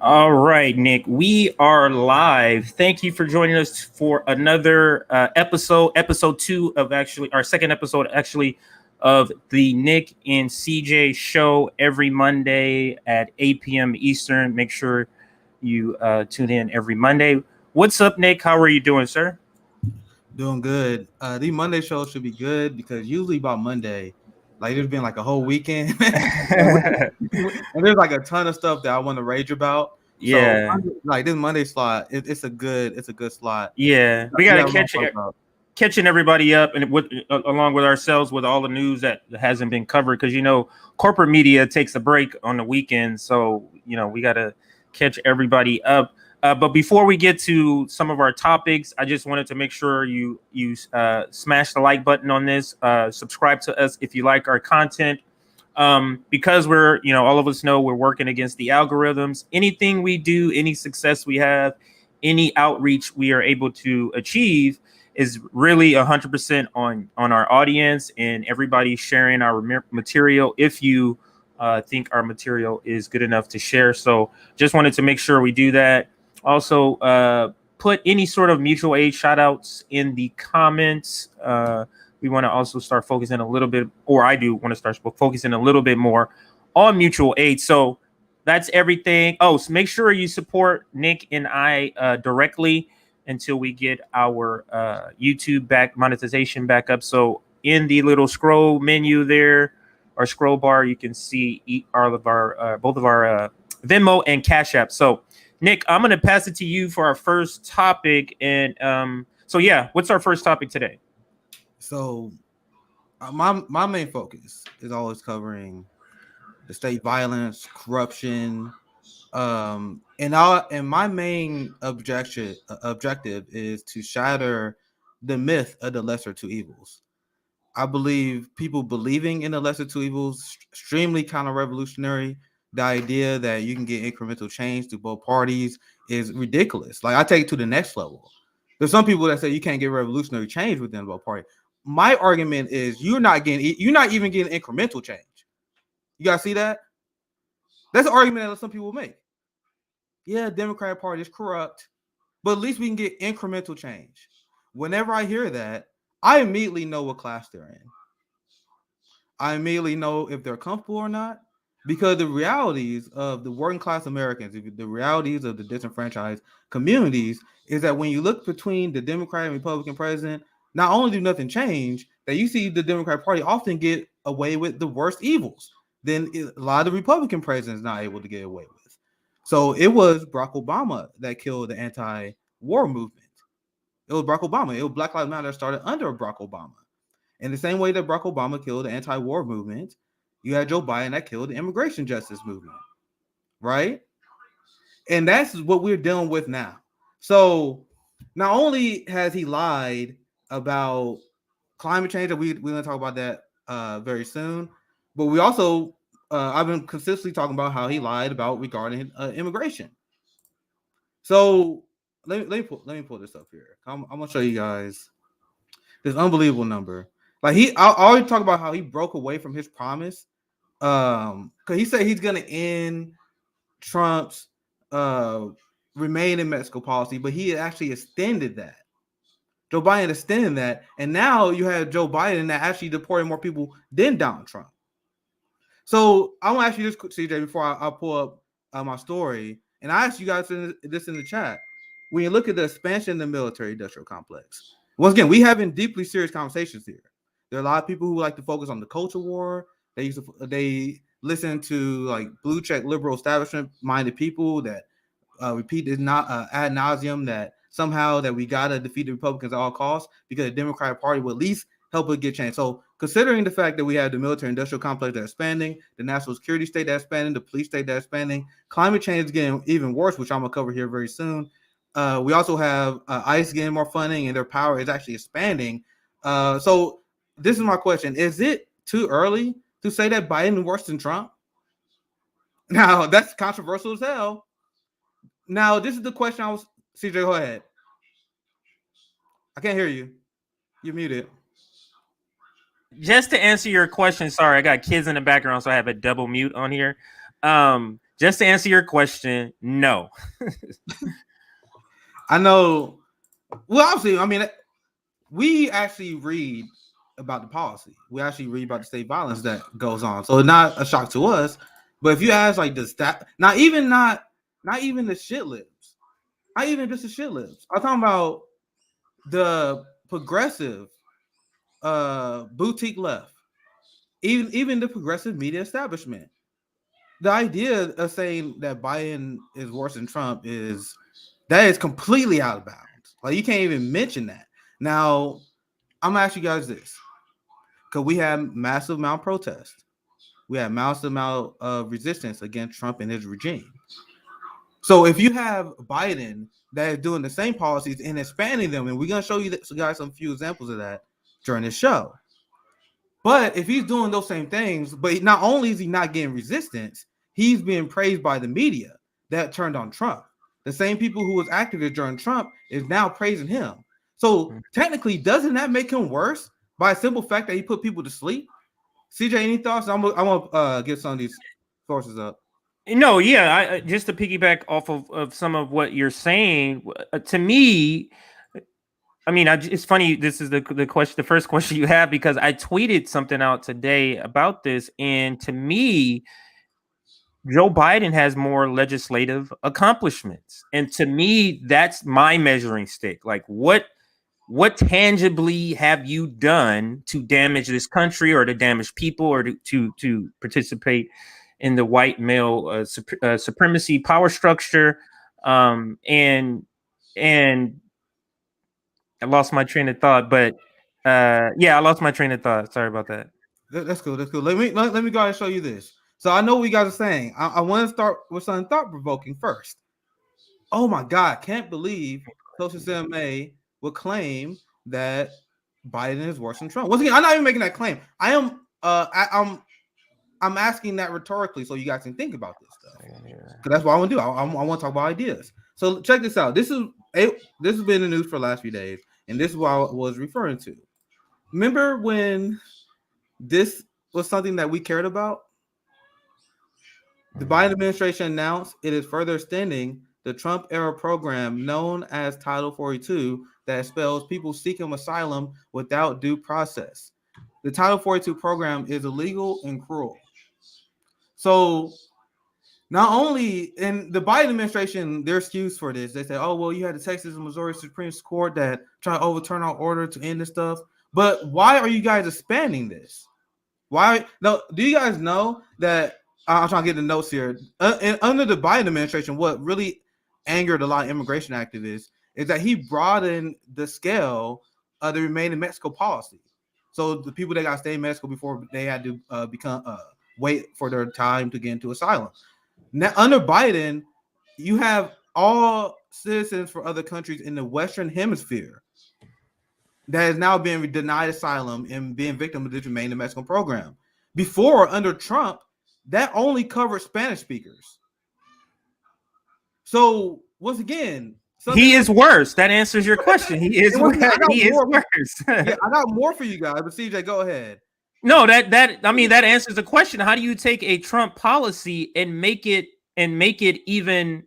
All right, Nick, we are live. Thank you for joining us for another episode two of actually our second episode, actually, of the Nick and CJ show every Monday at 8 p.m. Eastern. Make sure you tune in every Monday. What's up, Nick? How are you doing, sir? Doing good. These Monday shows should be good because usually by Monday, like there's been like a whole weekend, and there's like a ton of stuff that I want to rage about. So Yeah, like this Monday slot, it's a good slot. yeah. We We got to have a lot to talk about. catching everybody up and with along with ourselves with all the news that hasn't been covered because corporate media takes a break on the weekend, so we got to catch everybody up. But before we get to some of our topics, I just wanted to make sure you smash the like button on this, subscribe to us if you like our content, because we're all of us know we're working against the algorithms. Anything we do, any success we have, any outreach we are able to achieve is really 100% on our audience and everybody sharing our material if you think our material is good enough to share. So just wanted to make sure we do that. Also, put any sort of mutual aid shout outs in the comments. We want to also start focusing a little bit, or I do want to start focusing a little bit more on mutual aid. So that's everything. Oh, so make sure you support Nick and I directly until we get our YouTube monetization back up. So in the little scroll menu there, or scroll bar, you can see all of our both of our Venmo and Cashapp. So Nick, I'm gonna pass it to you for our first topic. And so yeah, what's our first topic today? So my main focus is always covering the state violence, corruption, and my main objective is to shatter the myth of the lesser two evils. I believe people believing in the lesser two evils extremely kind of revolutionary. The idea that you can get incremental change through both parties is ridiculous. Like I take it to the next level. There's some people that say you can't get revolutionary change within both parties. My argument is you're not even getting incremental change. You guys see that? That's an argument that some people make. Yeah, Democratic Party is corrupt, but at least we can get incremental change. Whenever I hear that, I immediately know what class they're in. I immediately know if they're comfortable or not, because the realities of the working class Americans, the realities of the disenfranchised communities, is that when you look between the Democrat and Republican president, not only do nothing change, that you see the Democratic Party often get away with the worst evils than a lot of the Republican presidents not able to get away with. So it was Barack Obama that killed the anti-war movement. It was Barack Obama. It was Black Lives Matter that started under Barack Obama. In the same way that Barack Obama killed the anti-war movement, you had Joe Biden that killed the immigration justice movement, right? And that's what we're dealing with now. So not only has he lied about climate change, and we're going to talk about that very soon, but we also, I've been consistently talking about how he lied about regarding immigration. So let me pull this up here. I'm going to show you guys this unbelievable number. Like I always talk about how he broke away from his promise. Because he said he's gonna end Trump's remain in Mexico policy, but he actually extended that. Joe Biden extended that, and now you have Joe Biden that actually deported more people than Donald Trump. So I want to ask you this, CJ, before I pull up my story, and I asked you guys this in the chat. When you look at the expansion of the military-industrial complex, once again, we having deeply serious conversations here. There are a lot of people who like to focus on the culture war. They listen to like blue check liberal establishment minded people that repeat this not ad nauseum that somehow that we gotta defeat the Republicans at all costs because the Democratic Party will at least help it get changed. So considering the fact that we have the military industrial complex that's expanding, the national security state that's expanding, the police state that's expanding, climate change is getting even worse, which I'm gonna cover here very soon. We also have ICE getting more funding and their power is actually expanding. So this is my question: is it too early to say that Biden is worse than Trump? Now that's controversial as hell. Now this is the question I was. CJ, go ahead. I can't hear you. You're muted. Just to answer your question, sorry, I got kids in the background, so I have a double mute on here. Just to answer your question, no. I know. Well, obviously, I mean, we actually read about the policy. We actually read about the state violence that goes on. So it's not a shock to us. But if you ask like the stat, not even the shit libs, not even just the shit libs. I'm talking about the progressive boutique left, even the progressive media establishment. The idea of saying that Biden is worse than Trump is completely out of bounds. Like you can't even mention that. Now, I'm gonna ask you guys this, because we had massive amount of protest, we had massive amount of resistance against Trump and his regime. So if you have Biden that is doing the same policies and expanding them, and we're gonna show you guys some few examples of that during this show. But if he's doing those same things, but not only is he not getting resistance, he's being praised by the media that turned on Trump. The same people who was activists during Trump is now praising him. So technically, doesn't that make him worse by a simple fact that he put people to sleep? CJ, any thoughts? I'm gonna get some of these sources up. No, yeah, I just to piggyback off of some of what you're saying, to me, I mean, it's funny. This is the question, the first question you have, because I tweeted something out today about this, and to me, Joe Biden has more legislative accomplishments, and to me, that's my measuring stick. Like, what tangibly have you done to damage this country, or to damage people, or to participate in the white male supremacy power structure? And I lost my train of thought, but yeah, I lost my train of thought. Sorry about that. That's cool. That's cool. Let me go ahead and show you this. So I know what you guys are saying. I want to start with something thought provoking first. Oh my God! Can't believe SocialistMMA would claim that Biden is worse than Trump. Once again, I'm not even making that claim. I am. I'm asking that rhetorically so you guys can think about this stuff. Because that's what I want to do. I want to talk about ideas. So check this out. This has been in the news for the last few days, and this is what I was referring to. Remember when this was something that we cared about? The Biden administration announced it is further extending the Trump-era program known as Title 42 that expels people seeking asylum without due process. The Title 42 program is illegal and cruel. So not only in the Biden administration, their excuse for this, they say, oh, well, you had the Texas and Missouri Supreme Court that try to overturn our order to end this stuff. But why are you guys expanding this? Why? No, do you guys know that I'm trying to get the notes here. Under the Biden administration, what really angered a lot of immigration activists is that he broadened the scale of the Remain in Mexico policy. So the people that got to stay in Mexico before they had to wait for their time to get into asylum. Now, under Biden, you have all citizens for other countries in the Western Hemisphere that is now being denied asylum and being victim of this Remain in Mexico program. Before, under Trump, that only covered Spanish speakers. So once again, he is worse. That answers your question. He is worse. He is worse. Yeah, I got more for you guys, but CJ, go ahead. No, that answers the question. How do you take a Trump policy and make it even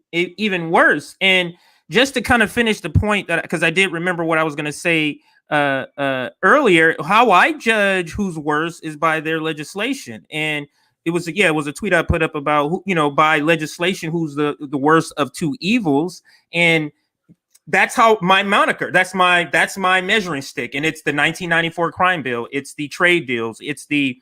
worse? And just to kind of finish the point, that because I did remember what I was going to say earlier, how I judge who's worse is by their legislation. And it was a tweet I put up about by legislation who's the worst of two evils. And that's how my moniker, that's my measuring stick. And it's the 1994 crime bill. It's the trade deals. It's the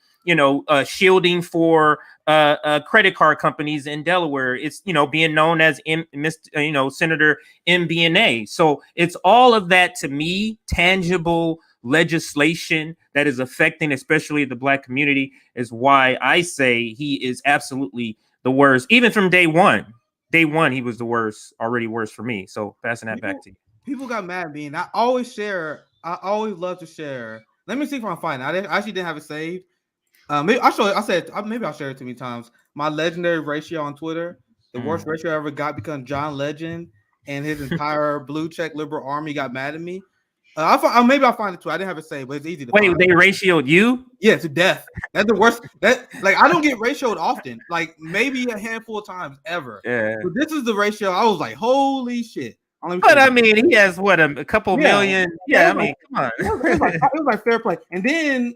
shielding for credit card companies in Delaware. It's being known as Senator MBNA. So it's all of that, to me, tangible legislation that is affecting especially the Black community, is why I say he is absolutely the worst. Even from day one, he was the worst, already worse for me. So passing that back to you. People got mad at me, and I always love to share. Let me see if I can find it. I actually didn't have it saved. Maybe I'll share it too many times. My legendary ratio on Twitter, the worst ratio I ever got, because John Legend and his entire blue check liberal army got mad at me. Maybe I'll find it too. I didn't have it saved, but it's easy to Wait, find. they ratioed you? Yeah, to death. That's the worst. That like I don't get ratioed often, like maybe a handful of times ever. Yeah. But this is the ratio. I was like, holy shit. But I mean, he has what a couple million. Yeah, I mean, come on. It was like fair play. And then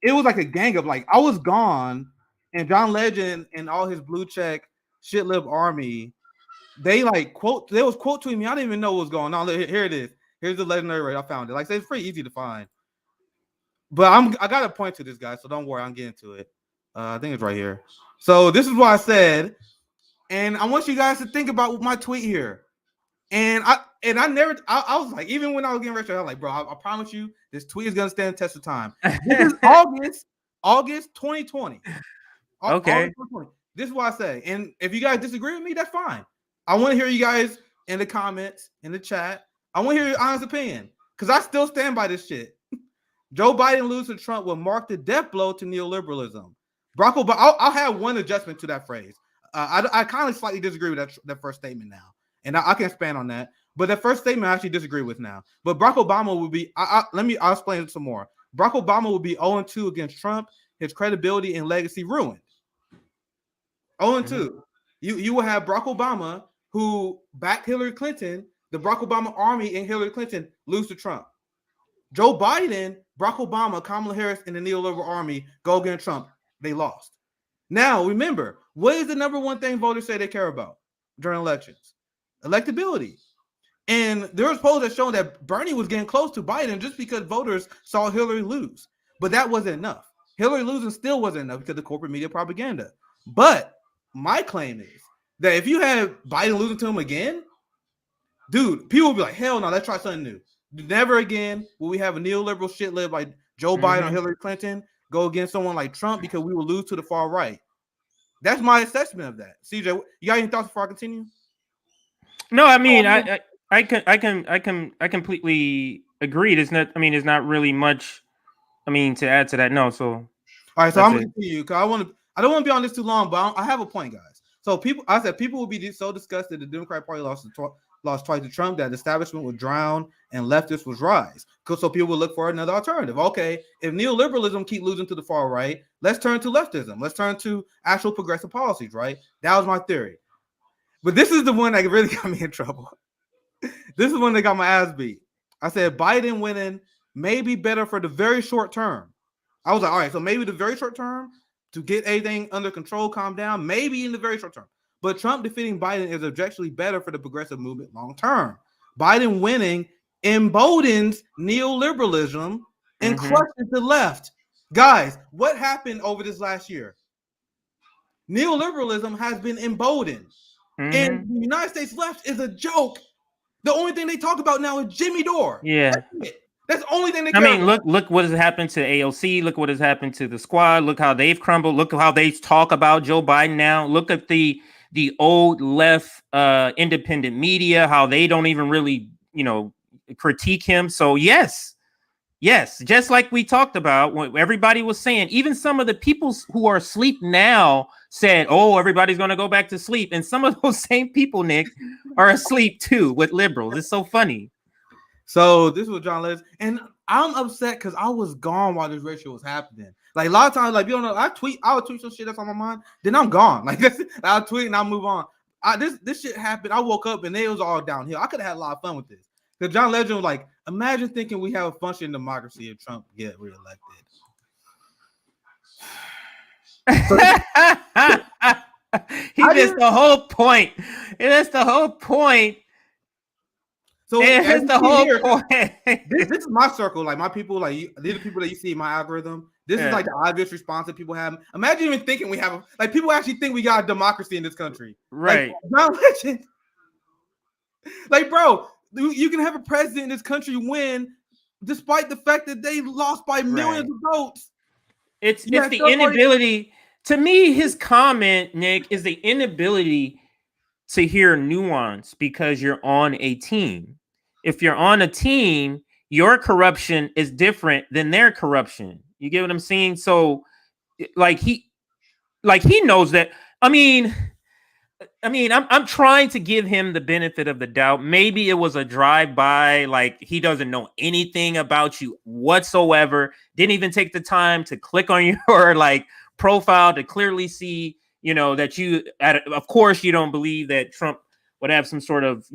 it was like a gang of like I was gone, and John Legend and all his blue check shit lib army. They like they was quote tweeting me. I didn't even know what was going on. Here it is. Here's the legendary rate. I found it. Like it's pretty easy to find. But I got to point to this guy, so don't worry. I'm getting to it. I think it's right here. So this is what I said, and I want you guys to think about my tweet here. And I was like, even when I was getting ready, I was like, bro, I promise you, this tweet is gonna stand the test of time. This is August 2020. Okay. August 2020. This is what I say. And if you guys disagree with me, that's fine. I want to hear you guys in the comments, in the chat. I want to hear your honest opinion because I still stand by this shit. Joe Biden losing to Trump will mark the death blow to neoliberalism. Barack Obama, I'll have one adjustment to that phrase. I kind of slightly disagree with that first statement now, and I can expand on that. But that first statement I actually disagree with now. But Barack Obama will be. I'll explain it some more. Barack Obama will be 0-2 against Trump. His credibility and legacy ruined. 0-2. Mm-hmm. You will have Barack Obama, who backed Hillary Clinton, the Barack Obama army and Hillary Clinton lose to Trump. Joe Biden, Barack Obama, Kamala Harris, and the neoliberal army go against Trump. They lost. Now, remember, what is the number one thing voters say they care about during elections? Electability. And there was polls that showed that Bernie was getting close to Biden just because voters saw Hillary lose. But that wasn't enough. Hillary losing still wasn't enough because of corporate media propaganda. But my claim is that if you have Biden losing to him again, dude, people will be like, hell no, let's try something new. Never again will we have a neoliberal shit lib like Joe Biden or Hillary Clinton go against someone like Trump because we will lose to the far right. That's my assessment of that. CJ, you got any thoughts before I continue? No, I mean, I completely agree. It's not really much. I mean, to add to that. No, so all right. So I'm gonna continue because I don't want to be on this too long, but I have a point, guys. So people will be so disgusted the Democratic Party lost twice to Trump that the establishment would drown and leftists would rise. So people would look for another alternative. Okay, if neoliberalism keep losing to the far right, let's turn to leftism. Let's turn to actual progressive policies, right? That was my theory. But this is the one that really got me in trouble. This is one that got my ass beat. I said Biden winning may be better for the very short term. I was like, all right, so maybe the very short term to get everything under control, calm down, maybe in the very short term. But Trump defeating Biden is objectively better for the progressive movement long term. Biden winning emboldens neoliberalism and crushes the left. Guys, what happened over this last year? Neoliberalism has been emboldened. And the United States left is a joke. The only thing they talk about now is Jimmy Dore. Yeah. That's the only thing they care about. Look what has happened to AOC. Look what has happened to the squad. Look how they've crumbled. Look how they talk about Joe Biden now. Look at the old left independent media, how they don't even really, critique him. So yes, just like we talked about, what everybody was saying, even some of the people who are asleep now said, oh, everybody's going to go back to sleep. And some of those same people, Nick, are asleep too with liberals. It's so funny. So this was John Legend. And I'm upset because I was gone while this ratio was happening. Like a lot of times, like, you don't know, I would tweet some shit that's on my mind. Then I'm gone. Like I'll tweet and I'll move on. This shit happened. I woke up and it was all downhill. I could have had a lot of fun with this. Because John Legend was like, imagine thinking we have a functioning democracy if Trump get reelected. That's the whole point. That's the whole point. So that's the whole point. This is my circle. Like my people, like these are the people that you see in my algorithm. This is like the obvious response that people have. Imagine even thinking we have like people actually think we got a democracy in this country. Right. Like, John Legend. Like, bro, you can have a president in this country win despite the fact that they lost by millions of votes. It's the inability. To me, his comment, Nick, is the inability to hear nuance because you're on a team. If you're on a team, your corruption is different than their corruption. You get what I'm saying? So, like he knows that. I mean, I mean, I'm trying to give him the benefit of the doubt. Maybe it was a drive-by, like he doesn't know anything about you whatsoever. Didn't even take the time to click on your like profile to clearly see, that you. Of course, you don't believe that Trump would have some sort of,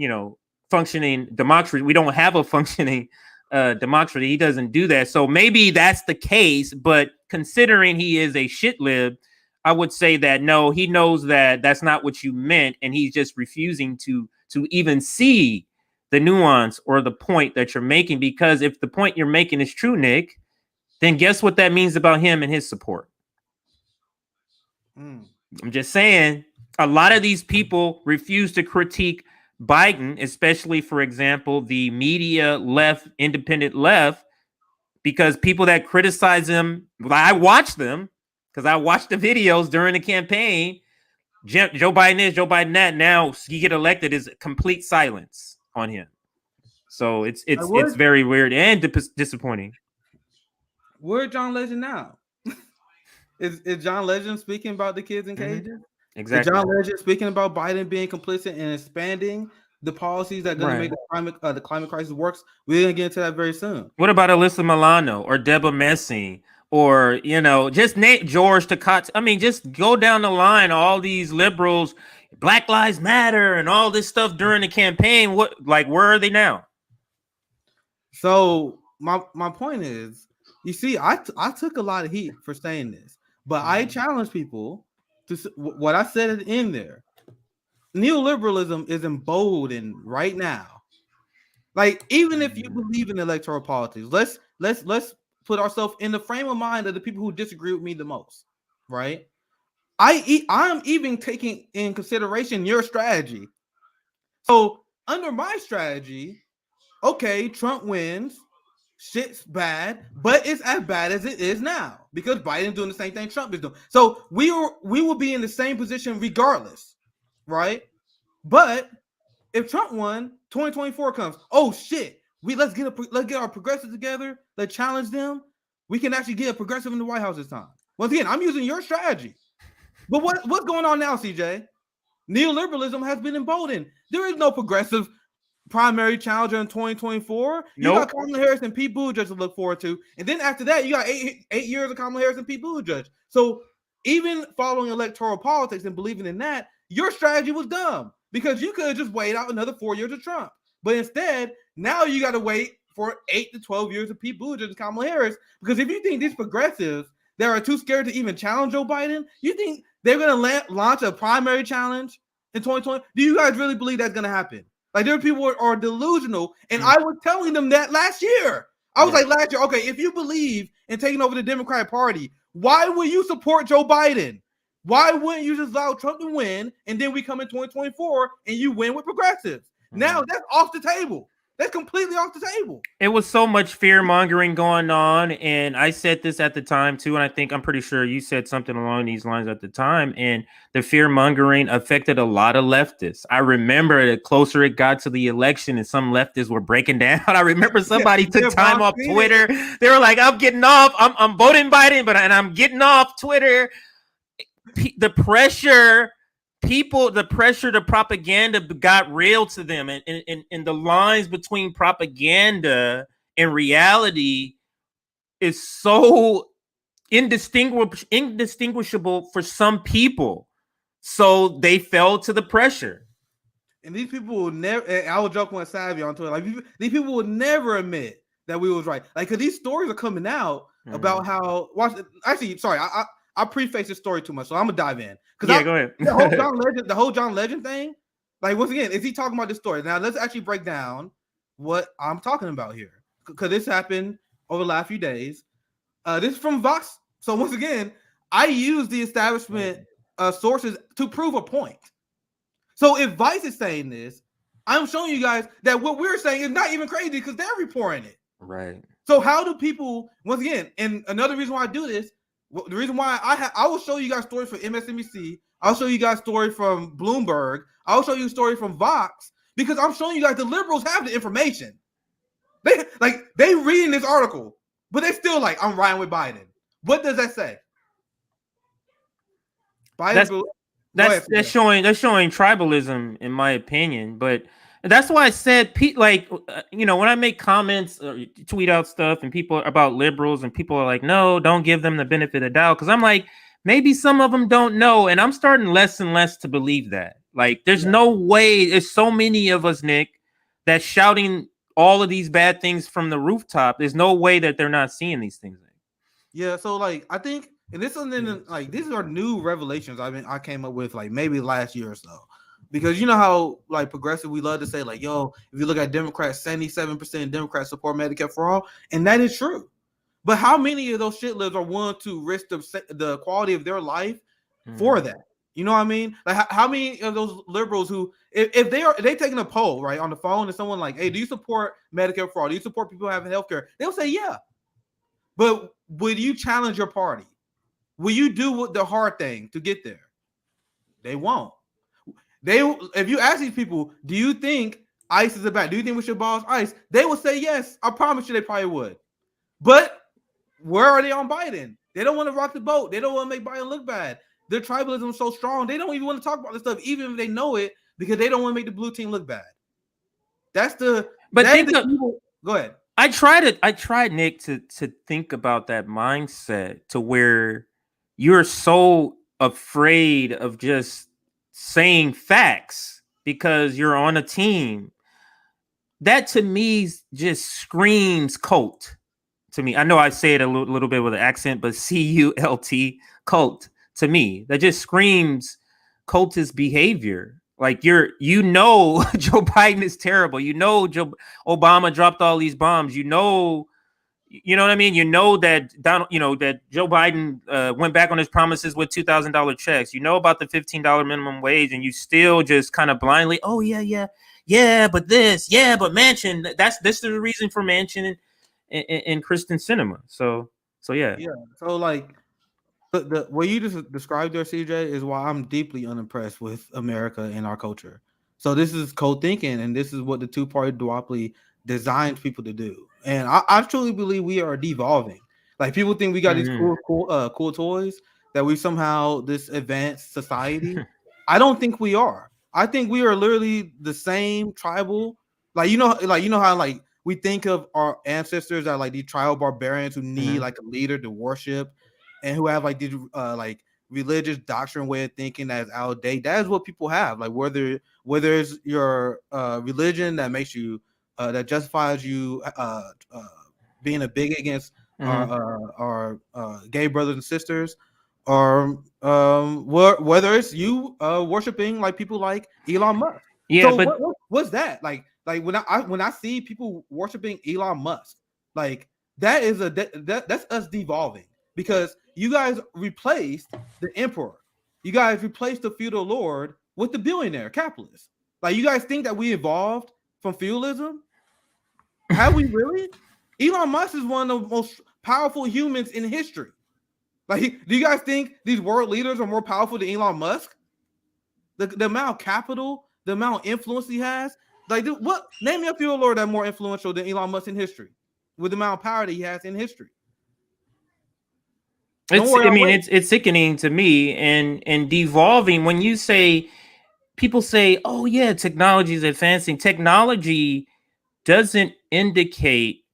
functioning democracy. We don't have a functioning democracy. He doesn't do that. So maybe that's the case. But considering he is a shit lib, I would say that no, he knows that that's not what you meant, and he's just refusing to even see the nuance or the point that you're making. Because if the point you're making is true, Nick, then guess what that means about him and his support? I'm just saying, a lot of these people refuse to critique Biden, especially, for example, the media left, independent left, because people that criticize him, I watch them. Because I watched the videos during the campaign. Joe Biden is, Joe Biden that. Now he get elected is complete silence on him. So it's very weird and disappointing. Where's John Legend now? Is John Legend speaking about the kids in cages? Mm-hmm. Exactly. Is John Legend speaking about Biden being complicit in expanding the policies that are going to make the climate crisis worse? We're going to get into that very soon. What about Alyssa Milano or Deborah Messing? Or, just Nate George Takats. I mean, just go down the line. All these liberals, Black Lives Matter, and all this stuff during the campaign. Where are they now? So my point is, you see, I took a lot of heat for saying this, but I challenge people to what I said in there. Neoliberalism is emboldened right now. Like, even if you believe in electoral politics, let's put ourselves in the frame of mind of the people who disagree with me the most, right? I'm even taking in consideration your strategy. So under my strategy, okay, Trump wins, shit's bad, but it's as bad as it is now because Biden's doing the same thing Trump is doing. So we will be in the same position regardless, right? But if Trump won, 2024 comes. Oh shit! Let's get our progressives together. Let's challenge them. We can actually get a progressive in the White House this time. Once again, I'm using your strategy. But what's going on now, CJ? Neoliberalism has been emboldened. There is no progressive primary challenger in 2024. You got Kamala Harris and Pete Buttigieg to look forward to, and then after that, you got eight years of Kamala Harris and Pete Buttigieg. So even following electoral politics and believing in that, your strategy was dumb. Because you could have just waited out another 4 years of Trump. But instead, now you got to wait for 8 to 12 years of Pete Buttigieg and Kamala Harris. Because if you think these progressives that are too scared to even challenge Joe Biden, you think they're going to launch a primary challenge in 2020? Do you guys really believe that's going to happen? Like, there are people who are delusional. And I was telling them that last year. I was like, last year, okay, if you believe in taking over the Democratic Party, why would you support Joe Biden? Why wouldn't you just allow Trump to win, and then we come in 2024 and you win with progressives? Now that's off the table. That's completely off the table. It was so much fear mongering going on, and I said this at the time too, and I'm pretty sure you said something along these lines at the time. And the fear mongering affected a lot of leftists. I remember the closer it got to the election, and some leftists were breaking down. I remember somebody took time off Twitter. They were like, "I'm getting off. I'm voting Biden, and I'm getting off Twitter." The pressure, the propaganda got real to them, and the lines between propaganda and reality is so indistinguishable for some people. So they fell to the pressure. And these people will never. I was joking with Savvy on Twitter. Like, these people will never admit that we was right. Like, because these stories are coming out about how. Actually, sorry, I preface this story too much, so I'm gonna dive in. Go ahead. The whole John Legend thing. Like, once again, is he talking about this story? Now let's actually break down what I'm talking about here, because this happened over the last few days. This is from Vox. So once again, I use the establishment sources to prove a point. So if Vice is saying this, I'm showing you guys that what we're saying is not even crazy because they're reporting it. Right. So how do people, once again, and another reason why I do this. The reason why I will show you guys stories from MSNBC. I'll show you guys stories from Bloomberg. I'll show you a story from Vox because I'm showing you guys the liberals have the information. They reading this article, but they still like, I'm riding with Biden. What does that say? That's showing tribalism, in my opinion. But that's why I said, when I make comments or tweet out stuff and people about liberals and people are like, no, don't give them the benefit of doubt, because I'm like, maybe some of them don't know, and I'm starting less and less to believe that. Like, there's no way. There's so many of us, Nick, that's shouting all of these bad things from the rooftop. There's no way that they're not seeing these things. Yeah, so like I think, and this is like these are new revelations I came up with like maybe last year or so, because you know how like progressive we love to say like, yo, if you look at Democrats, 77% of Democrats support Medicare for all, and that is true. But how many of those shitlibs are willing to risk the quality of their life for that? You know what I mean? Like how many of those liberals who, if they taking a poll right on the phone and someone like, hey, do you support Medicare for all? Do you support people having healthcare? They'll say yeah. But will you challenge your party? Will you do the hard thing to get there? They won't. If you ask these people, do you think ICE is a bad? Do you think we should abolish ICE? They will say yes. I promise you, they probably would. But where are they on Biden? They don't want to rock the boat. They don't want to make Biden look bad. Their tribalism is so strong. They don't even want to talk about this stuff, even if they know it, because they don't want to make the blue team look bad. That's the. But go ahead. I tried, Nick, to think about that mindset to where you're so afraid of just saying facts because you're on a team. That to me just screams cult to me. I know I say it a little bit with an accent, but CULT, cult, to me, that just screams cultist behavior. Like Joe Biden is terrible. Obama dropped all these bombs. You know what I mean? You know that that Joe Biden went back on his promises with $2,000 checks. You know about the $15 minimum wage, and you still just kind of blindly, oh yeah, but this, but Manchin. This is the reason for Manchin and Kristen Sinema. So yeah. So like. The what you just described there, CJ, is why I'm deeply unimpressed with America and our culture. So this is code thinking, and this is what the two-party duopoly designed people to do. And I truly believe we are devolving. Like people think we got these cool toys that we somehow this advanced society. I don't think we are. I think we are literally the same tribal. Like you know how like we think of our ancestors as like these tribal barbarians who need like a leader to worship. And who have like these like religious doctrine way of thinking that is outdated. That is what people have. Like whether it's your religion that makes you that justifies you being a bigot against our gay brothers and sisters, or whether it's you worshiping like people like Elon Musk. Yeah, so but what's that like when I see people worshiping Elon Musk, like that's us devolving. Because you guys replaced the emperor. You guys replaced the feudal lord with the billionaire capitalist. Like, you guys think that we evolved from feudalism? Have we really? Elon Musk is one of the most powerful humans in history. Like, do you guys think these world leaders are more powerful than Elon Musk? The amount of capital, the amount of influence he has. Like, name me a feudal lord that's more influential than Elon Musk in history, with the amount of power that he has in history. It's sickening to me and devolving when you say people say, oh yeah, technology is advancing. Technology doesn't indicate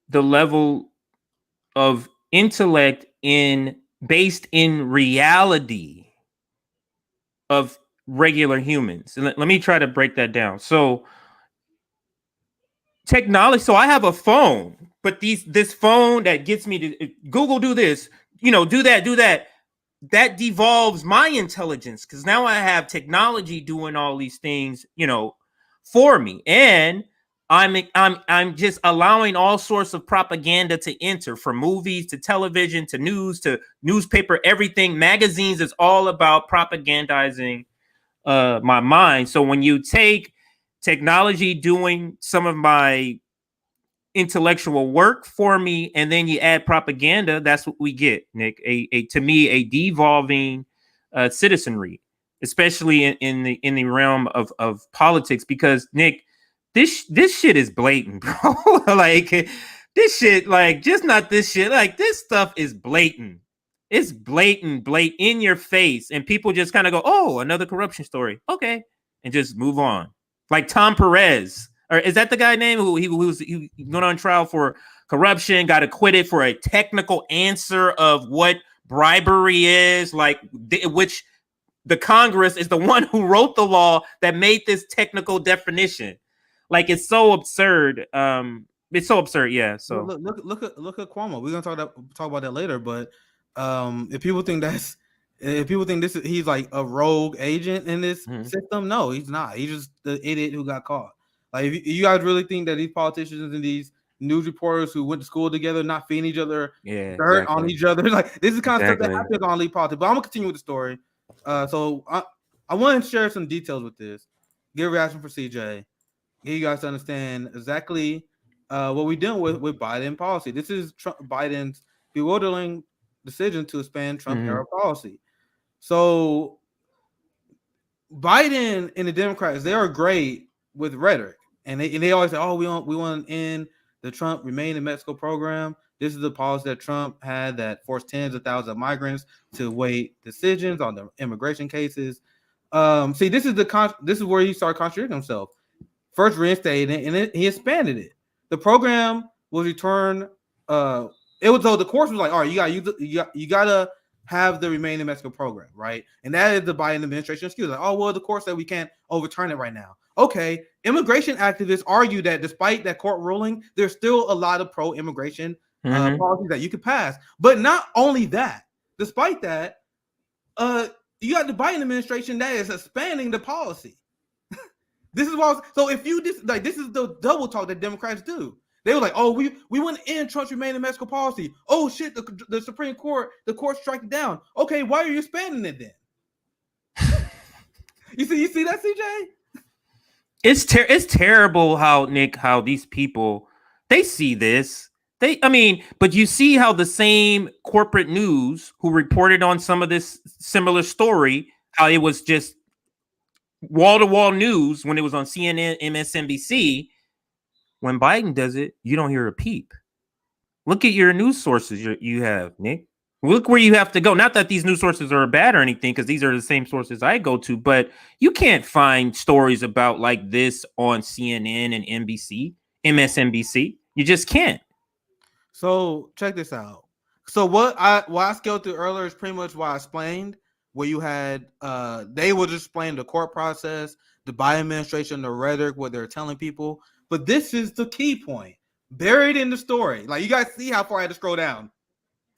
the level of intellect based in reality of regular humans. And let me try to break that down. So technology, so I have a phone, but this phone that gets me to Google, do this, do that, that devolves my intelligence, because now I have technology doing all these things, for me, and I'm just allowing all sorts of propaganda to enter, from movies to television to news to newspaper, everything. Magazines is all about propagandizing my mind. So when you take technology doing some of my intellectual work for me, and then you add propaganda, that's what we get, Nick. To me, a devolving citizenry, especially in the realm of politics, because Nick, this shit is blatant, bro. Like this shit, like just not this shit, like this stuff is blatant. It's blatant in your face, and people just kind of go, "Oh, another corruption story, okay," and just move on. Like Tom Perez, or is that the guy name who he went on trial for corruption, got acquitted for a technical answer of what bribery is, like which the Congress is the one who wrote the law that made this technical definition. Like it's so absurd. It's so absurd. Yeah. So look at Cuomo. We're gonna talk about that later. But if people think he's like a rogue agent in this system, no, he's not. He's just the idiot who got caught. Like if you guys really think that these politicians and these news reporters who went to school together, not feeding each other dirt on each other, like this is kind of stuff that happens on elite politics. But I'm gonna continue with the story. So I want to share some details with this. Get a reaction for CJ. Get you guys to understand exactly what we're doing with Biden policy. This is Biden's bewildering decision to expand Trump era policy. So Biden and the Democrats, they are great with rhetoric, and they always say, "Oh, we want to end the Trump Remain in Mexico program." This is the policy that Trump had that forced tens of thousands of migrants to wait decisions on the immigration cases. See, this is where he started contradicting himself. First reinstated it, and then he expanded it. The program was returned. It was, so the course was like, all right, you gotta have the Remain in Mexico program, right? And that is the Biden administration excuse. Like, oh well, the court said we can't overturn it right now. Okay, immigration activists argue that despite that court ruling, there's still a lot of pro-immigration policies that you could pass. But not only that, despite that, you got the Biden administration that is expanding the policy. This is why. So if you this is the double talk that Democrats do. They were like, "Oh, we want to end Trump's Remain in Mexico policy." Oh shit, the Supreme Court, the court struck it down. Okay, why are you expanding it then? you see that, CJ? It's terrible how these people, they see this. But you see how the same corporate news who reported on some of this similar story, how it was just wall-to-wall news when it was on CNN, MSNBC. When Biden does it, you don't hear a peep. Look at your news sources you have, Nick. Look where you have to go. Not that these news sources are bad or anything, because these are the same sources I go to, but you can't find stories about like this on CNN and NBC, MSNBC. You just can't. So check this out. So what I scaled through earlier is pretty much what I explained, where you had they will just explain the court process, the Biden administration, the rhetoric, what they're telling people. But this is the key point buried in the story. Like, you guys see how far I had to scroll down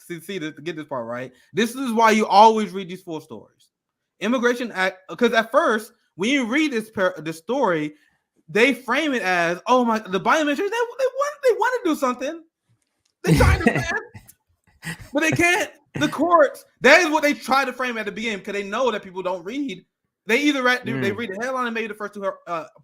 to get this part right. This is why you always read these full stories. Immigration Act, because at first when you read this story, they frame it as, oh my, the Biden administration, they want to do something. They're trying to pass, but they can't. The courts, that is what they try to frame at the beginning, because they know that people don't read. They either they read the headline and maybe the first two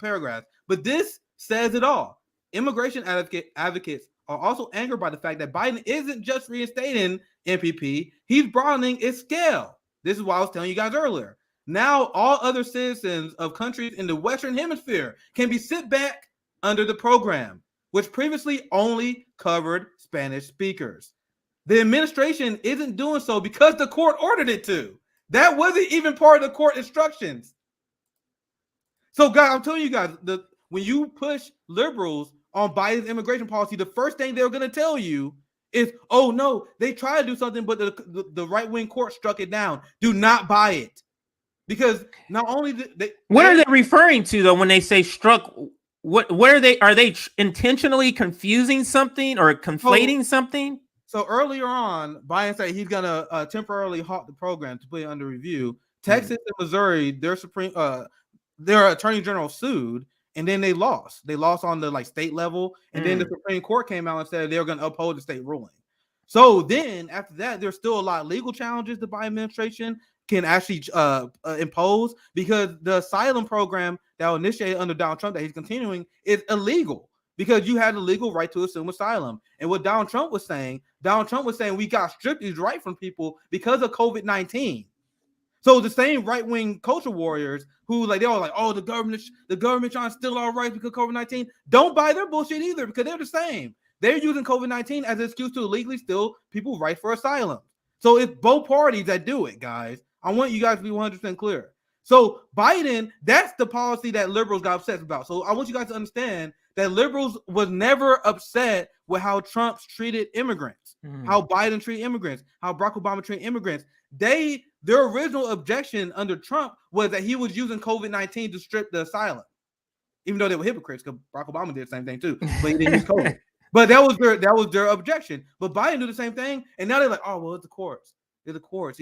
paragraphs. But this says it all. Immigration advocates are also angered by the fact that Biden isn't just reinstating MPP, he's broadening its scale. This is what I was telling you guys earlier. Now, all other citizens of countries in the Western Hemisphere can be sent back under the program, which previously only covered Spanish speakers. The administration isn't doing so because the court ordered it to. That wasn't even part of the court instructions. So, guys, I'm telling you guys, when you push liberals on Biden's immigration policy, the first thing they're going to tell you is, oh, no, they tried to do something, but the right-wing court struck it down. Do not buy it. Because not only what are they referring to, though, when they say struck? What are they intentionally confusing something or conflating something? So earlier on, Biden said he's gonna temporarily halt the program to put it under review. Texas and Missouri, their attorney general sued, and then they lost. They lost on the state level, and then the Supreme Court came out and said they were going to uphold the state ruling. So then after that, there's still a lot of legal challenges the Biden administration can actually impose, because the asylum program that was initiated under Donald Trump that he's continuing is illegal, because you had the legal right to assume asylum. And what Donald Trump was saying we got stripped these rights from people because of COVID-19. So the same right-wing culture warriors who they're all like, oh, the government trying to steal our rights because of COVID-19, don't buy their bullshit either, because they're the same. They're using COVID-19 as an excuse to illegally steal people's rights for asylum. So it's both parties that do it, guys. I want you guys to be 100% clear. So Biden, that's the policy that liberals got upset about. So I want you guys to understand that liberals was never upset with how Trump treated immigrants, how Biden treated immigrants, how Barack Obama treated immigrants. Their original objection under Trump was that he was using COVID-19 to strip the asylum, even though they were hypocrites, because Barack Obama did the same thing too, but he didn't use COVID. But that was their objection. But Biden did the same thing, and now they're like, oh well, it's the courts. It's the courts.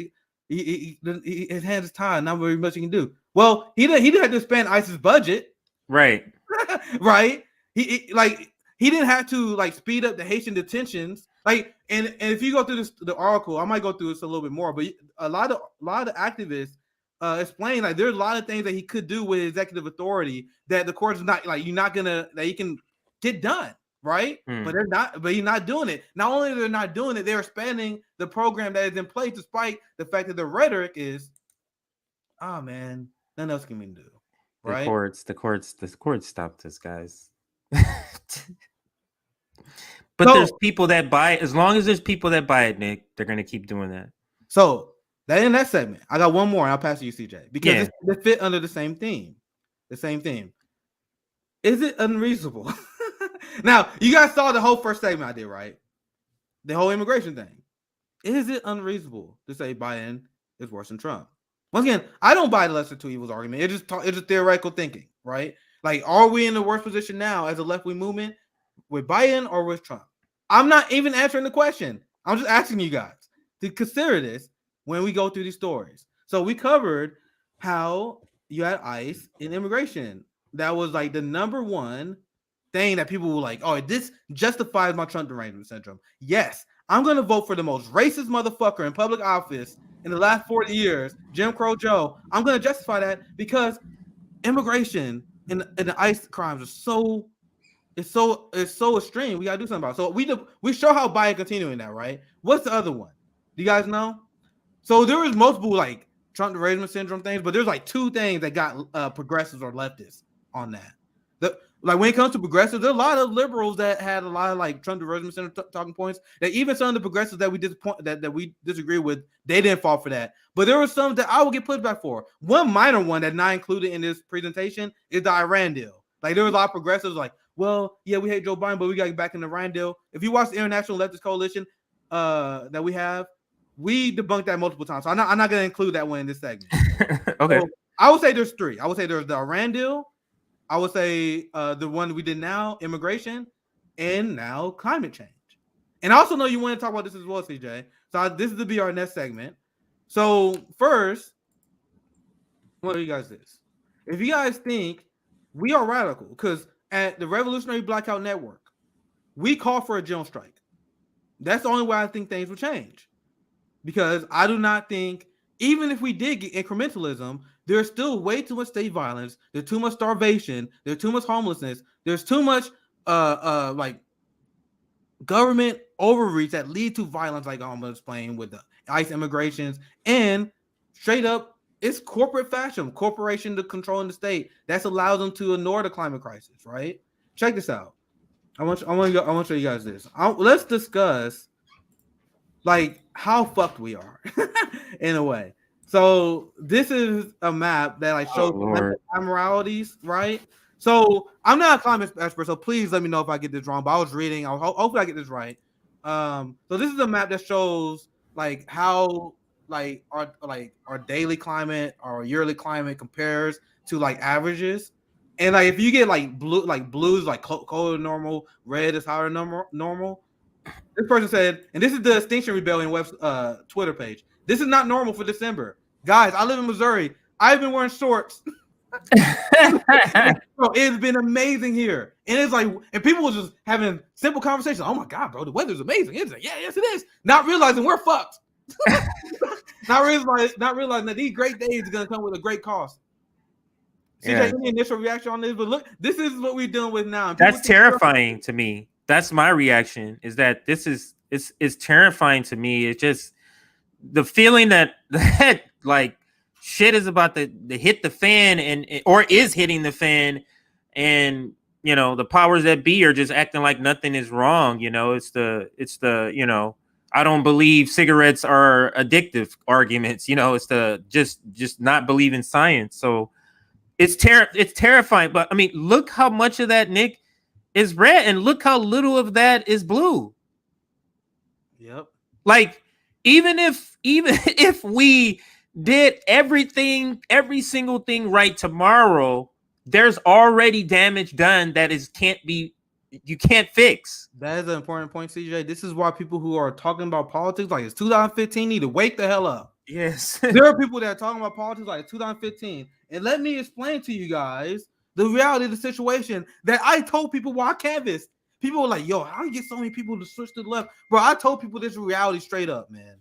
His hands is tied. Not very much he can do. Well, he didn't have to spend ICE's budget, right? Right. He didn't have to like speed up the Haitian detentions. Like, and if you go through the article, I might go through this a little bit more, but a lot of activists explain like there's a lot of things that he could do with executive authority that the courts is not like that he can get done, right? But he's not doing it. Not only they're not doing it, they're expanding the program that is in place, despite the fact that the rhetoric is, oh man, nothing else can we do. Right? The courts stopped this, guys. But there's people that buy it. As long as there's people that buy it, Nick, they're gonna keep doing that. So that in that segment, I got one more, and I'll pass to you, CJ, because they fit under the same theme. The same theme. Is it unreasonable? Now, you guys saw the whole first segment I did, right? The whole immigration thing. Is it unreasonable to say Biden is worse than Trump? Once again, I don't buy the lesser two evils argument. It's just theoretical thinking, right? Like, are we in the worst position now as a left-wing movement with Biden or with Trump? I'm not even answering the question. I'm just asking you guys to consider this when we go through these stories. So we covered how you had ICE in immigration. That was like the number one thing that people were like, oh, this justifies my Trump derangement syndrome. Yes, I'm going to vote for the most racist motherfucker in public office in the last 40 years, Jim Crow Joe. I'm going to justify that because immigration and the ICE crimes are so extreme. We got to do something about it. So we show how Biden continuing that, right? What's the other one? Do you guys know? So there was multiple like Trump derangement syndrome things, but there's like two things that got progressives or leftists on that. Like when it comes to progressives, there are a lot of liberals that had a lot of like Trump derangement syndrome talking points. That even some of the progressives that we disagree with, they didn't fall for that. But there were some that I will get pushback for. One minor one that's not included in this presentation is the Iran deal. Like there was a lot of progressives like, well, yeah, we hate Joe Biden, but we got to get back in the Iran deal. If you watch the International Leftist Coalition that we have, we debunked that multiple times. So I'm not going to include that one in this segment. Okay. So I would say there's three. I would say there's the Iran deal. I would say the one we did now, immigration, and now climate change. And I also know you want to talk about this as well, CJ. So this is to be our next segment. So first, what do you guys this? If you guys think we are radical, because at the Revolutionary Blackout Network, we call for a general strike. That's the only way I think things will change. Because I do not think, even if we did get incrementalism, there's still way too much state violence. There's too much starvation. There's too much homelessness. There's too much like government overreach that lead to violence, like I'm explaining with the ICE immigrations, and straight up, it's corporate fashion, corporation to controlling the state. That's allowed them to ignore the climate crisis, right? Check this out. I want to show you guys this. Let's discuss like how fucked we are in a way. So this is a map that like shows immoralities, right? So I'm not a climate expert, so please let me know if I get this wrong. But I was reading. Hopefully I get this right. So this is a map that shows like how like our daily climate, our yearly climate compares to like averages. And like if you get like blue is like colder than normal, red is higher than normal. This person said, and this is the Extinction Rebellion Twitter page. This is not normal for December. Guys, I live in Missouri. I've been wearing shorts. Bro, it's been amazing here. And it's like, and people were just having simple conversations. Oh my God, bro, the weather's amazing. It's like, yeah, yes, it is. Not realizing we're fucked. not realizing that these great days are gonna come with a great cost. CJ, any initial reaction on this? But look, this is what we're dealing with now. That's terrifying to me. That's my reaction. Is that this is terrifying to me. It's just the feeling that like shit is about to hit the fan or is hitting the fan, and the powers that be are just acting like nothing is wrong. It's the I don't believe cigarettes are addictive arguments. You know, it's the just not believe in science. So it's terrifying. But I mean, look how much of that, Nick, is red, and look how little of that is blue. Yep. Like even if we did everything, every single thing right tomorrow, there's already damage done that you can't fix. That is an important point, CJ. This is why people who are talking about politics like it's 2015 need to wake the hell up. Yes. There are people that are talking about politics like 2015. And let me explain to you guys the reality of the situation that I told people while I canvassed. People were like, yo, how do you get so many people to switch to the left? Bro, I told people this reality straight up, man.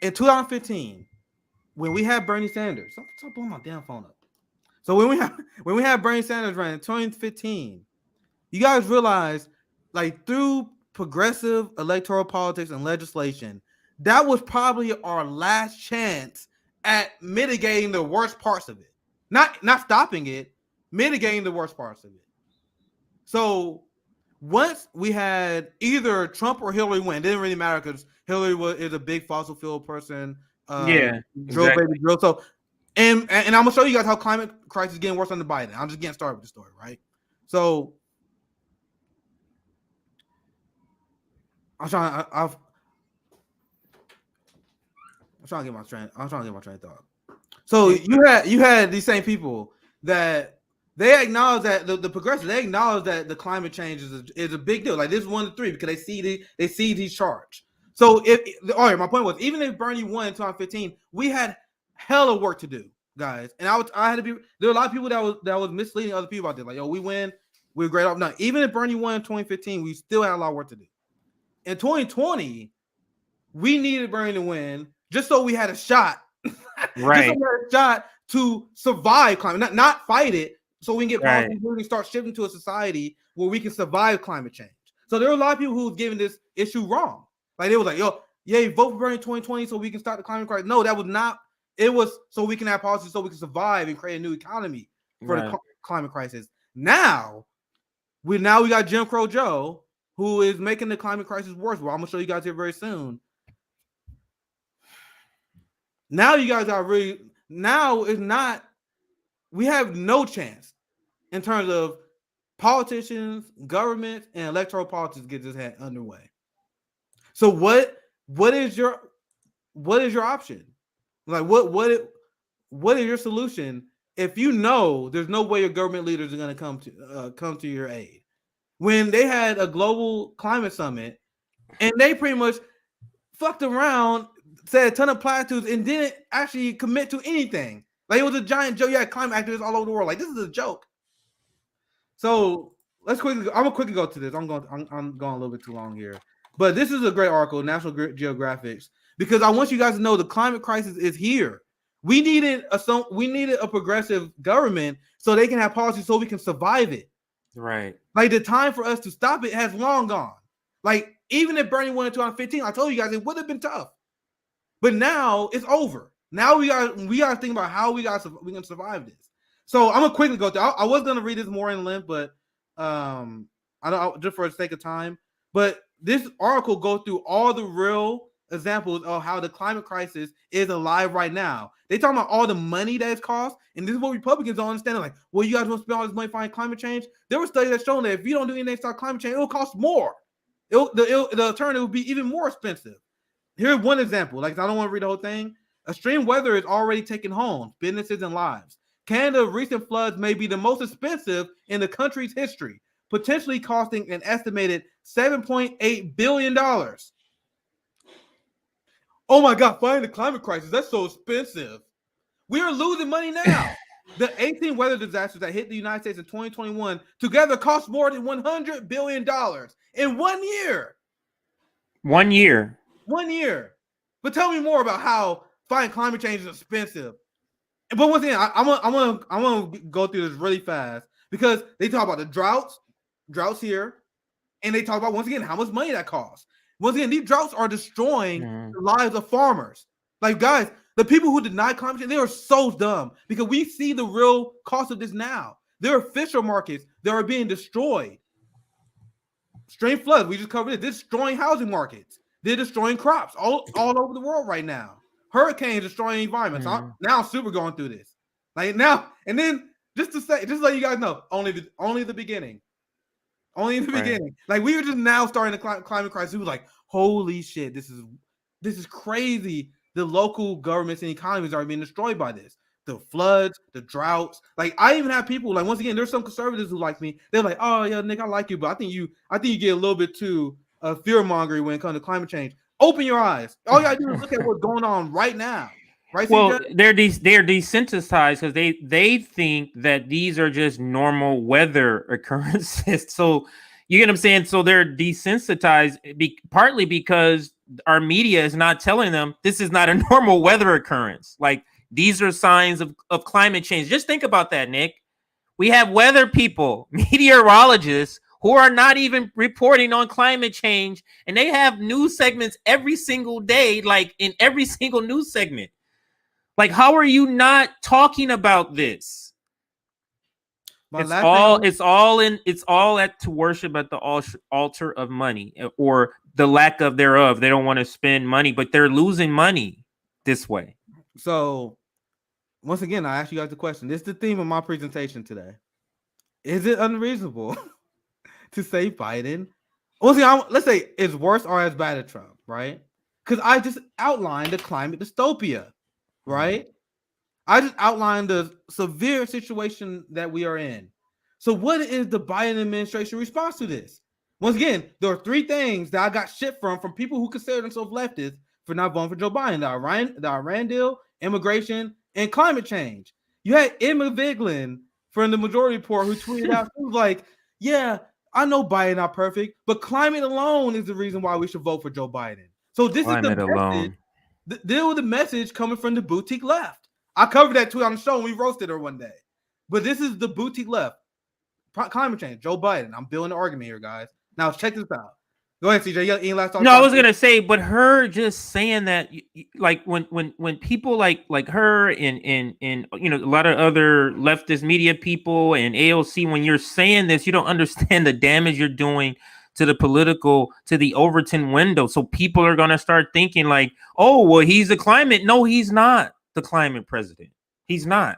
In 2015, when we had Bernie Sanders, stop blowing my damn phone up. So when we had Bernie Sanders running in 2015, you guys realize, like, through progressive electoral politics and legislation, that was probably our last chance at mitigating the worst parts of it. Not stopping it, mitigating the worst parts of it. So once we had either Trump or Hillary win, it didn't really matter because Hillary is a big fossil fuel person. Yeah, drill, exactly. baby, drill. So, and I'm gonna show you guys how climate crisis is getting worse under Biden. I'm just getting started with the story, right? So I'm trying to get my train of thought. So you had these same people that they acknowledge that the progressive, they acknowledge that the climate change is a big deal. Like this is 1 to 3 because they see these charts. So all right, my point was, even if Bernie won in 2015, we had hella work to do, guys. And I had to be, there were a lot of people that was misleading other people out there. Like, yo, we win, we're great off. No, even if Bernie won in 2015, we still had a lot of work to do. In 2020, we needed Bernie to win just so we had a shot. Right. Just so we had a shot to survive climate, not fight it, so we can get Right. policies moving, start shifting to a society where we can survive climate change. So there were a lot of people who were giving this issue wrong. Like they was like, yo, yeah, vote for Bernie in 2020 so we can start the climate crisis. No, that was not. It was so we can have policies so we can survive and create a new economy for the climate crisis. Now we got Jim Crow Joe, who is making the climate crisis worse. Well, I'm gonna show you guys here very soon. Now you guys are really, now it's not, we have no chance in terms of politicians, government, and electoral politics get this head underway. So what is your option? Like what is your solution if you know there's no way your government leaders are going to come to your aid? When they had a global climate summit and they pretty much fucked around, said a ton of platitudes, and didn't actually commit to anything. Like it was a giant joke. You had climate activists all over the world. Like this is a joke. So I'm gonna quickly go to this. I'm going a little bit too long here, but this is a great article, National Geographic, because I want you guys to know the climate crisis is here. We needed a progressive government so they can have policy so we can survive it. Right. Like the time for us to stop it has long gone. Like even if Bernie won in 2015, I told you guys it would have been tough. But now it's over. Now we got to think about how we can survive this. So I'm gonna quickly go through. I was gonna read this more in length, but I don't, just for the sake of time. But this article goes through all the real examples of how the climate crisis is alive right now. They talking about all the money that it's cost, and this is what Republicans don't understand. Like, well, you guys want to spend all this money fighting climate change? There were studies that shown that if you don't do anything to stop climate change, it will cost more. The alternative will be even more expensive. Here's one example. Like, I don't want to read the whole thing. Extreme weather is already taking homes, businesses, and lives. Canada's recent floods may be the most expensive in the country's history, potentially costing an estimated $7.8 billion. Oh my God, fighting the climate crisis, that's so expensive. We are losing money now. The 18 weather disasters that hit the United States in 2021 together cost more than $100 billion in 1 year. 1 year. 1 year. But tell me more about how fighting climate change is expensive. But once again, I'm gonna go through this really fast because they talk about the droughts here, and they talk about once again how much money that costs. Once again, these droughts are destroying the lives of farmers. Like, guys, the people who deny climate change, they are so dumb because we see the real cost of this now. There are fisher markets that are being destroyed. Extreme floods, we just covered it. This destroying housing markets. They're destroying crops all over the world right now. Hurricanes destroying environments. Mm-hmm. Now super going through this. Like now, and then just to let you guys know, only the beginning. Only in the beginning. Like we were just now starting the climate crisis. We were like, holy shit, this is crazy. The local governments and economies are being destroyed by this. The floods, the droughts. Like I even have people, like once again, there's some conservatives who like me. They're like, oh yeah, Nick, I like you, but I think you get a little bit too fear mongering when it comes to climate change. Open your eyes. All you gotta do is look at what's going on right now. Right? Well, CJ? they're desensitized because they think that these are just normal weather occurrences. So you get what I'm saying? So they're desensitized partly because our media is not telling them this is not a normal weather occurrence. Like these are signs of climate change. Just think about that, Nick. We have weather people, meteorologists who are not even reporting on climate change, and they have news segments every single day, like in every single news segment. Like, how are you not talking about this? It's all to worship at the altar of money or the lack of thereof. They don't want to spend money, but they're losing money this way. So once again, I ask you guys the question. This is the theme of my presentation today. Is it unreasonable to say Biden? Once again, let's say it's worse or as bad as Trump, right? Because I just outlined the climate dystopia. Right? I just outlined the severe situation that we are in. So what is the Biden administration response to this? Once again, there are three things that I got shit from people who consider themselves leftists for not voting for Joe Biden. The Iran deal, immigration, and climate change. You had Emma Vigeland from the Majority Report who tweeted out, she was like, yeah, I know Biden not perfect, but climate alone is the reason why we should vote for Joe Biden. So this is the message. Deal with the message coming from the boutique left. I covered that tweet on the show and we roasted her one day. But this is the boutique left. Climate change, Joe Biden. I'm building an argument here, guys. Now check this out. Go ahead, CJ. You got any last thoughts? No, I was gonna say, but her just saying that, like when people like her and you know a lot of other leftist media people and AOC, when you're saying this, you don't understand the damage you're doing to the Overton window. So people are going to start thinking like, oh, well, he's the climate. No, he's not the climate president. He's not.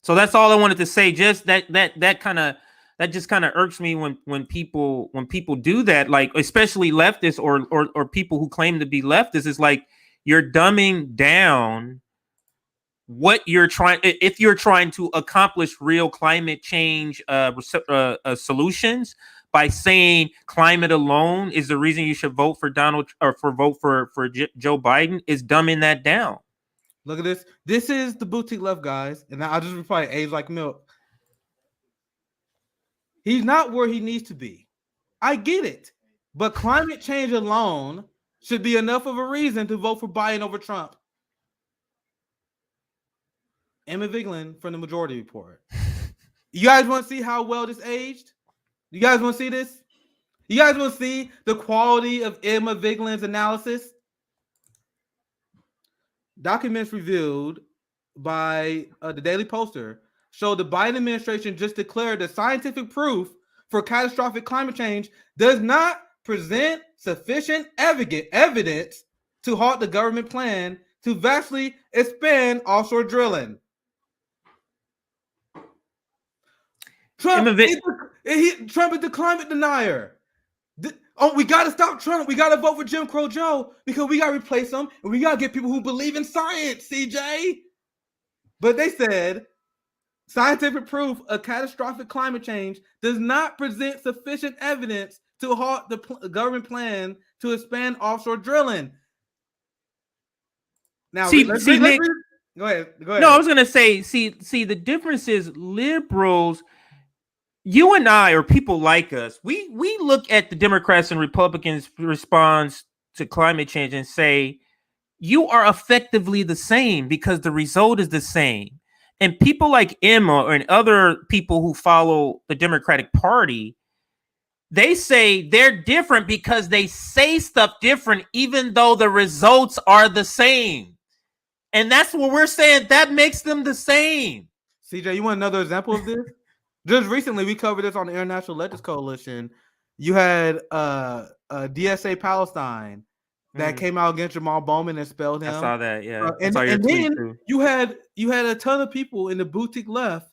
So that's all I wanted to say. Just that just kind of irks me when people do that, like especially leftists or people who claim to be leftists. Is like you're dumbing down what you're trying, if you're trying to accomplish real climate change solutions, by saying climate alone is the reason you should vote for Joe Biden, is dumbing that down. Look at this. This is the boutique left, guys. And I'll just reply, age like milk. He's not where he needs to be. I get it. But climate change alone should be enough of a reason to vote for Biden over Trump. Emma Vigeland from the Majority Report. You guys want to see how well this aged? You guys want to see this? You guys want to see the quality of Emma Vigeland's analysis? Documents revealed by the Daily Poster show the Biden administration just declared that scientific proof for catastrophic climate change does not present sufficient evidence to halt the government plan to vastly expand offshore drilling. Trump is the climate denier. We got to stop Trump. We got to vote for Jim Crow Joe because we got to replace him and we got to get people who believe in science, CJ. But they said scientific proof of catastrophic climate change does not present sufficient evidence to halt the government plan to expand offshore drilling. Now, Nick, go ahead. No, I was going to say, see, the difference is liberals, you and I, or people like us, we look at the Democrats and Republicans' response to climate change and say, you are effectively the same because the result is the same. And people like Emma and other people who follow the Democratic Party, they say they're different because they say stuff different, even though the results are the same. And that's what we're saying. That makes them the same. CJ, you want another example of this? Just recently, we covered this on the International Leftist Coalition. You had DSA Palestine that came out against Jamal Bowman and spelled him. I saw that. Yeah, And then too. you had a ton of people in the boutique left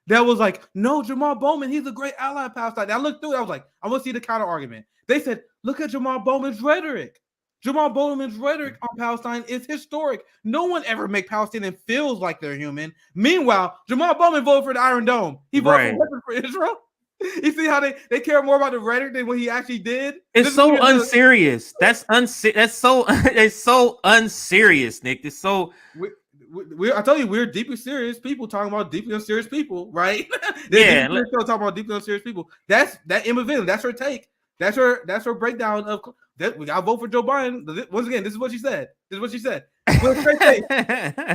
that was like, no, Jamal Bowman, he's a great ally of Palestine. I looked through it, I was like, I want to see the counter argument. They said, look at Jamal Bowman's rhetoric. Jamal Bowman's rhetoric on Palestine is historic. No one ever make Palestinian feels like they're human. Meanwhile, Jamal Bowman voted for the Iron Dome. He voted for Israel. You see how they care more about the rhetoric than what he actually did? It's so unserious. That's so it's so unserious, Nick. It's so I tell you, we're deeply serious people talking about deeply unserious people, right? Yeah, talking about deeply unserious people. That's Emma Villain. That's her take. That's her breakdown of that. We gotta vote for Joe Biden. Once again, this is what she said.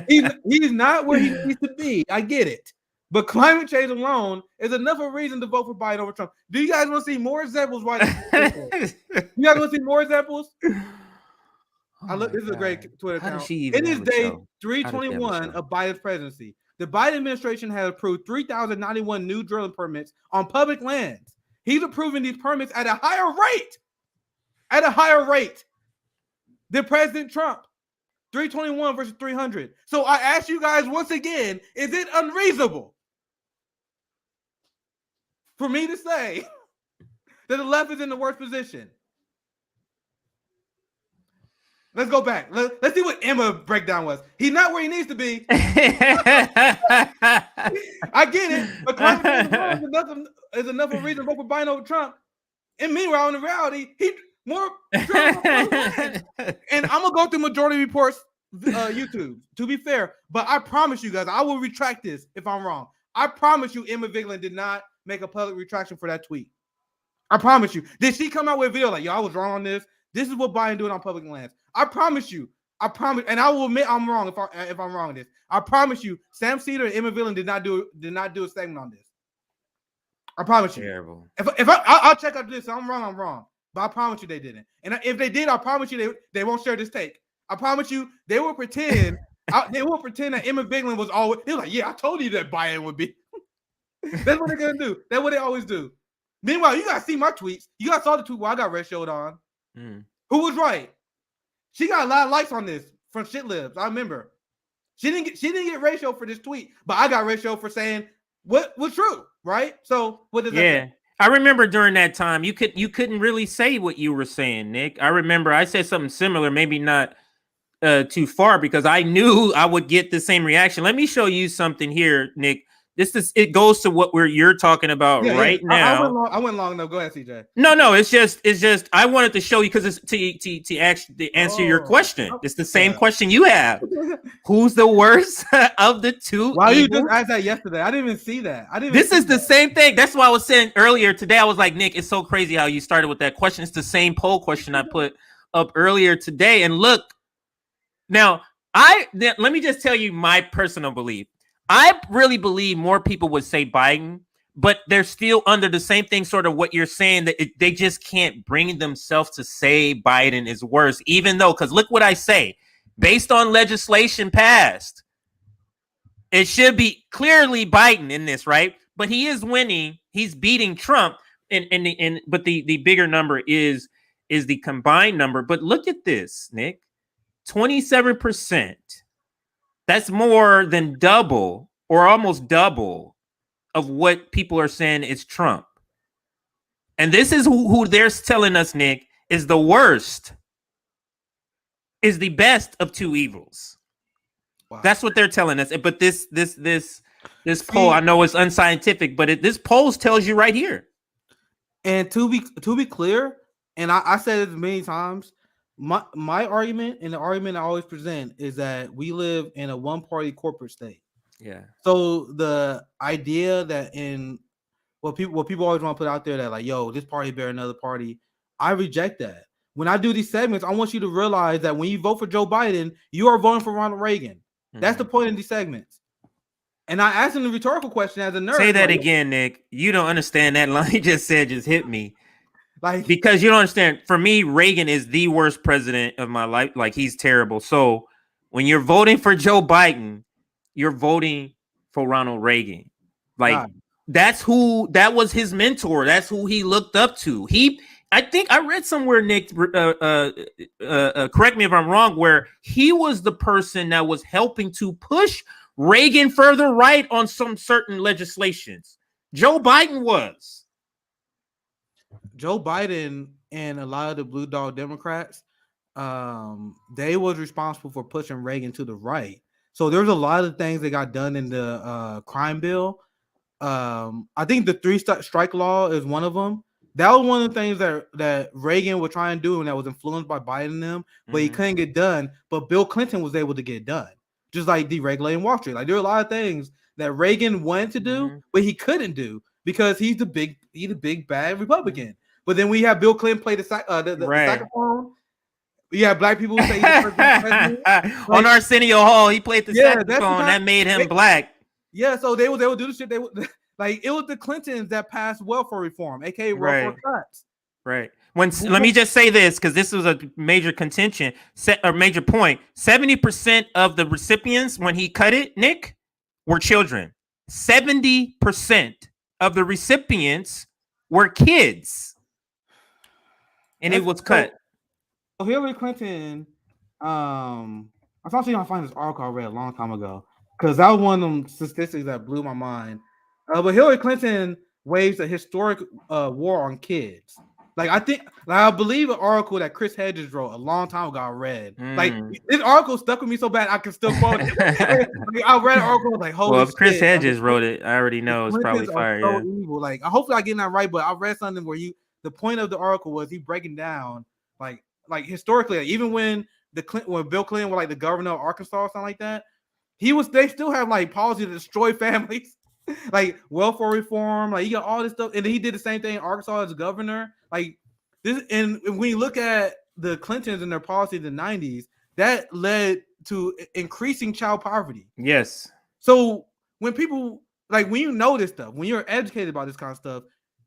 He's not where he needs to be. I get it. But climate change alone is enough of a reason to vote for Biden over Trump. Do you guys want to see more examples? You guys want to see more examples? This is a great Twitter account. It is day 321 of Biden's presidency. The Biden administration has approved 3,091 new drilling permits on public lands. He's approving these permits at a higher rate than President Trump. 321 versus 300. So I ask you guys once again, is it unreasonable for me to say that the left is in the worst position? Let's go back. Let's see what Emma breakdown was. He's not where he needs to be. I get it, but climate is enough of a reason to vote for Biden over Trump. And meanwhile, in reality, he more. And I'm gonna go through majority reports YouTube, to be fair. But I promise you guys, I will retract this if I'm wrong. I promise you, Emma Vigeland did not make a public retraction for that tweet. I promise you. Did she come out with a video like, yo, I was wrong on this? This is what Biden doing on public lands. I promise you. And I will admit I'm wrong if I'm wrong on this. I promise you, Sam Cedar and Emma Vigeland did not do a segment on this. I promise you. Terrible. I'll check out this. I'm wrong. But I promise you they didn't. And if they did, I promise you they won't share this take. I promise you they will pretend that Emma Vigeland was always. They were like, yeah, I told you that Biden would be. That's what they're gonna do. That's what they always do. Meanwhile, you guys see my tweets. You guys saw the tweet where I got red showed on. Who was right? She got a lot of likes on this from Shit Libs. I remember. She didn't get ratio for this tweet, but I got ratio for saying what was true, right? So what does that mean? I remember during that time you couldn't really say what you were saying, Nick. I remember I said something similar, maybe not too far, because I knew I would get the same reaction. Let me show you something here, Nick. It goes to what you're talking about now. I went long enough. Go ahead, CJ. No. It's just I wanted to show you because it's to actually answer your question. It's the same question you have. Who's the worst of the two? Why you just asked that yesterday? I didn't even see that. This is the same thing. That's why I was saying earlier today. I was like, Nick, it's so crazy how you started with that question. It's the same poll question I put up earlier today. And look, now let me just tell you my personal belief. I really believe more people would say Biden, but they're still under the same thing, sort of what you're saying, that they just can't bring themselves to say Biden is worse, even though, because look what I say, based on legislation passed, it should be clearly Biden in this, right? But he is winning. He's beating Trump. But the bigger number is the combined number. But look at this, Nick, 27%. That's more than double or almost double of what people are saying is Trump. And this is who they're telling us, Nick, is the worst, is the best of two evils. Wow. That's what they're telling us. But this poll, I know it's unscientific, but this poll tells you right here. And to be clear, and I said it many times, my argument and the argument I always present is that we live in a one-party corporate state. Yeah. So the idea that what people always want to put out there that like, yo, this party bear another party, I reject that. When I do these segments, I want you to realize that when you vote for Joe Biden, you are voting for Ronald Reagan. Mm-hmm. That's the point of these segments. And I asked him the rhetorical question as a nerd. Say that again, Nick. You don't understand that line you just said. Just hit me. Because you don't understand. For me, Reagan is the worst president of my life. Like, he's terrible. So when you're voting for Joe Biden, you're voting for Ronald Reagan. Like, that was his mentor. That's who he looked up to. I think I read somewhere, Nick. Correct me if I'm wrong. Where he was the person that was helping to push Reagan further right on some certain legislations. Joe Biden was. Joe Biden and a lot of the blue dog Democrats, they was responsible for pushing Reagan to the right. So there's a lot of things that got done in the crime bill. I think the three-strike law is one of them. That was one of the things that Reagan was trying to do, and that was influenced by Biden and them, but he couldn't get done. But Bill Clinton was able to get done, just like deregulating Wall Street. Like there are a lot of things that Reagan wanted to do, but he couldn't do because he's the big bad Republican. But then we have Bill Clinton play the saxophone. You have black people who say he's the president. On Arsenio Hall, he played the saxophone. That made him black. Yeah, so they would do the shit. They would like it was the Clintons that passed welfare reform, aka welfare cuts. Right. Let me just say this because this was a major contention or major point. 70% of the recipients when he cut it, Nick, were children. 70% of the recipients were kids, and it was cut. So Hillary Clinton, I thought she gonna find this article I read a long time ago. Because that was one of them statistics that blew my mind. But Hillary Clinton waged a historic war on kids. I believe an article that Chris Hedges wrote a long time ago I read. Like this article stuck with me so bad I can still quote it. I read an article like, holy well, if Chris shit. Hedges wrote it, I already know it's probably fire. So evil. Like hopefully I get that right, but I read something where the point of the article was he breaking down like historically, like, even when Bill Clinton was like the governor of Arkansas or something like that. They still have like policy to destroy families, like welfare reform, like you got all this stuff. And then he did the same thing in Arkansas as governor. Like this, and when you look at the Clintons and their policy in the 90s, that led to increasing child poverty. Yes. So when people when you know this stuff, when you're educated about this kind of stuff,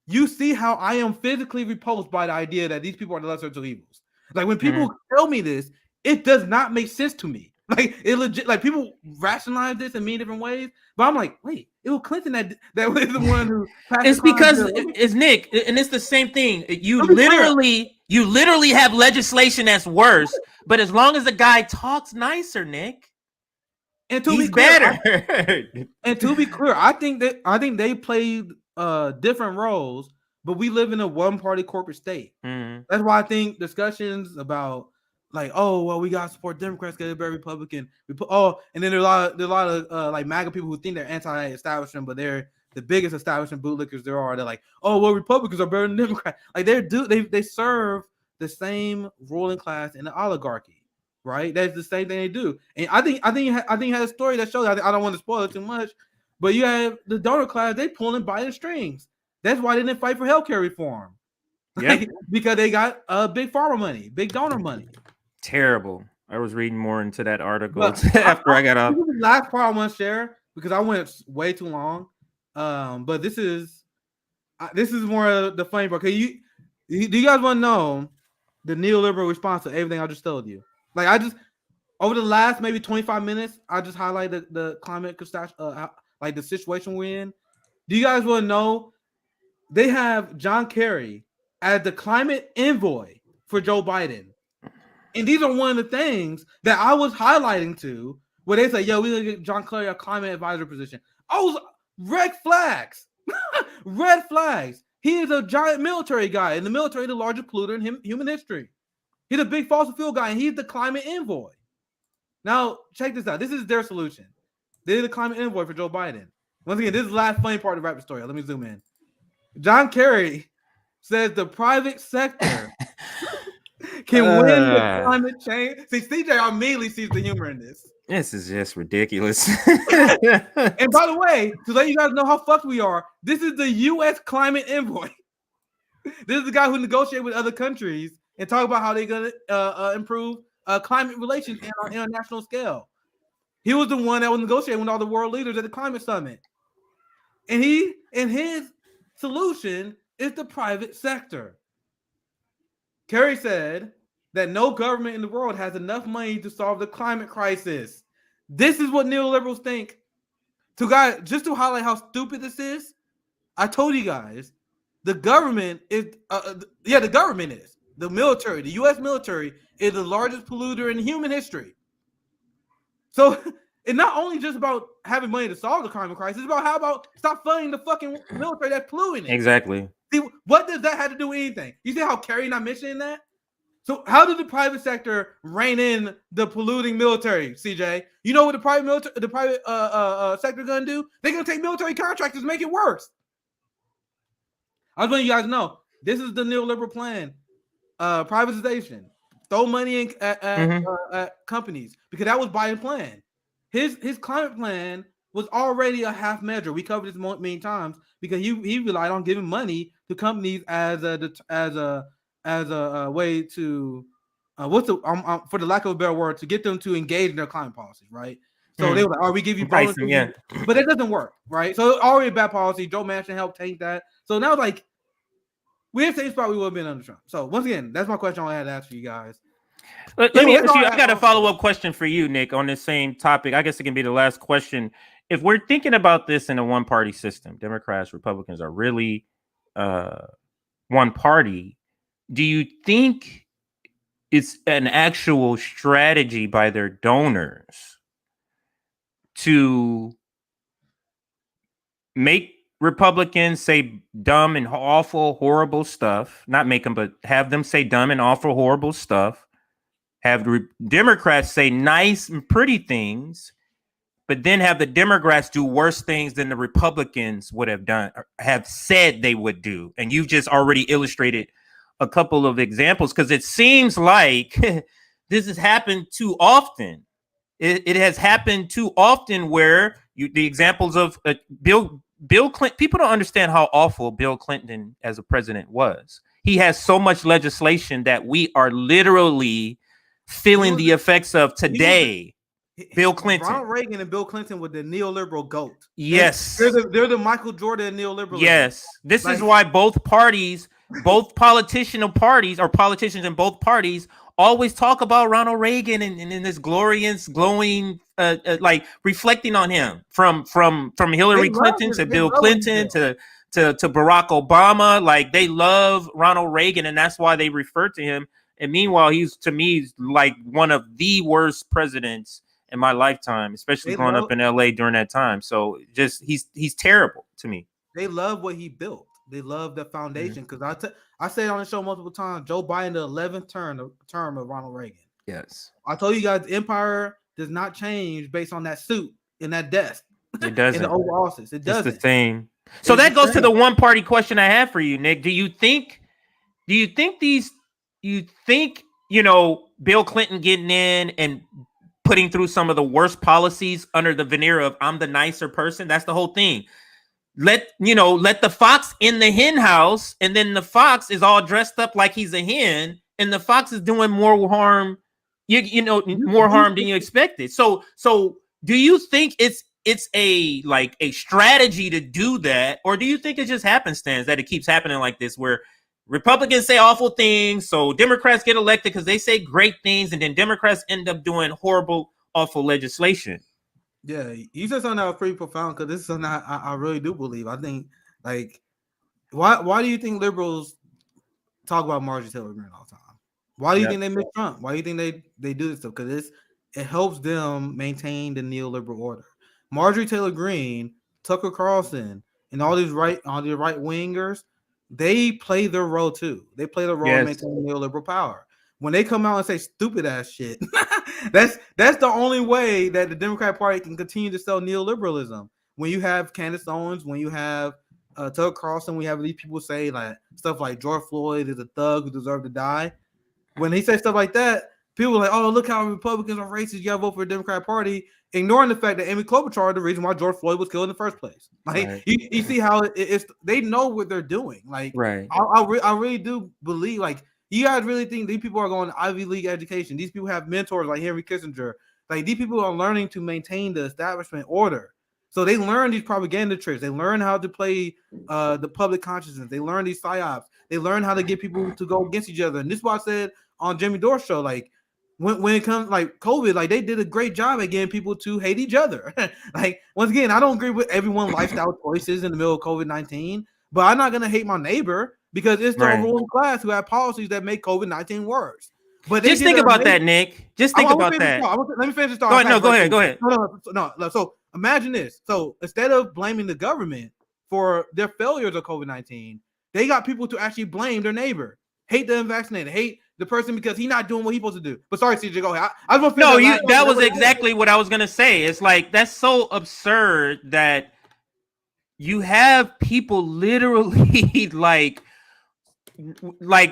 you see how I am physically repulsed by the idea that these people are the lesser of two evils. Like when people tell me this, it does not make sense to me. Like it legit, like people rationalize this in many different ways, but I'm like, wait, it was Clinton that was the one who. It's because it's Nick, and it's the same thing. You literally have legislation that's worse, but as long as the guy talks nicer, Nick, and to be clear, I think they played different roles, but we live in a one-party corporate state. That's why I think discussions about. Like, oh well, we gotta support Democrats, get a better Republican. And then there's a lot of like MAGA people who think they're anti-establishment, but they're the biggest establishment bootlickers there are. They're like, oh well, Republicans are better than Democrats. Like they serve the same ruling class in the oligarchy, right? That's the same thing they do. And I think you had a story that shows. I don't want to spoil it too much, but you have the donor class. They pulling Biden strings. That's why they didn't fight for healthcare reform. Yep. Because they got big pharma money, big donor money. Terrible. I was reading more into that article after I got off. Last part I want to share because I went way too long. But this is more of the funny part. Do you guys want to know the neoliberal response to everything I just told you? Like over the last maybe 25 minutes, I just highlighted the climate like the situation we're in. Do you guys want to know they have John Kerry as the climate envoy for Joe Biden? And these are one of the things that I was highlighting to where they say, yo, we're going to get John Kerry a climate advisor position. Red flags. Red flags. He is a giant military guy. And the military is the largest polluter in human history. He's a big fossil fuel guy, and he's the climate envoy. Now, check this out. This is their solution. They're the climate envoy for Joe Biden. Once again, this is the last funny part of the rap story. Let me zoom in. John Kerry says the private sector can win the climate change. See, CJ immediately sees the humor in this. This is just ridiculous. And by the way, to let you guys know how fucked we are, this is the U.S. climate envoy. This is the guy who negotiates with other countries and talk about how they're going to improve climate relations on an international scale. He was the one that was negotiating with all the world leaders at the climate summit. And his solution is the private sector. Kerry said that no government in the world has enough money to solve the climate crisis. This is what neoliberals think. Just to highlight how stupid this is, I told you guys the government is, the government is. The military, the U.S. military is the largest polluter in human history. So it's not only just about having money to solve the climate crisis, it's about how about stop funding the fucking military that's polluting it. Exactly. See, what does that have to do with anything? You see how Kerry not mentioning that? So how did the private sector rein in the polluting military, CJ? You know what the private sector gonna do? They're gonna take military contractors and make it worse. I was letting you guys know this is the neoliberal plan. Privatization. Throw money in at companies, because that was Biden's plan. His climate plan was already a half measure. We covered this many times because he relied on giving money to companies as a way to for the lack of a better word, to get them to engage in their climate policies, right? So they were like, "Oh, we give you bonuses," yeah, but it doesn't work, right? So already a bad policy. Joe Manchin helped tank that. So now, like, we're in the same spot we would have been under Trump. So once again, that's my question I had to ask you guys. Let me ask you. I got a follow-up question for you, Nick, on this same topic. I guess it can be the last question. If we're thinking about this in a one-party system, Democrats, Republicans are really one party. Do you think it's an actual strategy by their donors to make Republicans say dumb and awful, horrible stuff? Not make them, but have them say dumb and awful, horrible stuff. Have Democrats say nice and pretty things, but then have the Democrats do worse things than the Republicans would have done, or have said they would do. And you've just already illustrated a couple of examples, because it seems like this has happened too often. It has happened too often where the examples of Bill Clinton, people don't understand how awful Bill Clinton as a president was. He has so much legislation that we are literally feeling the effects of today. Bill Clinton. Ronald Reagan and Bill Clinton were the neoliberal GOAT. Yes. They're the Michael Jordan of neoliberalism. Yes. This is why both parties, both politicians in both parties always talk about Ronald Reagan and in this glorious, glowing, like reflecting on him from Hillary Clinton to Bill Clinton to Barack Obama. Like, they love Ronald Reagan, and that's why they refer to him. And meanwhile, he's, to me, like one of the worst presidents in my lifetime, especially growing up in LA during that time. So just he's terrible to me. They love what he built. They love the foundation, because I said on the show multiple times, Joe Biden, the 11th term of Ronald Reagan. Yes. I told you guys, empire does not change based on that suit in that desk. It doesn't. In the Oval Office. It doesn't. It's the same. So that goes to the one party question I have for you, Nick. Do you think Bill Clinton getting in and putting through some of the worst policies under the veneer of I'm the nicer person? That's the whole thing. Let the fox in the hen house, and then the fox is all dressed up like he's a hen, and the fox is doing more harm, more harm than you expected. So do you think it's a strategy to do that, or do you think it just happenstance that it keeps happening like this, where Republicans say awful things, so Democrats get elected because they say great things, and then Democrats end up doing horrible, awful legislation? Yeah, you said something that was pretty profound, because this is something I really do believe. I think, like, why do you think liberals talk about Marjorie Taylor Greene all the time? Why do you think they miss Trump? Why do you think they do this stuff? Because it helps them maintain the neoliberal order. Marjorie Taylor Greene, Tucker Carlson, and all these right wingers, they play their role too. They play the role in maintaining neoliberal power. When they come out and say stupid ass shit, that's the only way that the Democratic Party can continue to sell neoliberalism. When you have Candace Owens, when you have Tucker Carlson, we have these people say like stuff like George Floyd is a thug who deserved to die. When they say stuff like that, people are like, "Oh, look how Republicans are racist. You got to vote for the Democratic Party," ignoring the fact that Amy Klobuchar is the reason why George Floyd was killed in the first place. Like, you see how it's they know what they're doing. Like, I really do believe, like, you guys really think these people are going to Ivy League education? These people have mentors like Henry Kissinger. Like, these people are learning to maintain the establishment order. So they learn these propaganda tricks. They learn how to play the public consciousness. They learn these psyops. They learn how to get people to go against each other. And this is what I said on Jimmy Dore's show. Like, when it comes like COVID, like, they did a great job at getting people to hate each other. Like, once again, I don't agree with everyone's lifestyle choices in the middle of COVID-19, but I'm not gonna hate my neighbor because it's the Right. ruling class who have policies that make COVID-19 worse. But Just think about that, Nick. Just think about that. Let me finish this thought. Go ahead. No, go ahead. Go ahead. No. So imagine this. So instead of blaming the government for their failures of COVID-19, they got people to actually blame their neighbor, hate the unvaccinated, hate the person because he's not doing what he's supposed to do. But sorry, CJ, go ahead. I just no, that was exactly what I was gonna say. It's like that's so absurd that you have people literally like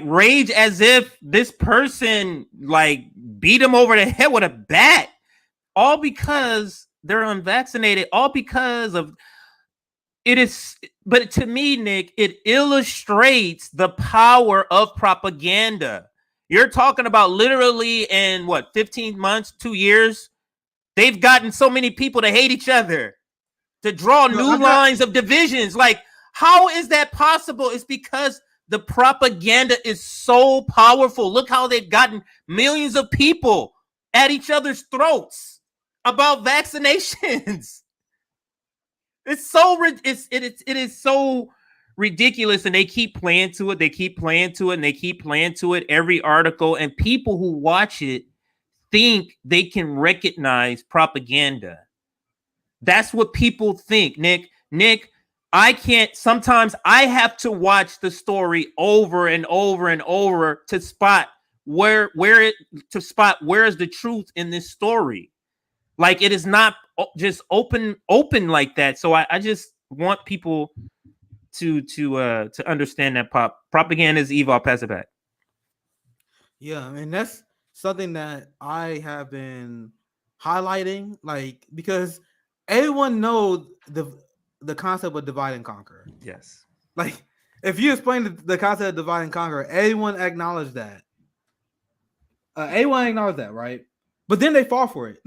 rage as if this person like beat them over the head with a bat, all because they're unvaccinated, all because of it is. But to me, Nick, it illustrates the power of propaganda. You're talking about literally in what, 15 months, 2 years, they've gotten so many people to hate each other, to draw new lines of divisions. Like, how is that possible? It's because the propaganda is so powerful. Look how they've gotten millions of people at each other's throats about vaccinations. It's so it is so ridiculous, and they keep playing to it. They keep playing to it, and they keep playing to it every article. And people who watch it think they can recognize propaganda. That's what people think, Nick. I can't. Sometimes I have to watch the story over and over and over to spot where is the truth in this story. Like, it is not just open like that. So I just want people to understand that propaganda is evil. I'll pass it back. Yeah, and that's something that I have been highlighting, like, because everyone knows the concept of divide and conquer. Yes. Like, if you explain the concept of divide and conquer, everyone acknowledged that. Everyone acknowledged that, right? But then they fall for it.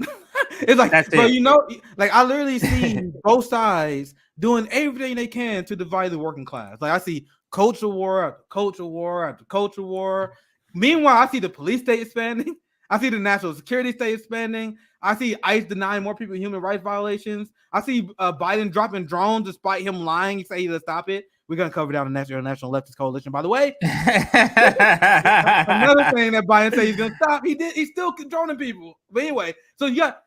It's like, that's bro, it. you know, like I literally see both sides doing everything they can to divide the working class. Like, I see culture war after culture war after culture war. Meanwhile, I see the police state expanding. I see the national security state expanding. I see ICE denying more people human rights violations. I see Biden dropping drones despite him lying. He said he'll stop it. We're going to cover down the National Leftist Coalition, by the way. Another thing that Biden said he's going to stop. He's still controlling people. But anyway, so you got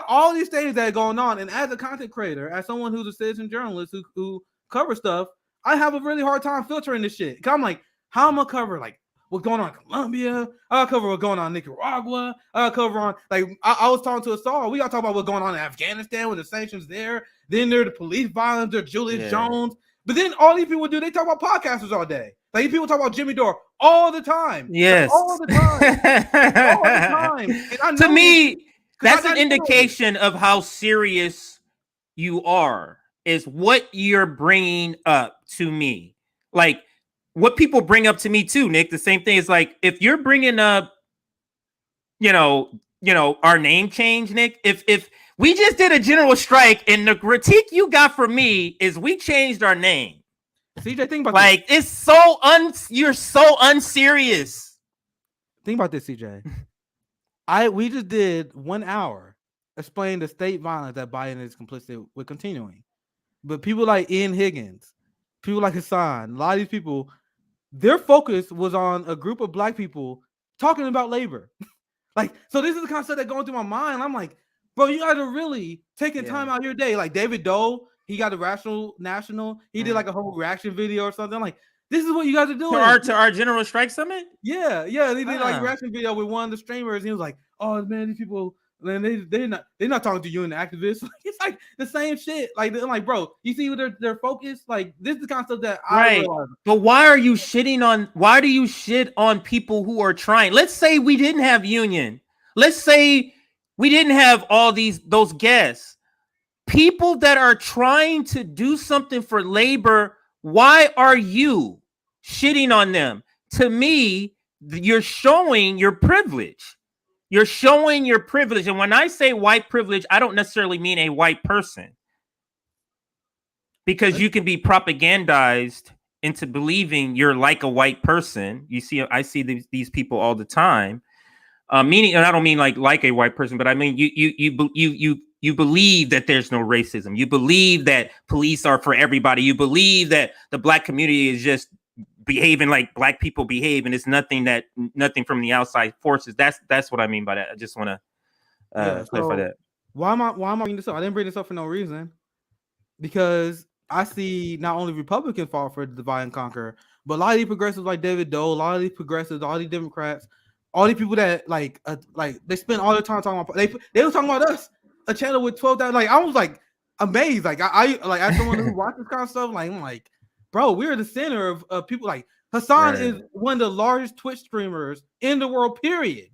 all these things that are going on. And as a content creator, as someone who's a citizen journalist who covers stuff, I have a really hard time filtering this shit. Because I'm like, how am I cover like what's going on in Colombia? I'll cover what's going on in Nicaragua. I'll cover on, like, I was talking to a star. We got to talk about what's going on in Afghanistan with the sanctions there. Then there's the police violence. There's Julius Jones. But then all these people do, they talk about podcasters all day. Like, these people talk about Jimmy Dore all the time. Yes. Like, all the time. All the time. And I know to me, that's an indication of how serious you are, is what you're bringing up to me. Like, what people bring up to me too, Nick, the same thing is like, if you're bringing up, you know, our name change, Nick, if we just did a general strike and the critique you got from me is we changed our name. CJ, think about like this. It's so you're so unserious. Think about this, CJ. We just did 1 hour explaining the state violence that Biden is complicit with continuing. But people like Ian Higgins, people like Hassan, a lot of these people, their focus was on a group of black people talking about labor. Like, so this is the concept that's going through my mind. I'm like, bro, you got to really taking time out of your day. Like David Doe, he got a Rational National. He did like a whole reaction video or something. I'm like, this is what you guys are doing. To our General Strike Summit? Yeah. He did like a reaction video with one of the streamers. He was like, oh, man, these people, man, they're not talking to you and the activists. It's like the same shit. Like, I'm like, bro, you see their focus? Like, this is the concept that I realize. But why do you shit on people who are trying? Let's say we didn't have union. Let's say we didn't have all those guests. People that are trying to do something for labor, why are you shitting on them? To me, you're showing your privilege. You're showing your privilege. And when I say white privilege, I don't necessarily mean a white person. Because you can be propagandized into believing you're like a white person. I see these people all the time. Meaning, and I don't mean like a white person, but I mean you you believe that there's no racism. You believe that police are for everybody. You believe that the black community is just behaving like black people behave, and it's nothing from the outside forces. That's what I mean by that. I just want to clarify that. Why am I bringing this up? I didn't bring this up for no reason, because I see not only Republicans fall for divide and conquer, but a lot of these progressives like David Doe, a lot of these progressives, all these Democrats, all these people that like they spend all their time talking about they were talking about us, a channel with 12,000. Like I was like amazed. Like I like as someone who watches this kind of stuff, like I'm like, bro, we're the center of people. Like Hassan is one of the largest Twitch streamers in the world, period.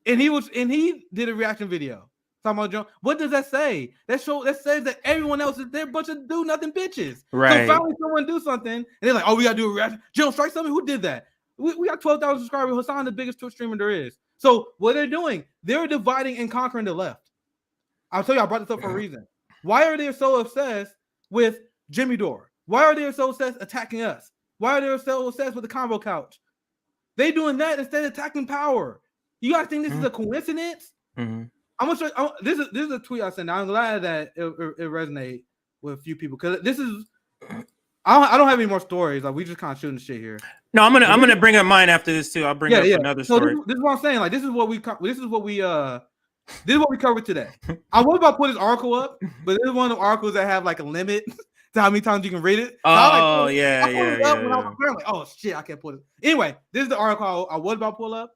And he did a reaction video talking about Joe. What does that say? That says that everyone else is there, a bunch of do nothing bitches. Right. So finally someone do something, and they're like, oh, we gotta do a reaction. Joe, strike something. Who did that? We got 12,000 subscribers. Hassan, the biggest Twitch streamer there is. So what they're doing, they're dividing and conquering the left. I'll tell you, I brought this up for a reason. Why are they so obsessed with Jimmy Dore? Why are they so obsessed attacking us? Why are they so obsessed with the combo couch? They doing that instead of attacking power. You guys think this is a coincidence? Mm-hmm. I'm gonna show. This is a tweet I sent. I'm glad that it resonated with a few people, because this is. I don't have any more stories. Like we just kind of shooting shit here. No, I'm gonna bring up mine after this too. I'll bring up another story. So this is what I'm saying. Like this is what we covered today. I was about to put this article up, but this is one of the articles that have like a limit to how many times you can read it. So oh oh shit, I can't put it. Anyway, this is the article I was about to pull up.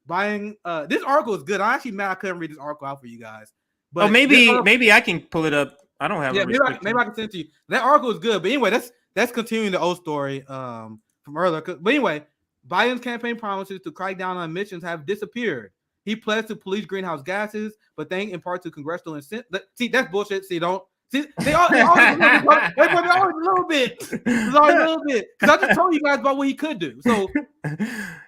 Buying this article is good. I'm actually mad I couldn't read this article out for you guys. But maybe I can pull it up. I don't have. Yeah, maybe I can send it to you. That article is good. But anyway, that's continuing the old story from earlier. But anyway, Biden's campaign promises to crack down on emissions have disappeared. He pledged to police greenhouse gases, but thanks in part to congressional incent. See, that's bullshit. See, don't. See, they always a little bit. There's always a little bit. Because I just told you guys about what he could do. So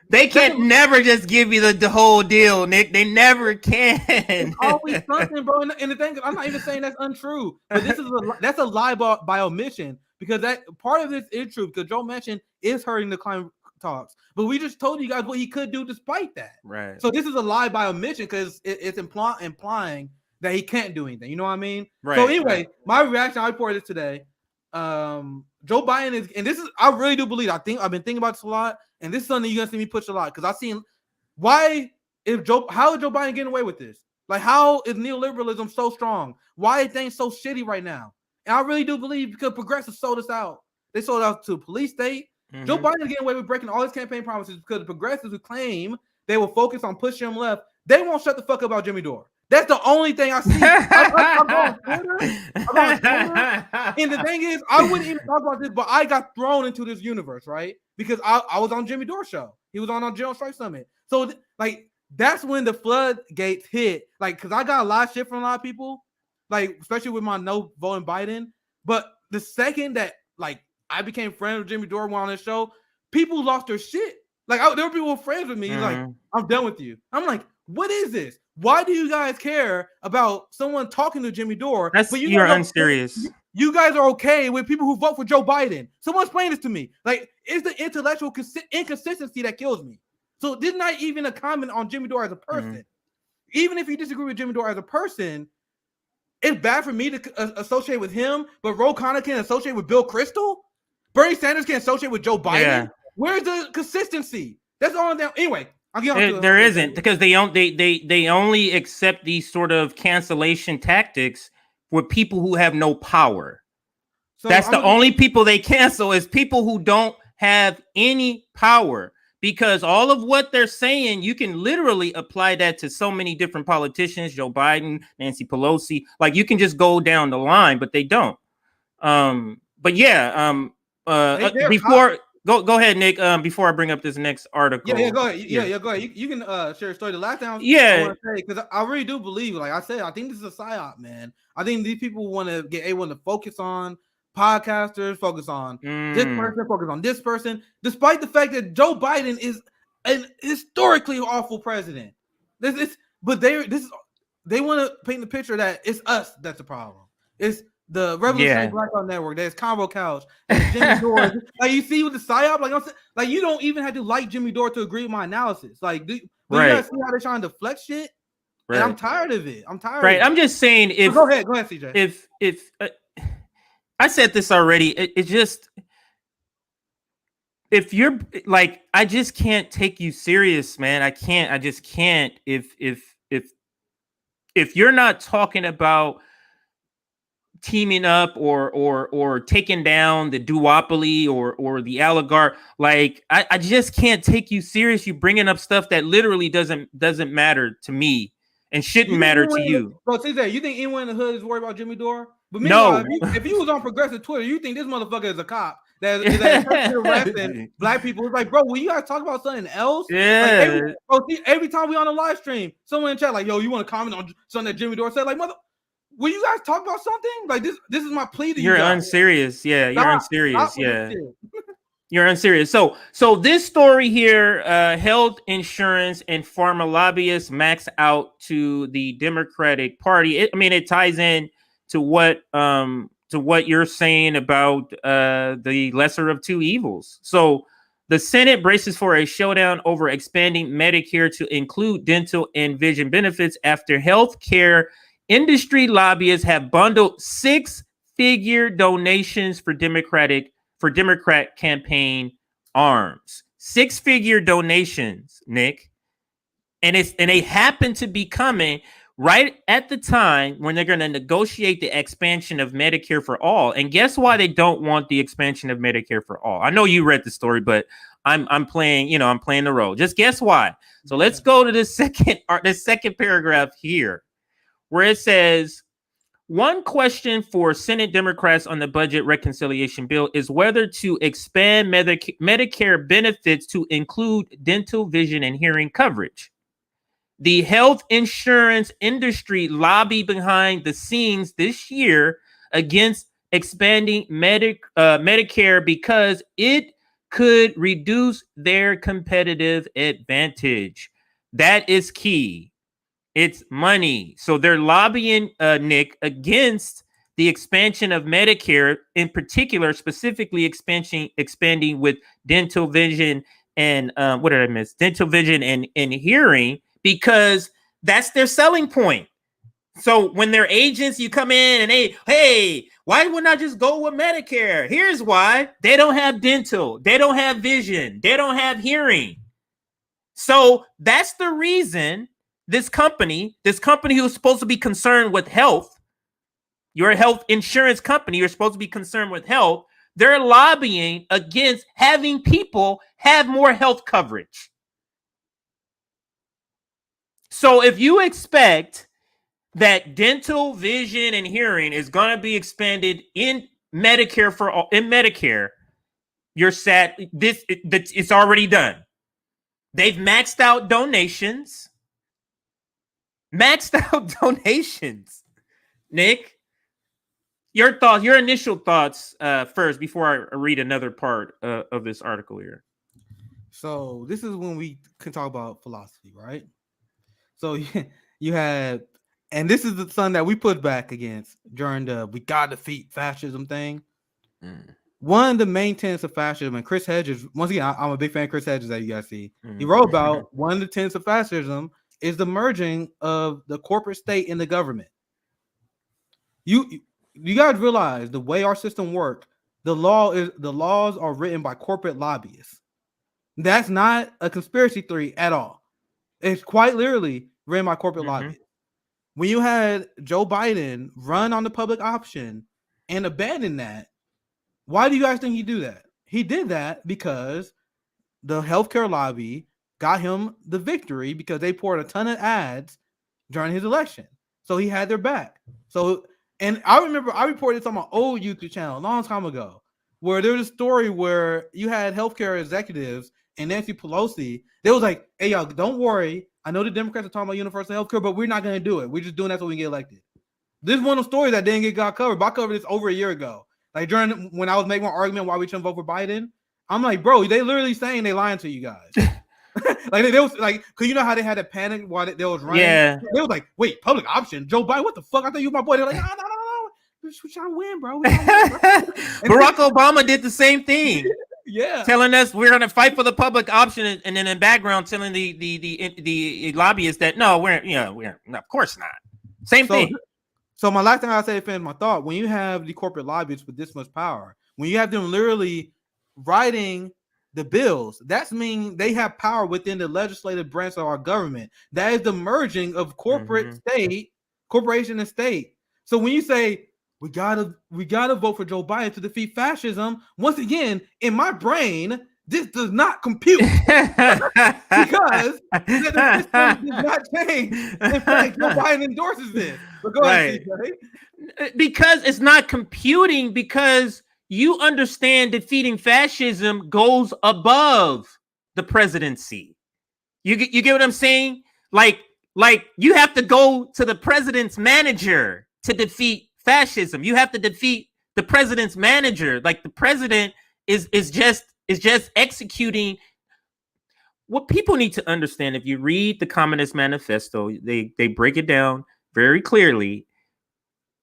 they can't never just give you the whole deal, Nick. They never can. It's always something, bro. And the thing, I'm not even saying that's untrue, but that's a lie by omission, because that part of this is true, because Joe mentioned is hurting the climate talks, but we just told you guys what he could do despite that. Right. So this is a lie by omission, because it's implying that he can't do anything. You know what I mean? Right. So anyway, my reaction, I reported this today. Joe Biden is, and this is, I really do believe, I've been thinking about this a lot, and this is something you're gonna see me push a lot, because I've seen how is Joe Biden getting away with this? Like, how is neoliberalism so strong? Why are things so shitty right now? And I really do believe because progressives sold us out. They sold out to a police state. Mm-hmm. Joe Biden is getting away with breaking all his campaign promises because the progressives who claim they will focus on pushing him left, they won't shut the fuck up about Jimmy Dore. That's the only thing I see. I'm on Twitter. And the thing is, I wouldn't even talk about this, but I got thrown into this universe, right? Because I was on Jimmy Dore's show. He was on General Strike Summit. So, that's when the floodgates hit. Because I got a lot of shit from a lot of people, especially with my no voting Biden. But the second that, I became friends with Jimmy Dore, went on his show, people lost their shit. There were people who were friends with me. He's like, I'm done with you. I'm like, what is this? Why do you guys care about someone talking to Jimmy Dore? You're unserious. You guys are okay with people who vote for Joe Biden. Someone explain this to me. It's the intellectual inconsistency that kills me. So this is not even a comment on Jimmy Dore as a person. Mm-hmm. Even if you disagree with Jimmy Dore as a person, it's bad for me to associate with him, but Ro Khanna can associate with Bill Kristol? Bernie Sanders can associate with Joe Biden? Yeah. Where's the consistency? That's all I'm down. Anyway. There isn't, because they only accept these sort of cancellation tactics with people who have no power. So that's the only people they cancel, is people who don't have any power, because all of what they're saying, you can literally apply that to so many different politicians, Joe Biden, Nancy Pelosi, you can just go down the line, but they don't. But yeah, before. Go ahead, Nick. Before I bring up this next article. Yeah, go ahead. Yeah, go ahead. You can share a story. The last time, I want to say, because I really do believe, like I said, I think this is a psyop, man. I think these people want to get everyone to focus on podcasters, focus on this person, focus on this person, despite the fact that Joe Biden is an historically awful president. They want to paint the picture that it's us that's the problem. It's the Revolutionary Blackout Network, there's Combo Couch, there's Jimmy Dore. You see with the psyop, you don't even have to like Jimmy Dore to agree with my analysis. You guys see how they're trying to flex shit? And I'm tired of it. I'm tired. Right. I'm just saying if go ahead, CJ. If I said this already, it just if you're like, I just can't take you serious, man. I just can't. If you're not talking about teaming up or taking down the duopoly or the oligarch, like I just can't take you serious. You bringing up stuff that literally doesn't matter to me and shouldn't matter to you. Bro, CJ, you think anyone in the hood is worried about Jimmy Dore? But meanwhile, no. If you was on progressive Twitter, you think this motherfucker is a cop that is harassing black people. It's like, bro, when you guys talk about something else, yeah. Like every time we on a live stream, someone in chat like, yo, you want to comment on something that Jimmy Dore said? Like, will you guys talk about something? Like this is my plea to you. You're unserious. Yeah, you're unserious. Yeah. You're unserious. So this story here, health insurance and pharma lobbyists max out to the Democratic Party. It ties in to what you're saying about the lesser of two evils. So the Senate braces for a showdown over expanding Medicare to include dental and vision benefits after health care industry lobbyists have bundled six-figure donations for Democrat campaign arms. Six-figure donations, Nick. And they happen to be coming right at the time when they're going to negotiate the expansion of Medicare for all. And guess why they don't want the expansion of Medicare for all? I know you read the story, but I'm playing the role. Just guess why. So let's go to the second paragraph here, where it says, one question for Senate Democrats on the budget reconciliation bill is whether to expand Medicare benefits to include dental, vision, and hearing coverage. The health insurance industry lobbied behind the scenes this year against expanding Medicare because it could reduce their competitive advantage. That is key. It's money. So they're lobbying, Nick, against the expansion of Medicare, in particular, specifically expanding with dental, vision, and what did I miss? Dental, vision, and hearing, because that's their selling point. So when they're agents, you come in and hey, why wouldn't I just go with Medicare? Here's why. They don't have dental. They don't have vision. They don't have hearing. So that's the reason this company who's supposed to be concerned with health, you're a health insurance company, you're supposed to be concerned with health, they're lobbying against having people have more health coverage. So if you expect that dental, vision, and hearing is going to be expanded in Medicare for all, in Medicare, you're sad. It's already done. They've maxed out donations. Nick, your thoughts, your initial thoughts first before I read another part of this article here. So this is when we can talk about philosophy, right? So you had, and this is the son that we put back against during the we gotta defeat fascism thing. One of the main tenets of fascism, and Chris Hedges, once again, I'm a big fan of Chris Hedges, that you guys see. He wrote about one of the tenets of fascism is the merging of the corporate state and the government. You guys realize the way our system works, the laws are written by corporate lobbyists. That's not a conspiracy theory at all. It's quite literally written by corporate lobbyists. When you had Joe Biden run on the public option and abandon that, why do you guys think he do that? He did that because the healthcare lobby got him the victory because they poured a ton of ads during his election. So he had their back. So, and I remember I reported this on my old YouTube channel a long time ago, where there was a story where you had healthcare executives and Nancy Pelosi. They was like, hey, y'all, don't worry. I know the Democrats are talking about universal healthcare, but we're not going to do it. We're just doing that so we can get elected. This is one of the stories that didn't get covered, but I covered this over a year ago. Like when I was making my argument why we shouldn't vote for Biden, I'm like, bro, they literally saying they lying to you guys. Like they was like, cause you know how they had a panic while they was running. Yeah, they was like, wait, public option, Joe Biden, what the fuck? I thought you were my boy. They're like, no, we're trying to win, bro. Barack Obama did the same thing. Yeah. Telling us we're going to fight for the public option, and then in the background telling the lobbyists that no, we're of course not. Same thing. So my last thing I say to finish my thought: when you have the corporate lobbyists with this much power, when you have them literally writing the bills, that's mean they have power within the legislative branch of our government. That is the merging of corporate corporation and state. So when you say we gotta vote for Joe Biden to defeat fascism, once again, in my brain, this does not compute because the system does not change. In fact, Joe Biden endorses this. But go ahead, CJ. Because it's not computing, because you understand defeating fascism goes above the presidency. You get what I'm saying? Like you have to go to the president's manager to defeat fascism. You have to defeat the president's manager. Like the president is just executing. What people need to understand, if you read the Communist Manifesto, they break it down very clearly.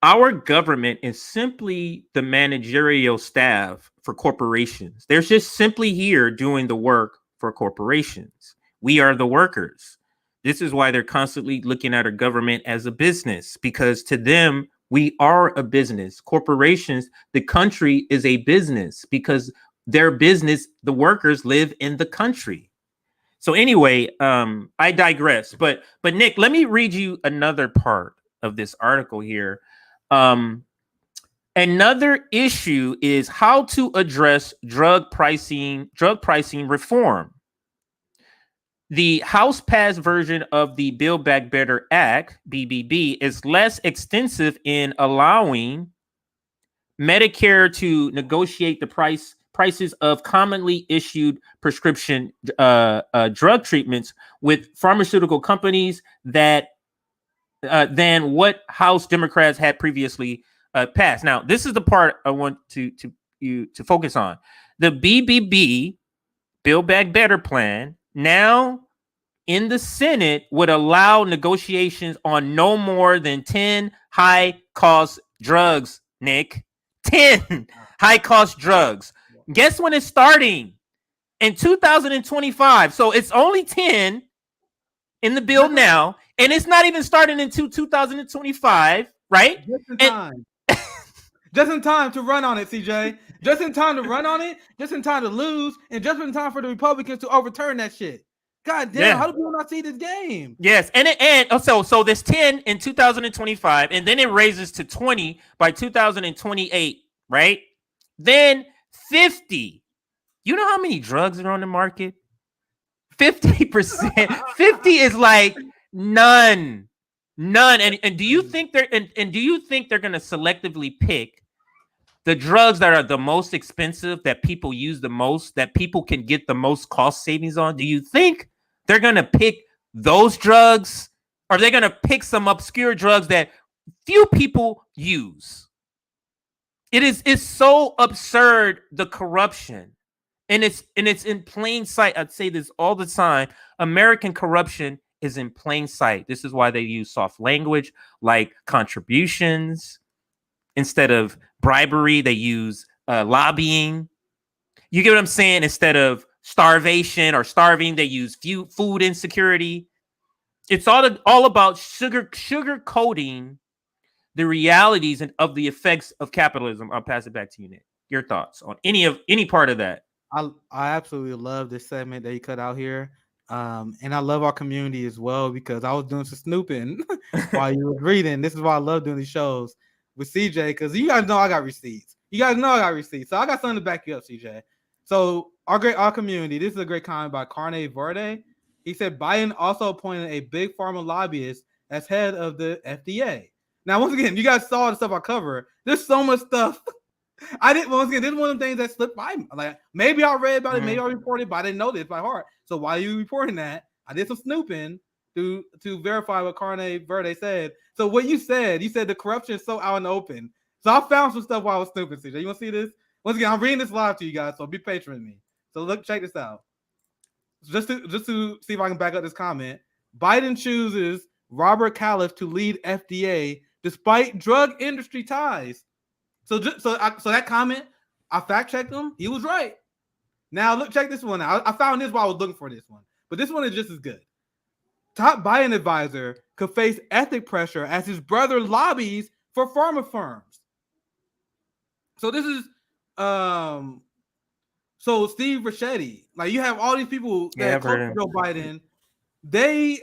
Our government is simply the managerial staff for corporations. They're just simply here doing the work for corporations. We are the workers. This is why they're constantly looking at our government as a business, because to them, we are a business. Corporations, the country is a business because their business, the workers live in the country. So anyway, I digress. But Nick, let me read you another part of this article here. Another issue is how to address drug pricing reform. The House passed version of the Build Back Better Act, BBB, is less extensive in allowing Medicare to negotiate the prices of commonly issued prescription drug treatments with pharmaceutical companies than what House Democrats had previously passed. Now, this is the part I want to focus on. The BBB, Build Back Better plan, now in the Senate would allow negotiations on no more than 10 high-cost drugs, Nick. 10 high-cost drugs. Guess when it's starting? In 2025. So it's only 10 in the bill now, and it's not even starting until 2025, right? Just in time. Just in time to run on it, CJ. Just in time to run on it, just in time to lose, and just in time for the Republicans to overturn that shit. God damn, how do people not see this game? Yes, so there's 10 in 2025, and then it raises to 20 by 2028, right? Then 50. You know how many drugs are on the market? 50%. 50 is like none. And do you think they're going to selectively pick the drugs that are the most expensive, that people use the most, that people can get the most cost savings on? Do you think they're going to pick those drugs, or are they going to pick some obscure drugs that few people use? It's so absurd, the corruption. And it's in plain sight. I'd say this all the time. American corruption is in plain sight. This is why they use soft language like contributions. Instead of bribery, they use lobbying. You get what I'm saying? Instead of starvation or starving, they use food insecurity. It's all about sugar coating the realities of the effects of capitalism. I'll pass it back to you, Nick. Your thoughts on any part of that? I absolutely love this segment that you cut out here. And I love our community as well, because I was doing some snooping while you were reading. This is why I love doing these shows with CJ, because you guys know I got receipts. So I got something to back you up, CJ. So our community, this is a great comment by Carne Verde. He said Biden also appointed a big pharma lobbyist as head of the FDA. Now, once again, you guys saw the stuff I covered. There's so much stuff. Once again, this is one of the things that slipped by me. Like, maybe I read about it, maybe I reported, but I didn't know this by heart. So why are you reporting that? I did some snooping to verify what Carne Verde said. So what you said the corruption is so out in the open. So I found some stuff while I was snooping, CJ. You want to see this? Once again, I'm reading this live to you guys, so be patient with me. So check this out. Just to see if I can back up this comment. Biden chooses Robert Califf to lead FDA despite drug industry ties. So that comment, I fact checked him. He was right. Now, look, check this one out. I found this while I was looking for this one, but this one is just as good. Top Biden advisor could face ethic pressure as his brother lobbies for pharma firms. So this is, so Steve Ricchetti, like you have all these people that close to Joe Biden. They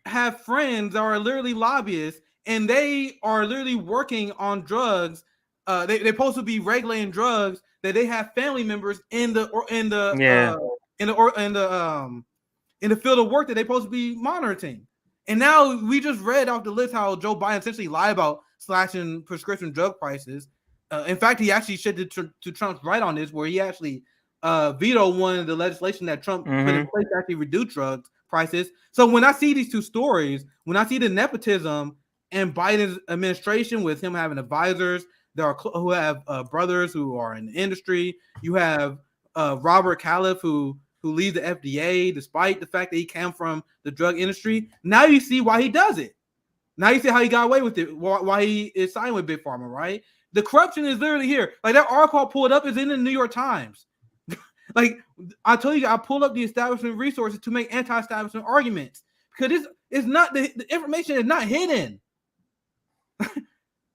have friends that are literally lobbyists, and they are literally working on drugs. They're supposed to be regulating drugs that they have family members in the field of work that they're supposed to be monitoring. And now we just read off the list how Joe Biden essentially lied about slashing prescription drug prices. In fact, he actually shifted to Trump's right on this, where he actually vetoed one of the legislation that Trump put in place to actually reduce drug prices. So when I see these two stories, when I see the nepotism in Biden's administration with him having advisors who have brothers who are in the industry, you have Robert Califf who leads the FDA despite the fact that he came from the drug industry. Now you see why he does it. Now you see how he got away with it, why he is signed with Big Pharma, right? The corruption is literally here. Like that article I pulled up is in the New York Times. Like I told you, I pulled up the establishment resources to make anti-establishment arguments because this is not the information is not hidden.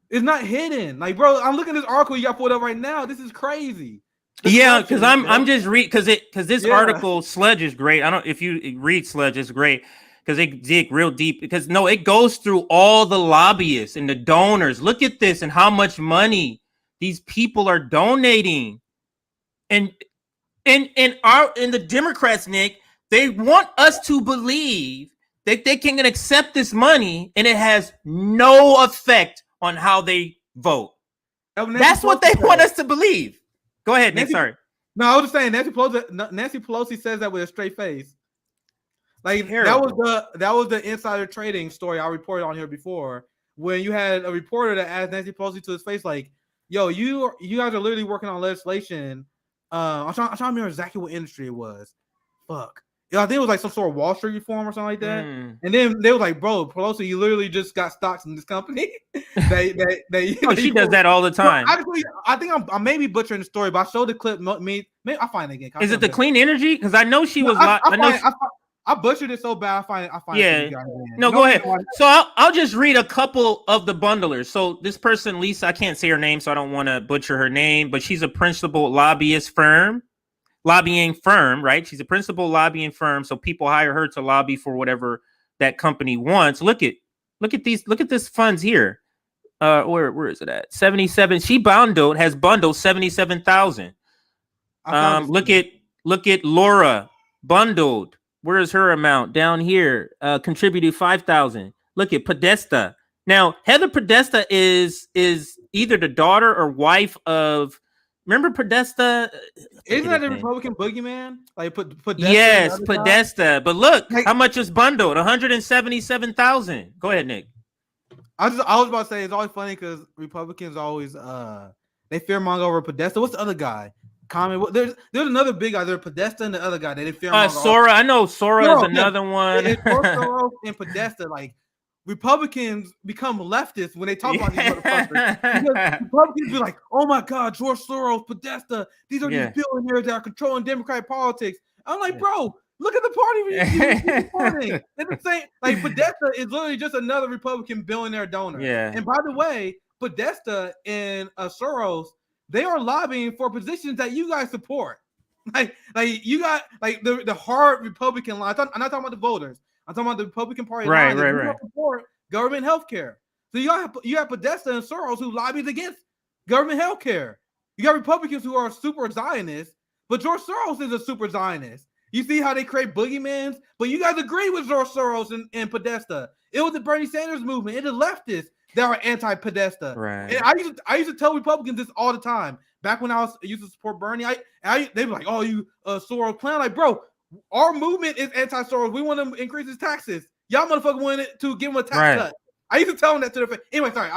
It's not hidden. Like, bro, I'm looking at this article you got pulled up right now. This is crazy. Yeah, because I'm just read because this article Sledge is great. I don't if you read Sledge, it's great because they dig real deep. Because no, it goes through all the lobbyists and the donors. Look at this and how much money these people are donating. And the Democrats, Nick, they want us to believe that they can accept this money and it has no effect on how they vote. That's what they want us to believe. Go ahead, Nick. Sorry. No, I was just saying Nancy Pelosi says that with a straight face. Like that was the insider trading story I reported on here before, when you had a reporter that asked Nancy Pelosi to his face, like, "Yo, you guys are literally working on legislation." I'm trying to remember exactly what industry it was. Fuck. Yeah, I think it was like some sort of Wall Street reform or something like that. And then they were like, "Bro, Pelosi, you literally just got stocks in this company." She does that all the time. I think I'm maybe butchering the story, but I showed the clip. Maybe I'll find it again. Is it the clean energy? Because I know she was. I butchered it so bad. I find it. No, go ahead. So I'll just read a couple of the bundlers. So this person, Lisa, I can't say her name, so I don't want to butcher her name, but she's a principal lobbying firm, right? She's a principal lobbying firm, so people hire her to lobby for whatever that company wants. Look at this funds here. Where is it at? 77. She has bundled 77,000. Look at Laura bundled. Where is her amount? Down here, contributed 5,000. Look at Podesta. Now, Heather Podesta is either the daughter or wife of. Remember Podesta? Isn't that the Republican boogeyman? Like Podesta. Yes, Podesta. But look, how much is bundled? 177,000. Go ahead, Nick. I was about to say it's always funny because Republicans always they fearmonger over Podesta. What's the other guy? There's another big guy. There's Podesta and the other guy. They fearmonger. Sora. I know Sora is another one. It's Soros and Podesta. Like Republicans become leftists when they talk about these motherfuckers. Because Republicans be like, "Oh my God, George Soros, Podesta. These are these billionaires that are controlling Democratic politics." I'm like, bro. Look at the party supporting. It's the same. Like Podesta is literally just another Republican billionaire donor. Yeah. And by the way, Podesta and Soros, they are lobbying for positions that you guys support. Like you got like the hard Republican line. I'm not talking about the voters. I'm talking about the Republican Party line. Right. Support government health care. So you have Podesta and Soros who lobbies against government health care. You got Republicans who are super Zionists, but George Soros is a super Zionist. You see how they create boogeymans? But you guys agree with George Soros and Podesta. It was the Bernie Sanders movement. It is leftists that are anti-Podesta. Right. And I used to tell Republicans this all the time. Back when I used to support Bernie, they were like, "Oh, you Soros clown." Like, bro, our movement is anti-Soros. We want to increase his taxes. Y'all motherfucker wanted to give him a tax cut. I used to tell them that to their face. Anyway, sorry,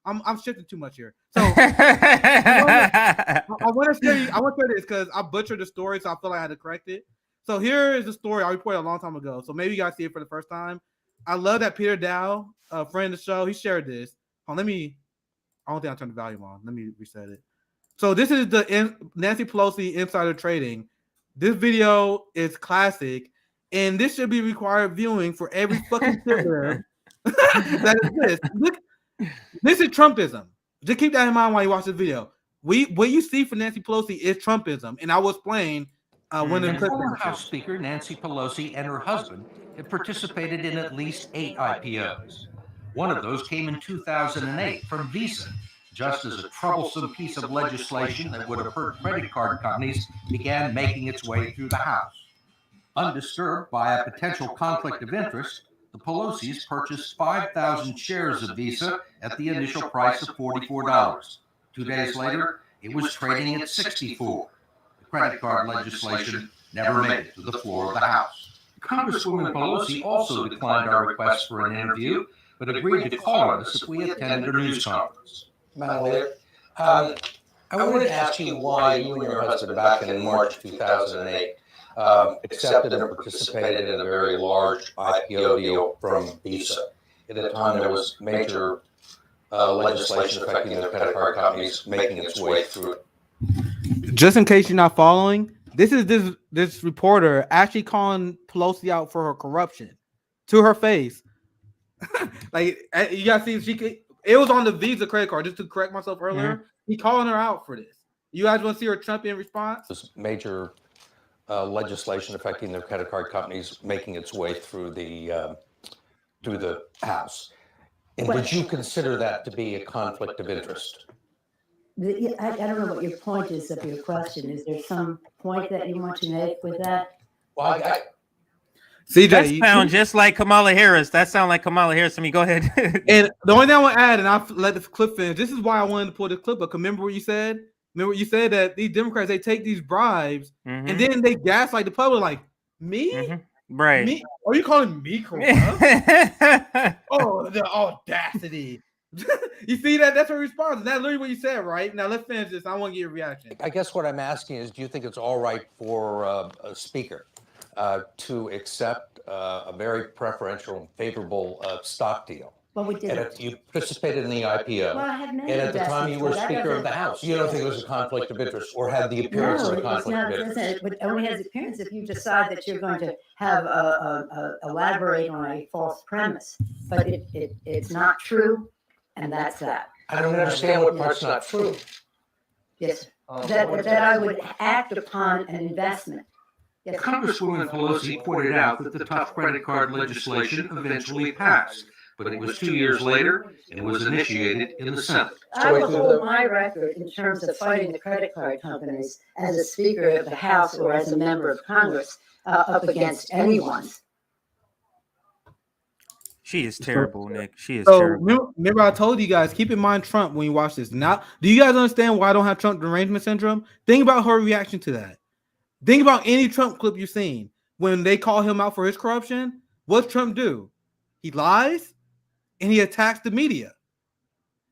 I'm shifting too much here. So I want to say this because I butchered the story, so I feel like I had to correct it. So here is the story I reported a long time ago. So maybe you guys see it for the first time. I love that Peter Dow, a friend of the show, he shared this. I don't think I turned the volume on. Let me reset it. So this is the Nancy Pelosi insider trading. This video is classic, and this should be required viewing for every fucking shitlib that exists. Look, this is Trumpism. Just keep that in mind while you watch this video. What you see for Nancy Pelosi is Trumpism, and I will explain when the clip Former House Speaker Nancy Pelosi and her husband had participated in at least 8 IPOs. One of those came in 2008 from Visa, just as a troublesome piece of legislation that would have hurt credit card companies began making its way through the House. Undisturbed by a potential conflict of interest, the Pelosi's purchased 5,000 shares of Visa at the initial price of $44. 2 days later, it was trading at $64. The credit card legislation never made it to the floor of the House. Congresswoman Pelosi also declined our request for an interview, but agreed to call on us if we attended her news conference. Madam Leader, I wanted to ask you why you and your husband, back in March 2008, accepted and participated in a very large IPO deal from Visa. At the time, there was major legislation affecting the credit card companies making its way through it. Just in case you're not following, this is this reporter actually calling Pelosi out for her corruption to her face. Like, you guys see, it was on the Visa credit card. Just to correct myself earlier, he calling her out for this. You guys want to see her Trumpian response? This major legislation affecting the credit card companies making its way through the House. And did you consider that to be a conflict of interest? I don't know what your point is of your question. Is there some point that you want to make with that? Well, CJ, that sounds just like Kamala Harris. That sounds like Kamala Harris. I mean, go ahead. And the only thing I want to add, and I'll let the clip finish. This is why I wanted to pull the clip up. Remember what you said? Remember what you said, that these Democrats, they take these bribes and then they gaslight the public like, me? Right. Me? Are you calling me corrupt? Oh, the audacity. You see that? That's her response. That's literally what you said, right? Now let's finish this. I want to get your reaction. I guess what I'm asking is, do you think it's all right for a speaker to accept a very preferential and favorable stock deal? Well, we did. And you participated in the IPO. Well, I have many and at the time you were Speaker of the House. You don't think it was a conflict of interest or had the appearance of a conflict of interest? It only has appearance if you decide that you're going to have elaborate on a false premise. But it's not true, and that's that. I don't understand what part's not true. Yes, that I would act upon an investment. Yes. Congresswoman Pelosi pointed out that the tough credit card legislation eventually passed, but it was 2 years later and was initiated in the Senate. I will hold my record in terms of fighting the credit card companies as a Speaker of the House or as a member of Congress up against anyone's. She is terrible, Nick. She is terrible. Remember I told you guys, keep in mind Trump when you watch this. Now, do you guys understand why I don't have Trump derangement syndrome? Think about her reaction to that. Think about any Trump clip you've seen. When they call him out for his corruption, what's Trump do? He lies and he attacks the media.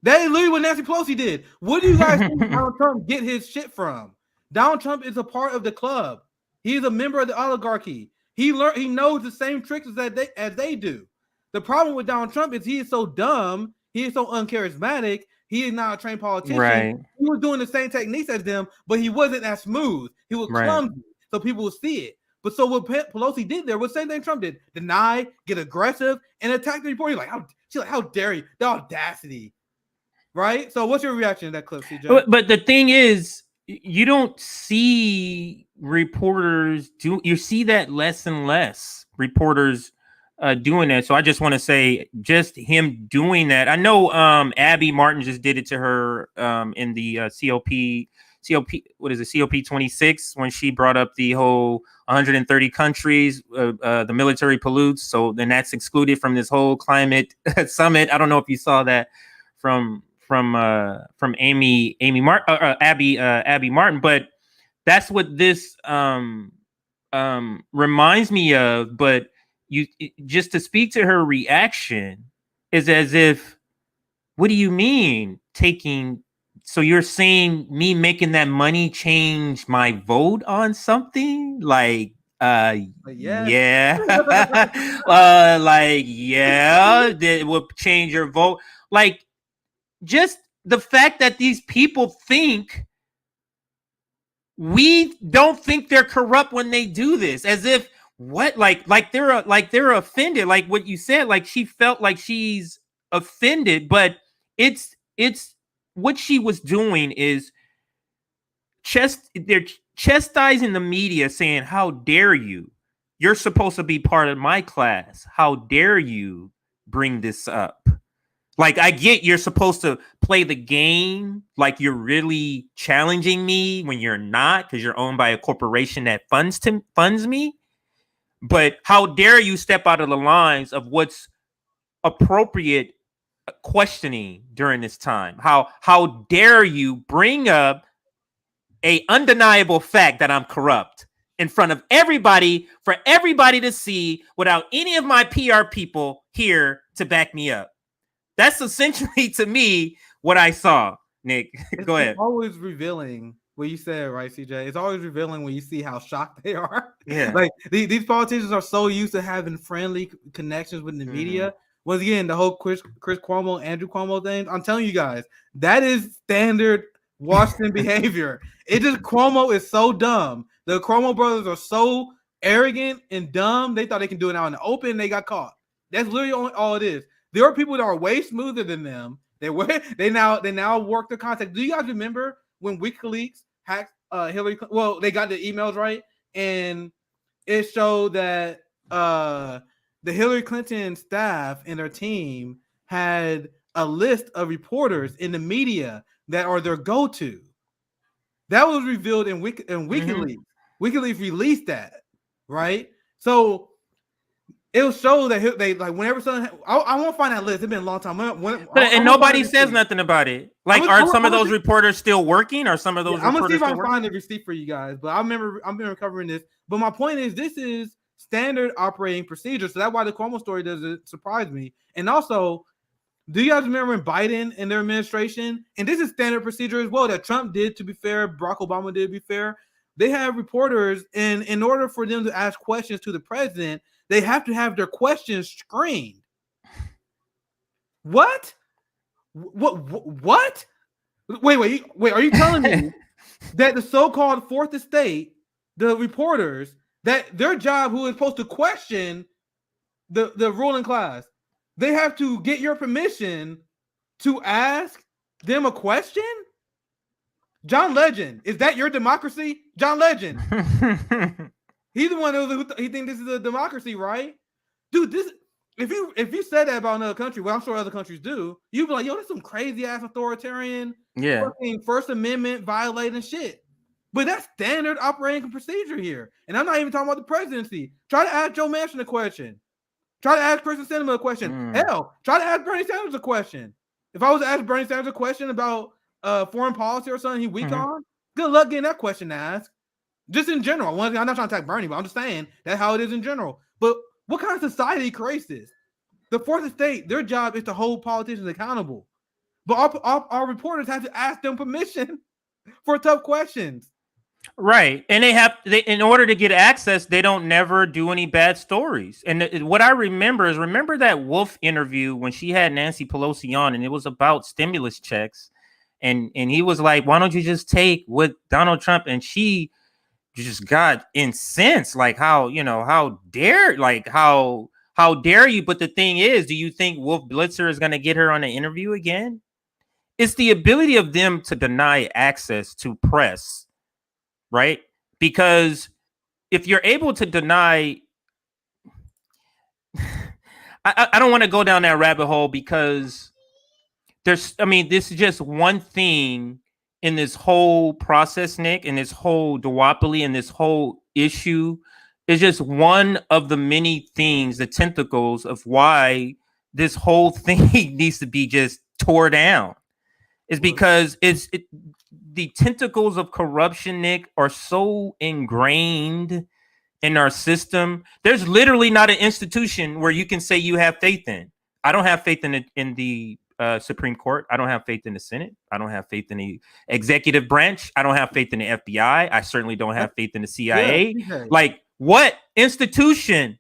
That is literally what Nancy Pelosi did. What do you guys think Donald Trump get his shit from? Donald Trump is a part of the club. He is a member of the oligarchy. He knows the same tricks as they do. The problem with Donald Trump is he is so dumb. He is so uncharismatic. He is not a trained politician. Right. He was doing the same techniques as them, but he wasn't as smooth. He was clumsy, so people would see it. But so what Pelosi did there was the same thing Trump did: deny, get aggressive, and attack the reporter. She's like, how dare you? The audacity, right? So what's your reaction to that clip, CJ? But the thing is, you don't see reporters do. You see that less and less reporters doing that. So I just want to say, just him doing that. I know Abby Martin just did it to her in the COP, what is it, COP 26, when she brought up the whole 130 countries, the military pollutes. So then that's excluded from this whole climate summit. I don't know if you saw that from Abby Martin, but that's what this reminds me of. But you just to speak to her reaction is as if, what do you mean taking? So you're saying me making that money change my vote on something? Like, yeah. Like, yeah, that would change your vote. Like, just the fact that these people think we don't think they're corrupt when they do this, as if what like they're offended, like what you said, like she felt like she's offended, but it's what she was doing is they're chastising the media, saying, how dare you, you're supposed to be part of my class, how dare you bring this up. Like, I get you're supposed to play the game like you're really challenging me when you're not, because you're owned by a corporation that funds me. But how dare you step out of the lines of what's appropriate questioning during this time? How dare you bring up a undeniable fact that I'm corrupt in front of everybody, for everybody to see, without any of my PR people here to back me up? That's essentially, to me, what I saw. Nick, go ahead. It's always revealing what you said, right, CJ? It's always revealing when you see how shocked they are. Yeah. Like these politicians are so used to having friendly connections with the media. Once again, the whole Chris Cuomo, Andrew Cuomo thing. I'm telling you guys, that is standard Washington behavior. It just, Cuomo is so dumb. The Cuomo brothers are so arrogant and dumb. They thought they can do it out in the open. They got caught. That's literally all it is. There are people that are way smoother than them. They now work the contact. Do you guys remember when WikiLeaks hacked Hillary? Well, they got the emails right, and it showed that the Hillary Clinton staff and their team had a list of reporters in the media that are their go-to. That was revealed in WikiLeaks. Mm-hmm. WikiLeaks released that, right? So it'll show that they, like, whenever something, I won't find that list. It's been a long time. And nobody says nothing about it. Like, are some of those reporters still working? Are some of those? I'm gonna see if I can find the receipt for you guys. But I've been covering this. But my point is, this is standard operating procedure. So that's why the Cuomo story doesn't surprise me. And also, do you guys remember when Biden and their administration, and this is standard procedure as well, that Trump did, to be fair, Barack Obama did, to be fair, they have reporters, and in order for them to ask questions to the president, they have to have their questions screened. What? What? Wait, are you telling me that the so-called fourth estate, the reporters, that their job, who is supposed to question the ruling class, they have to get your permission to ask them a question? John Legend, is that your democracy? John Legend. He's the one who he thinks this is a democracy, right? Dude, this, if you said that about another country, well, I'm sure other countries do, you'd be like, yo, that's some crazy ass authoritarian, fucking First Amendment violating shit. But that's standard operating procedure here. And I'm not even talking about the presidency. Try to ask Joe Manchin a question. Try to ask Kristen Sinema a question. Hell, try to ask Bernie Sanders a question. If I was to ask Bernie Sanders a question about foreign policy or something he weak on, good luck getting that question asked. Just in general. I'm not trying to attack Bernie, but I'm just saying that's how it is in general. But what kind of society creates this? The fourth estate, their job is to hold politicians accountable. But our reporters have to ask them permission for tough questions. Right. And they in order to get access, they don't never do any bad stories. And what I remember that Wolf interview when she had Nancy Pelosi on, and it was about stimulus checks. And he was like, why don't you just take with Donald Trump? And she just got incensed, like, how dare you? But the thing is, do you think Wolf Blitzer is going to get her on an interview again? It's the ability of them to deny access to press, right? Because if you're able to deny, I don't want to go down that rabbit hole, because this is just one thing in this whole process, Nick, and this whole duopoly and this whole issue is just one of the many things, the tentacles of why this whole thing needs to be just tore down. Is because the tentacles of corruption, Nick, are so ingrained in our system. There's literally not an institution where you can say you have faith in. I don't have faith in the Supreme Court. I don't have faith in the Senate. I don't have faith in the executive branch. I don't have faith in the FBI. I certainly don't have faith in the CIA. Yeah. Like, what institution?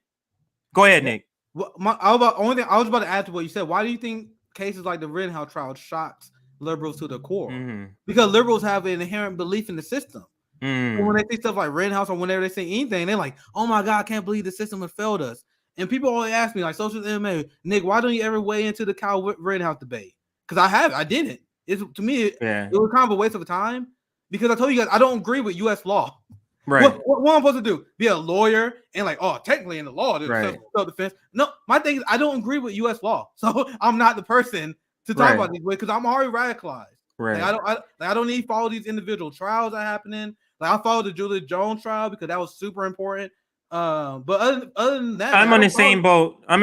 Go ahead, Nick. Well, I was about to add to what you said. Why do you think cases like the Rittenhouse trial shocks liberals to the core? Because liberals have an inherent belief in the system. And when they see stuff like Rittenhouse or whenever they say anything, they're like, "Oh my God, I can't believe the system has failed us." And people always ask me, like, Socialist MMA, Nick, why don't you ever weigh into the Kyle Rittenhouse debate? Because I didn't. To me, it was kind of a waste of time because I told you guys I don't agree with U.S. law. Right. What I'm supposed to do? Be a lawyer and like, oh, technically in the law, there's self-defense. No, my thing is I don't agree with U.S. law, so I'm not the person to talk about these ways because I'm already radicalized. Right. Like, I don't need to follow these individual trials that are happening. Like I followed the Julia Jones trial because that was super important. But other than that, I'm in the same boat. I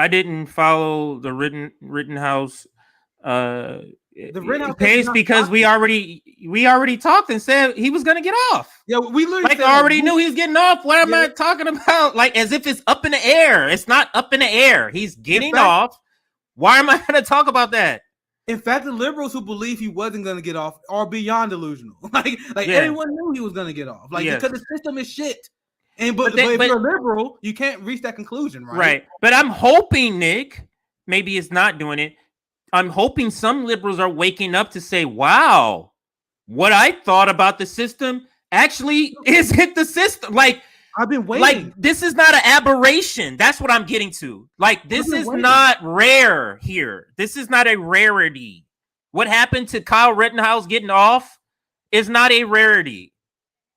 didn't follow the Rittenhouse page because we already talked and said he was gonna get off. Yeah, we literally already knew he was getting off. What am I talking about? Like as if it's up in the air. It's not up in the air. He's getting off. Why am I gonna talk about that? In fact, the liberals who believe he wasn't going to get off are beyond delusional. Everyone knew he was going to get off. Because the system is shit. But if you're a liberal, you can't reach that conclusion, right? Right. But I'm hoping, Nick, maybe it's not doing it. I'm hoping some liberals are waking up to say, wow, what I thought about the system actually isn't the system. Like, I've been waiting. Like, this is not an aberration. That's what I'm getting to. Like, this is not rare here. This is not a rarity. What happened to Kyle Rittenhouse getting off is not a rarity.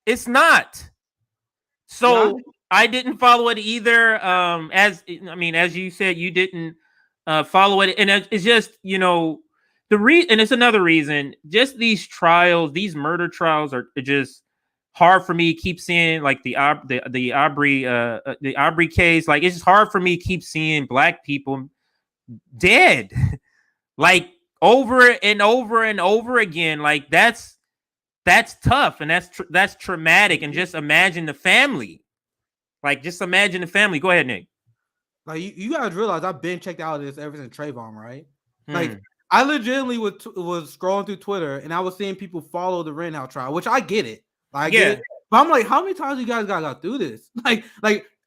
It's not. So I didn't follow it either. As you said, you didn't follow it, and it's just and it's another reason. Just these trials, these murder trials, are just hard for me to keep seeing, like the Aubrey case. Like it's just hard for me to keep seeing Black people dead, like over and over and over again. Like that's tough, and that's traumatic. And just imagine the family. Like just imagine the family. Go ahead, Nick. Like you guys realize I've been checked out of this ever since Trayvon, right? Like I legitimately was scrolling through Twitter and I was seeing people follow the Rittenhouse trial, which I get it. I get it. But I'm like, how many times you guys got through this? Like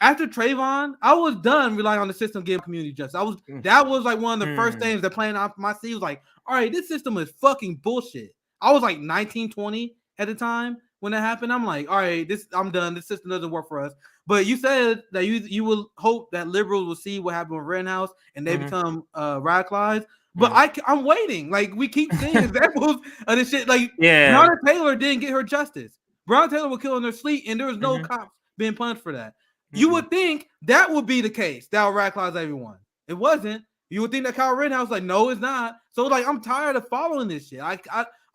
after Trayvon, I was done relying on the system getting community justice. That was like one of the first things that playing off my seat was like, all right, this system is fucking bullshit. I was like 19, 20 at the time when that happened. I'm like, all right, I'm done. This system doesn't work for us. But you said that you will hope that liberals will see what happened with Rittenhouse and they become radicalized. But I'm waiting. Like we keep seeing examples of this shit. Like Breonna Taylor didn't get her justice. Breonna Taylor was killed in her sleep, and there was no cops being punished for that. You would think that would be the case. That would radicalize everyone. It wasn't. You would think that Kyle Rittenhouse like, no, it's not. So like, I'm tired of following this shit. I'd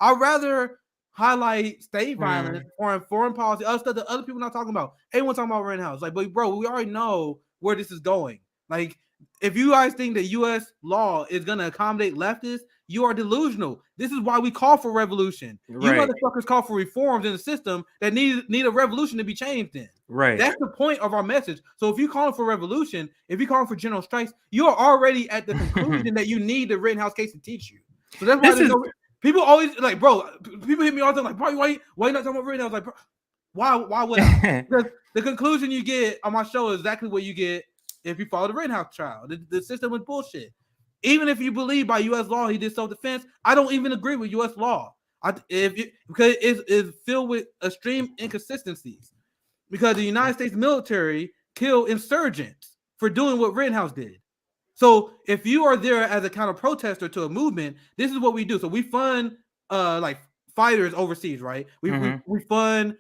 rather highlight state violence or foreign policy, other stuff that other people not talking about. Everyone talking about Rittenhouse. Like, but bro, we already know where this is going. Like, if you guys think that U.S. law is going to accommodate leftists, you are delusional. This is why we call for revolution. You motherfuckers call for reforms in the system that need a revolution to be changed in. Right. That's the point of our message. So if you're calling for revolution, if you're calling for general strikes, you're already at the conclusion that you need the Rittenhouse case to teach you. So that's why people always like, bro, people hit me all the time like, bro, why you not talking about Rittenhouse? Like, bro, why would I? Because the conclusion you get on my show is exactly what you get if you follow the Rittenhouse trial. The system was bullshit. Even if you believe by U.S. law he did self-defense, I don't even agree with U.S. law. Because it's filled with extreme inconsistencies. Because the United States military killed insurgents for doing what Rittenhouse did. So if you are there as a counter protester to a movement, this is what we do. So we fund like fighters overseas, right? We fund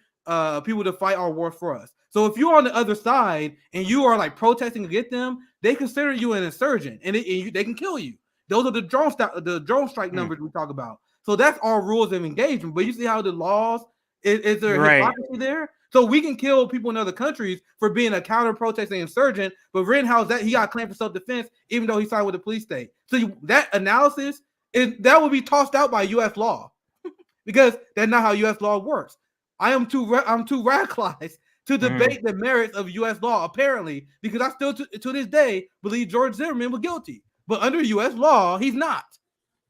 people to fight our war for us. So if you're on the other side and you are like protesting against them, they consider you an insurgent and they can kill you. Those are the drone strike numbers we talk about. So that's our rules of engagement. But you see how the laws is there hypocrisy there? So we can kill people in other countries for being a counter-protesting insurgent, but Rittenhouse, that he got claimed for self-defense, even though he signed with the police state. So that analysis that will be tossed out by U.S. law because that's not how U.S. law works. I'm too radicalized to debate the merits of U.S. law, apparently, because I still to this day believe George Zimmerman was guilty, but under U.S. law, he's not.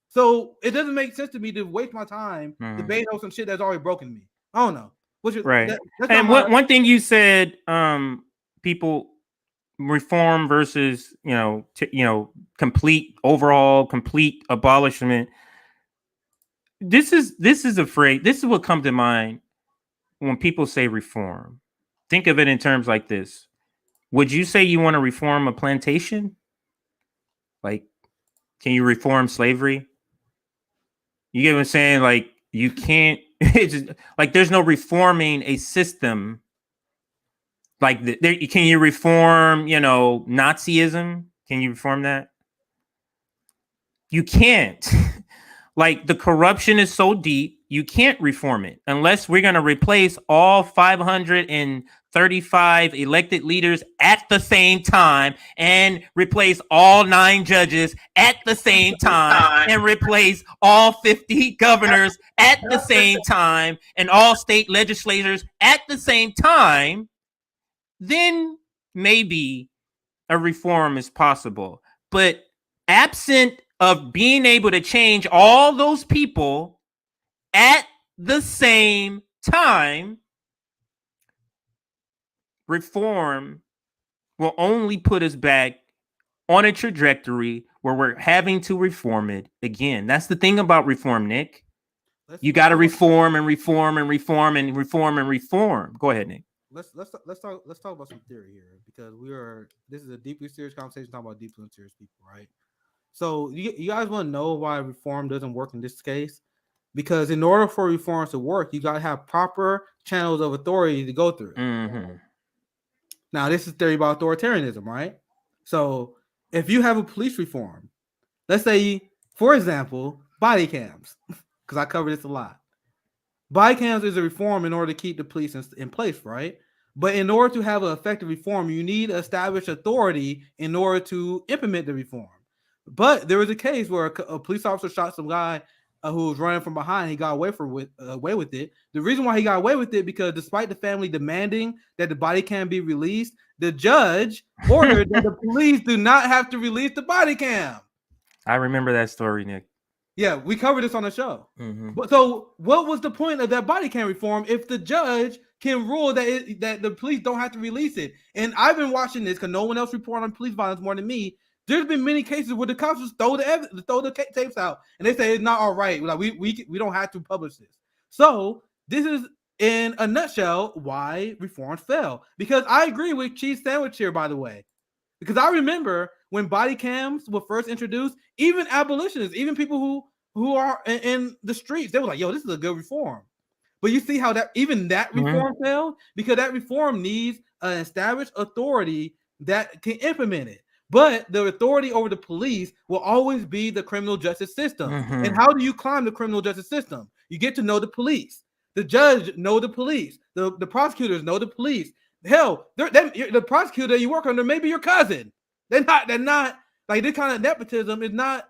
So it doesn't make sense to me to waste my time debating on some shit that's already broken me. I don't know. And one thing you said, people reform versus complete abolishment. this is a phrase. This is what comes to mind when people say reform. Think of it in terms like this. Would you say you want to reform a plantation? Like, can you reform slavery? You get what I'm saying? Like, you can't. It's just, like, there's no reforming a system. Like, can you reform, Nazism? Can you reform that? You can't. Like, the corruption is so deep, you can't reform it unless we're going to replace all 535 elected leaders at the same time and replace all 9 judges at the same time and replace all 50 governors at the same time and all state legislators at the same time. Then maybe a reform is possible. But absent of being able to change all those people at the same time, reform will only put us back on a trajectory where we're having to reform it again. That's the thing about reform, Nick. You got to reform and reform and reform and reform and reform. Go ahead, Nick. Let's talk about some theory here, because this is a deeply serious conversation talking about deeply serious people, right? So you guys want to know why reform doesn't work in this case? Because in order for reforms to work, you got to have proper channels of authority to go through. Mm-hmm. Now, this is theory about authoritarianism, right? So if you have a police reform, let's say, for example, body cams, because I cover this a lot. Body cams is a reform in order to keep the police in place, right? But in order to have an effective reform, you need established authority in order to implement the reform. But there was a case where a police officer shot some guy who was running from behind. He got away with it. The reason why he got away with it, because despite the family demanding that the body cam be released, the judge ordered that the police do not have to release the body cam. I remember that story, Nick. Yeah, we covered this on the show. Mm-hmm. But so what was the point of that body cam reform if the judge can rule that the police don't have to release it? And I've been watching this because no one else reported on police violence more than me. There's been many cases where the cops just throw the tapes out and they say it's not all right. Like we don't have to publish this. So this is in a nutshell why reforms fail. Because I agree with Cheese Sandwich here, by the way. Because I remember when body cams were first introduced, even abolitionists, even people who are in the streets, they were like, "Yo, this is a good reform." But you see how that reform failed, because that reform needs an established authority that can implement it. But the authority over the police will always be the criminal justice system. Mm-hmm. And how do you climb the criminal justice system? You get to know the police. The judge know the police. The prosecutors know the police. Hell, the prosecutor you work under may be your cousin. They're not like this kind of nepotism is not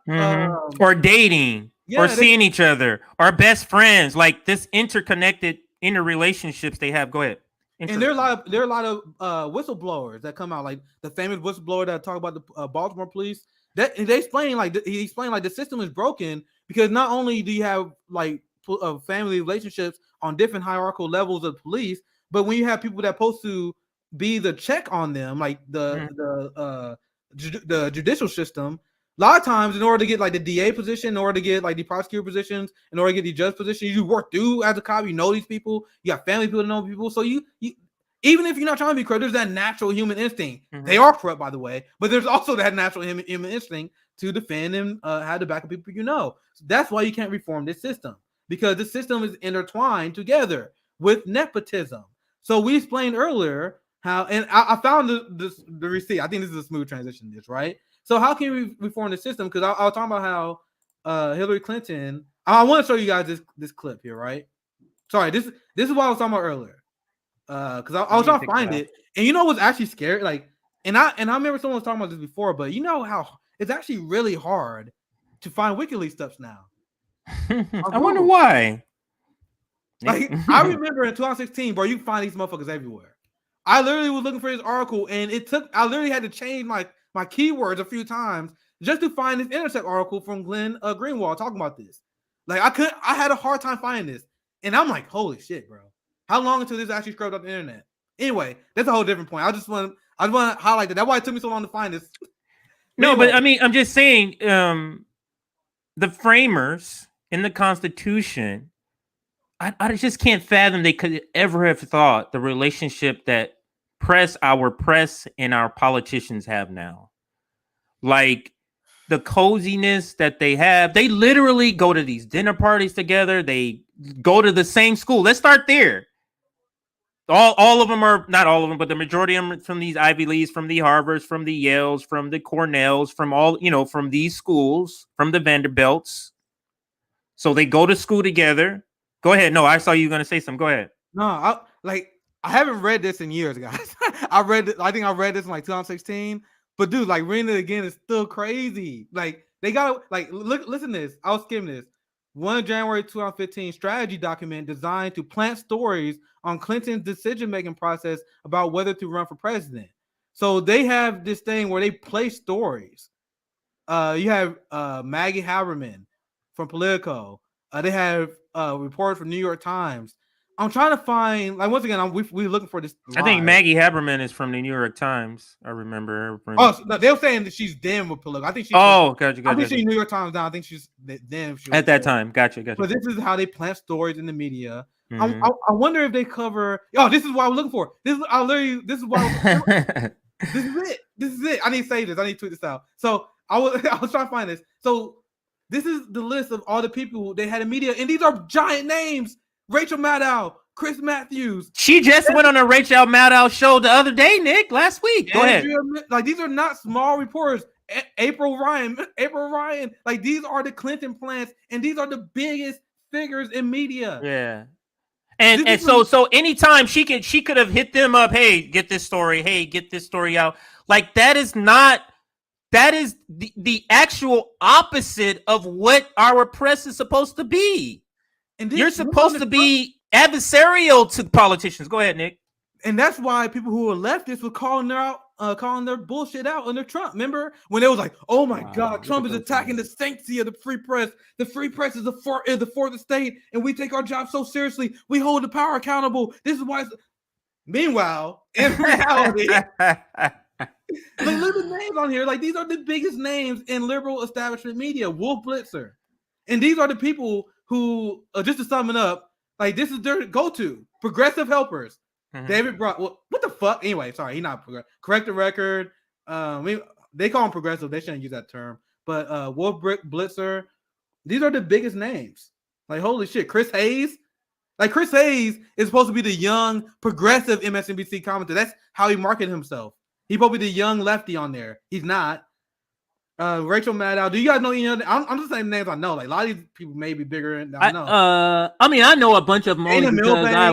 or dating or seeing each other or best friends, like this interrelationships they have. Go ahead. And there are a lot of whistleblowers that come out, like the famous whistleblower that talk about the Baltimore police. That they explain he explained the system is broken because not only do you have like family relationships on different hierarchical levels of police, but when you have people that are supposed to be the check on them, like the judicial system, a lot of times in order to get like the DA position, in order to get like the prosecutor positions, in order to get the judge position, you work through as a cop, you know these people, you got family people to know people. So you even if you're not trying to be corrupt, there's that natural human instinct. Mm-hmm. They are corrupt, by the way, but there's also that natural human instinct to defend and have the back of people you know. So that's why you can't reform this system, because the system is intertwined together with nepotism. So we explained earlier how, and I found the receipt. I think this is a smooth transition, right? So how can we reform the system? Because I was talking about how Hillary Clinton. I want to show you guys this clip here, right? Sorry, this is what I was talking about earlier. Because I was trying to find it, and you know what's actually scary? Like, and I remember someone was talking about this before, but you know how it's actually really hard to find WikiLeaks stuff now. I wonder why. Like, I remember in 2016, bro, you can find these motherfuckers everywhere. I literally was looking for this article, and I literally had to change my keywords a few times just to find this Intercept article from Glenn Greenwald talking about this. Like, I had a hard time finding this, and I'm like, holy shit, bro. How long until this actually scrubbed up the internet? Anyway, that's a whole different point. I just want to highlight that. That's why it took me so long to find this. No, anyway. But I mean, I'm just saying, the framers in the Constitution, I just can't fathom they could ever have thought the relationship that our press and our politicians have now. Like the coziness that they have. They literally go to these dinner parties together. They go to the same school. Let's start there. All of them are, not all of them, but the majority of them are from these Ivy Leagues, from the Harvards, from the Yales, from the Cornells, from all, from these schools, from the Vanderbilts. So they go to school together. Go ahead. No, I saw you going to say something. Go ahead. No, I haven't read this in years, guys. I think I read this in like 2016. But dude, like reading it again is still crazy. Like they got like listen to this. I'll skim this. 1 January 2015 strategy document designed to plant stories on Clinton's decision-making process about whether to run for president. So they have this thing where they play stories. You have Maggie Haberman from Politico. They have reports from New York Times. I'm trying to find, like, once again, we're looking for this. I think Maggie Haberman is from the New York Times. I remember. Oh, so they were saying that she's then with Politico. I think she's. Oh, gotcha. I think she's New York Times now. I think she's then. At that time, gotcha. But this is how they plant stories in the media. Mhm. I wonder if they cover. Oh, this is what I'm looking for. This is why. This is it. I need to say this. I need to tweet this out. So I was trying to find this. So this is the list of all the people they had in media, and these are giant names. Rachel Maddow, Chris Matthews. She just went on a Rachel Maddow show the other day, Nick, last week. Go ahead. Like, these are not small reporters. April Ryan. Like, these are the Clinton plants, and these are the biggest figures in media. Yeah. And so anytime she could have hit them up, hey, get this story, get this story out. Like, that is the actual opposite of what our press is supposed to be. And you're supposed to be adversarial to politicians. Go ahead, Nick. And that's why people who are leftists were calling their bullshit out under Trump. Remember when it was like, "Oh my God, Trump is attacking the sanctity of the free press. The free press is the fourth estate, and we take our job so seriously. We hold the power accountable. This is why." Meanwhile, in reality, look at the names on here. Like, these are the biggest names in liberal establishment media. Wolf Blitzer, and these are the people who, just to sum it up, like, this is their go-to progressive helpers. Mm-hmm. David Brock. Well, what the fuck? Anyway, sorry, he's not progressive. Correct the record. They call him progressive. They shouldn't use that term. But Wolf Blitzer, these are the biggest names. Like, holy shit, Chris Hayes. Like, Chris Hayes is supposed to be the young progressive MSNBC commentator. That's how he marketed himself. He's supposed to be the young lefty on there. He's not. Rachel Maddow. Do you guys know any other? I'm just saying names I know. Like, a lot of these people may be bigger than I know. I mean, I know a bunch of them only because I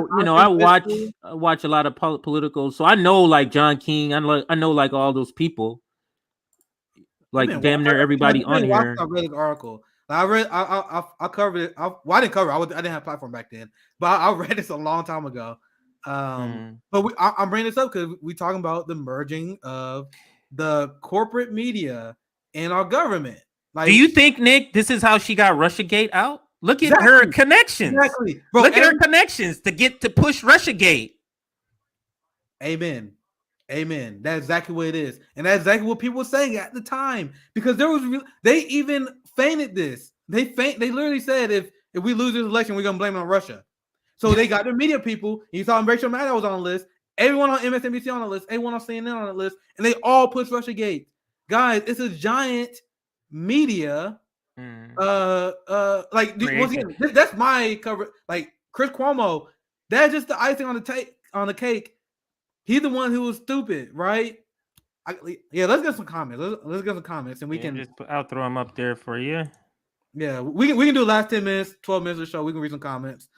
watch a lot of political. So I know, like, John King. I know like all those people. Like, damn near everybody on here. I read this article. I covered it. I didn't cover it. I didn't have a platform back then, but I read this a long time ago. But I'm bringing this up because we're talking about the merging of the corporate media and our government. Like, do you think, Nick, this is how she got Russiagate out? Look at her connections. Exactly. Bro, look at her connections to push Russiagate. Amen. That's exactly what it is. And that's exactly what people were saying at the time. Because they even feinted this. They literally said if we lose this election, we're gonna blame it on Russia. So they got their media people. You saw Rachel Maddow was on the list, everyone on MSNBC on the list, everyone on CNN on the list, and they all pushed Russiagate. Guys, it's a giant media. Like, once again, that's my cover. Like, Chris Cuomo, that's just the icing on the cake. He's the one who was stupid, right? Let's get some comments. Let's get some comments, and we can. I'll throw them up there for you. Yeah, we can do the last 10 minutes, 12 minutes of the show. We can read some comments.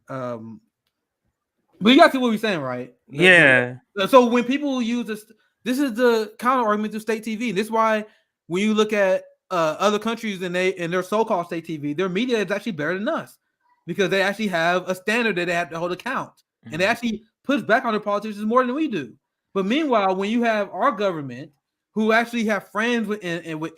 But you got to see what we're saying, right? Yeah. So when people use this is the counter argument to state TV. This is why when you look at other countries and their so-called state TV, their media is actually better than us because they actually have a standard that they have to hold account, and they actually push back on their politicians more than we do. But meanwhile, when you have our government who actually have friends with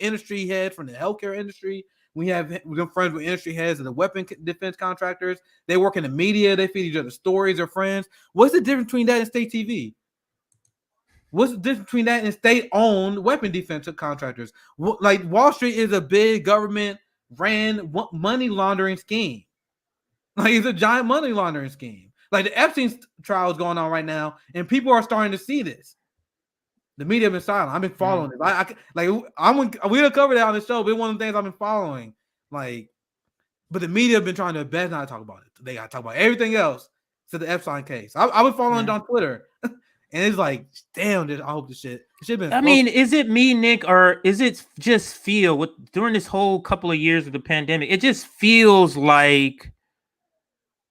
industry heads from the healthcare industry, we have them friends with industry heads and the weapon defense contractors. They work in the media. They feed each other stories. They're friends. What's the difference between that and state TV? What's the difference between that and state-owned weapon defense contractors? Like, Wall Street is a big government money laundering scheme. Like it's a giant money laundering scheme. Like the Epstein trial is going on right now, and people are starting to see this. The media have been silent. I've been following it. We'll cover that on the show, but it's one of the things I've been following. Like, but the media have been trying to best not to talk about it. They got to talk about everything else to the Epstein case. I've been following it on Twitter, and it's like, damn, I hope this shit. I mean, is it me, Nick, or is it just feel during this whole couple of years of the pandemic? It just feels like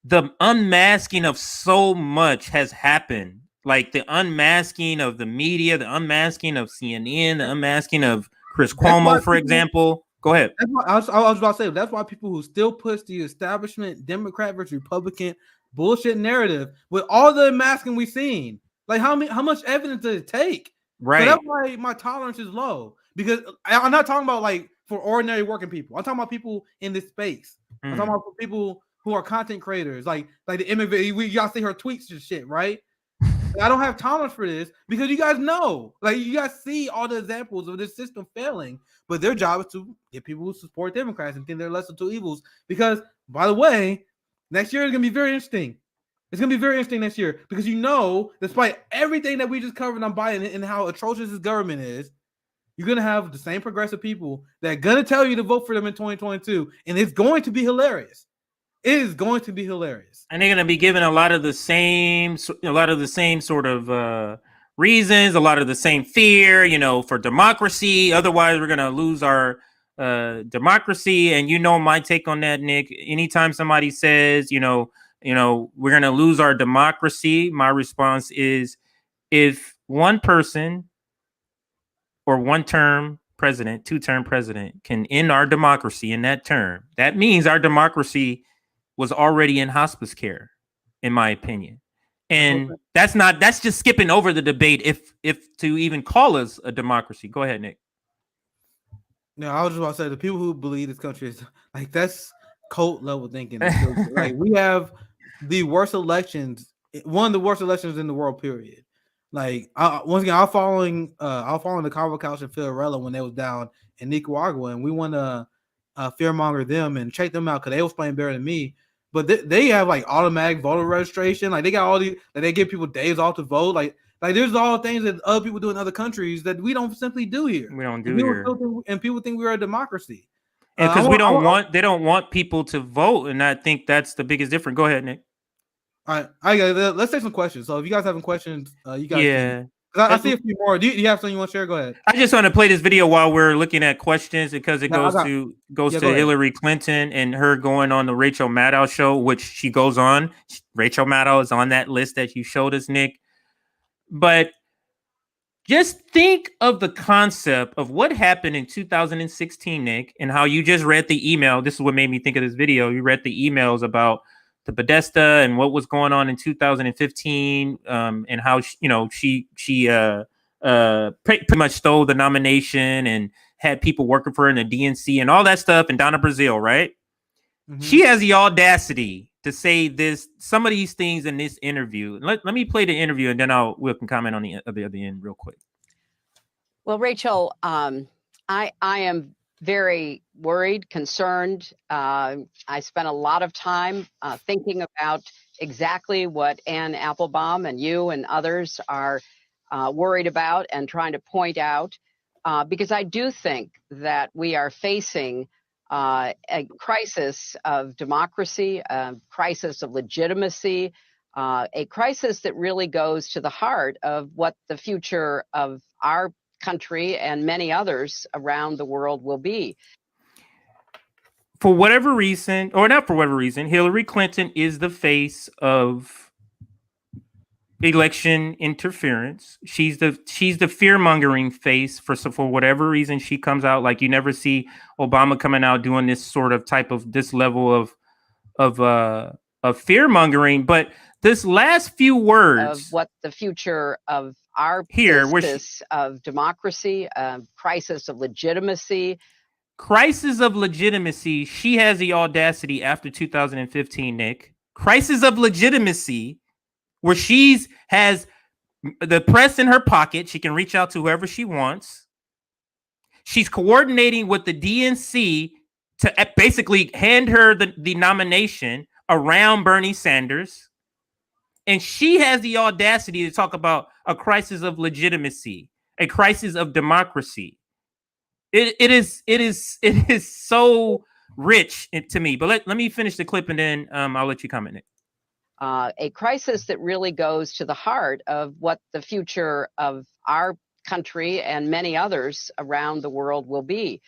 the unmasking of so much has happened. Like the unmasking of the media, the unmasking of CNN, the unmasking of Chris Cuomo, for example. Go ahead. I was about to say, that's why people who still push the establishment Democrat versus Republican bullshit narrative with all the unmasking we've seen. Like how much evidence does it take? Right. So that's why my tolerance is low, because I'm not talking about like for ordinary working people. I'm talking about people in this space. I'm talking about people who are content creators, like the immigrant. Y'all see her tweets and shit, right? I don't have tolerance for this because you guys know, like you guys see all the examples of this system failing, but their job is to get people who support Democrats and think they're lesser two evils. Because, by the way, next year is going to be very interesting. It's going to be very interesting next year because despite everything that we just covered on Biden and how atrocious his government is, you're going to have the same progressive people that are going to tell you to vote for them in 2022, and it's going to be hilarious. It is going to be hilarious. And they're going to be given a lot of the same sort of reasons, a lot of the same fear, for democracy. Otherwise, we're going to lose our democracy. And my take on that, Nick. Anytime somebody says, we're going to lose our democracy, my response is, if one person or one-term president, two-term president can end our democracy in that term, that means our democracy was already in hospice care, in my opinion. And that's just skipping over the debate if to even call us a democracy. Go ahead, Nick. No, I was just about to say, the people who believe this country is like, that's cult level thinking. Like we have the worst elections, one of the worst elections in the world, period. Like once again, I'm following the Convo Couch and Fiorella when they was down in Nicaragua, and we want to fearmonger them and check them out because they was playing better than me. But they have like automatic voter registration. Like they got all these, like they give people days off to vote. Like there's all the things that other people do in other countries that we don't simply do here. We don't do here. And people think we're a democracy. And because they don't want people to vote, and I think that's the biggest difference. Go ahead, Nick. All right, let's take some questions. So if you guys have questions, you guys can. I see a few more. Do you have something you want to share? Go ahead. I just want to play this video while we're looking at questions because it goes to Hillary Clinton and her going on the Rachel Maddow show, which she goes on. Rachel Maddow is on that list that you showed us, Nick. But just think of the concept of what happened in 2016, Nick, and how you just read the email. This is what made me think of this video. You read the emails about the Podesta and what was going on in 2015, and how she pretty much stole the nomination and had people working for her in the DNC and all that stuff, and Donna Brazile, right? Mm-hmm. She has the audacity to say some of these things in this interview. Let me play the interview, and then we can comment on the other end real quick. Well, Rachel, I am very worried, concerned. I spent a lot of time thinking about exactly what Ann Applebaum and you and others are worried about and trying to point out, because I do think that we are facing a crisis of democracy, a crisis of legitimacy, a crisis that really goes to the heart of what the future of our country and many others around the world will be. For whatever reason, or not for whatever reason, Hillary Clinton is the face of election interference. She's the fear-mongering face for whatever reason. She comes out like you never see Obama coming out doing this sort of this level of fear-mongering. But this last few words of what the future of our crisis of democracy, crisis of legitimacy. Crisis of legitimacy. She has the audacity after 2015, Nick. Crisis of legitimacy, where has the press in her pocket. She can reach out to whoever she wants. She's coordinating with the DNC to basically hand her the nomination around Bernie Sanders. And she has the audacity to talk about a crisis of legitimacy, a crisis of democracy. It is so rich to me. But let me finish the clip and then I'll let you comment. A crisis that really goes to the heart of what the future of our country and many others around the world will be.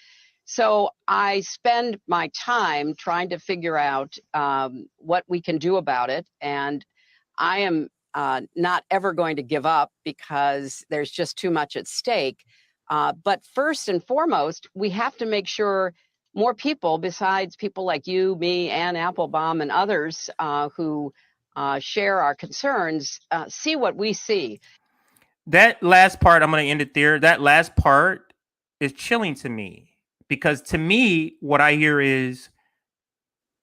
So I spend my time trying to figure out what we can do about it. And I am not ever going to give up because there's just too much at stake. But first and foremost, we have to make sure more people, besides people like you, me, Ann Applebaum, and others who share our concerns, see what we see. That last part, I'm going to end it there. That last part is chilling to me because to me, what I hear is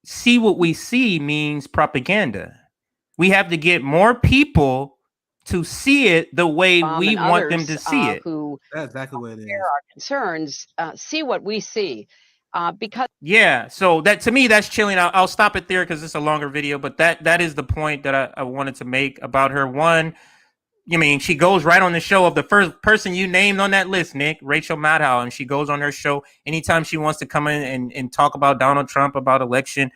see what we see means propaganda. We have to get more people to see it the way we want others, them to see it. Who That's exactly what it is. share our concerns, see what we see. Because so that to me that's chilling. I'll stop it there because it's a longer video, but that is the point that I wanted to make about her. One, I mean, she goes right on the show of the first person you named on that list, Nick, Rachel Maddow, and she goes on her show anytime she wants to come in and talk about Donald Trump, about election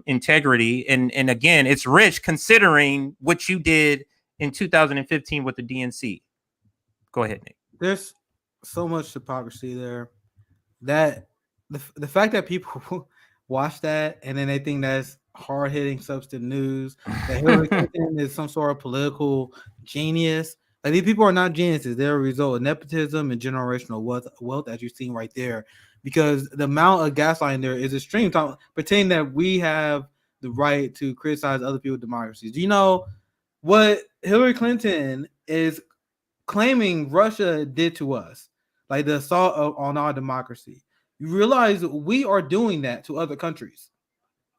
integrity. And again, it's rich considering what you did in 2015 with the DNC. Go ahead, Nick. There's so much hypocrisy there that the fact that people watch that and then they think that's hard-hitting substantive news, that Hillary Clinton is some sort of political genius. Like, these people are not geniuses. They're a result of nepotism and generational wealth, as you've seen right there. Because the amount of gaslighting there is extreme. Pretending that we have the right to criticize other people's democracies. Do you know what Hillary Clinton is claiming Russia did to us? Like the assault on our democracy. You realize we are doing that to other countries.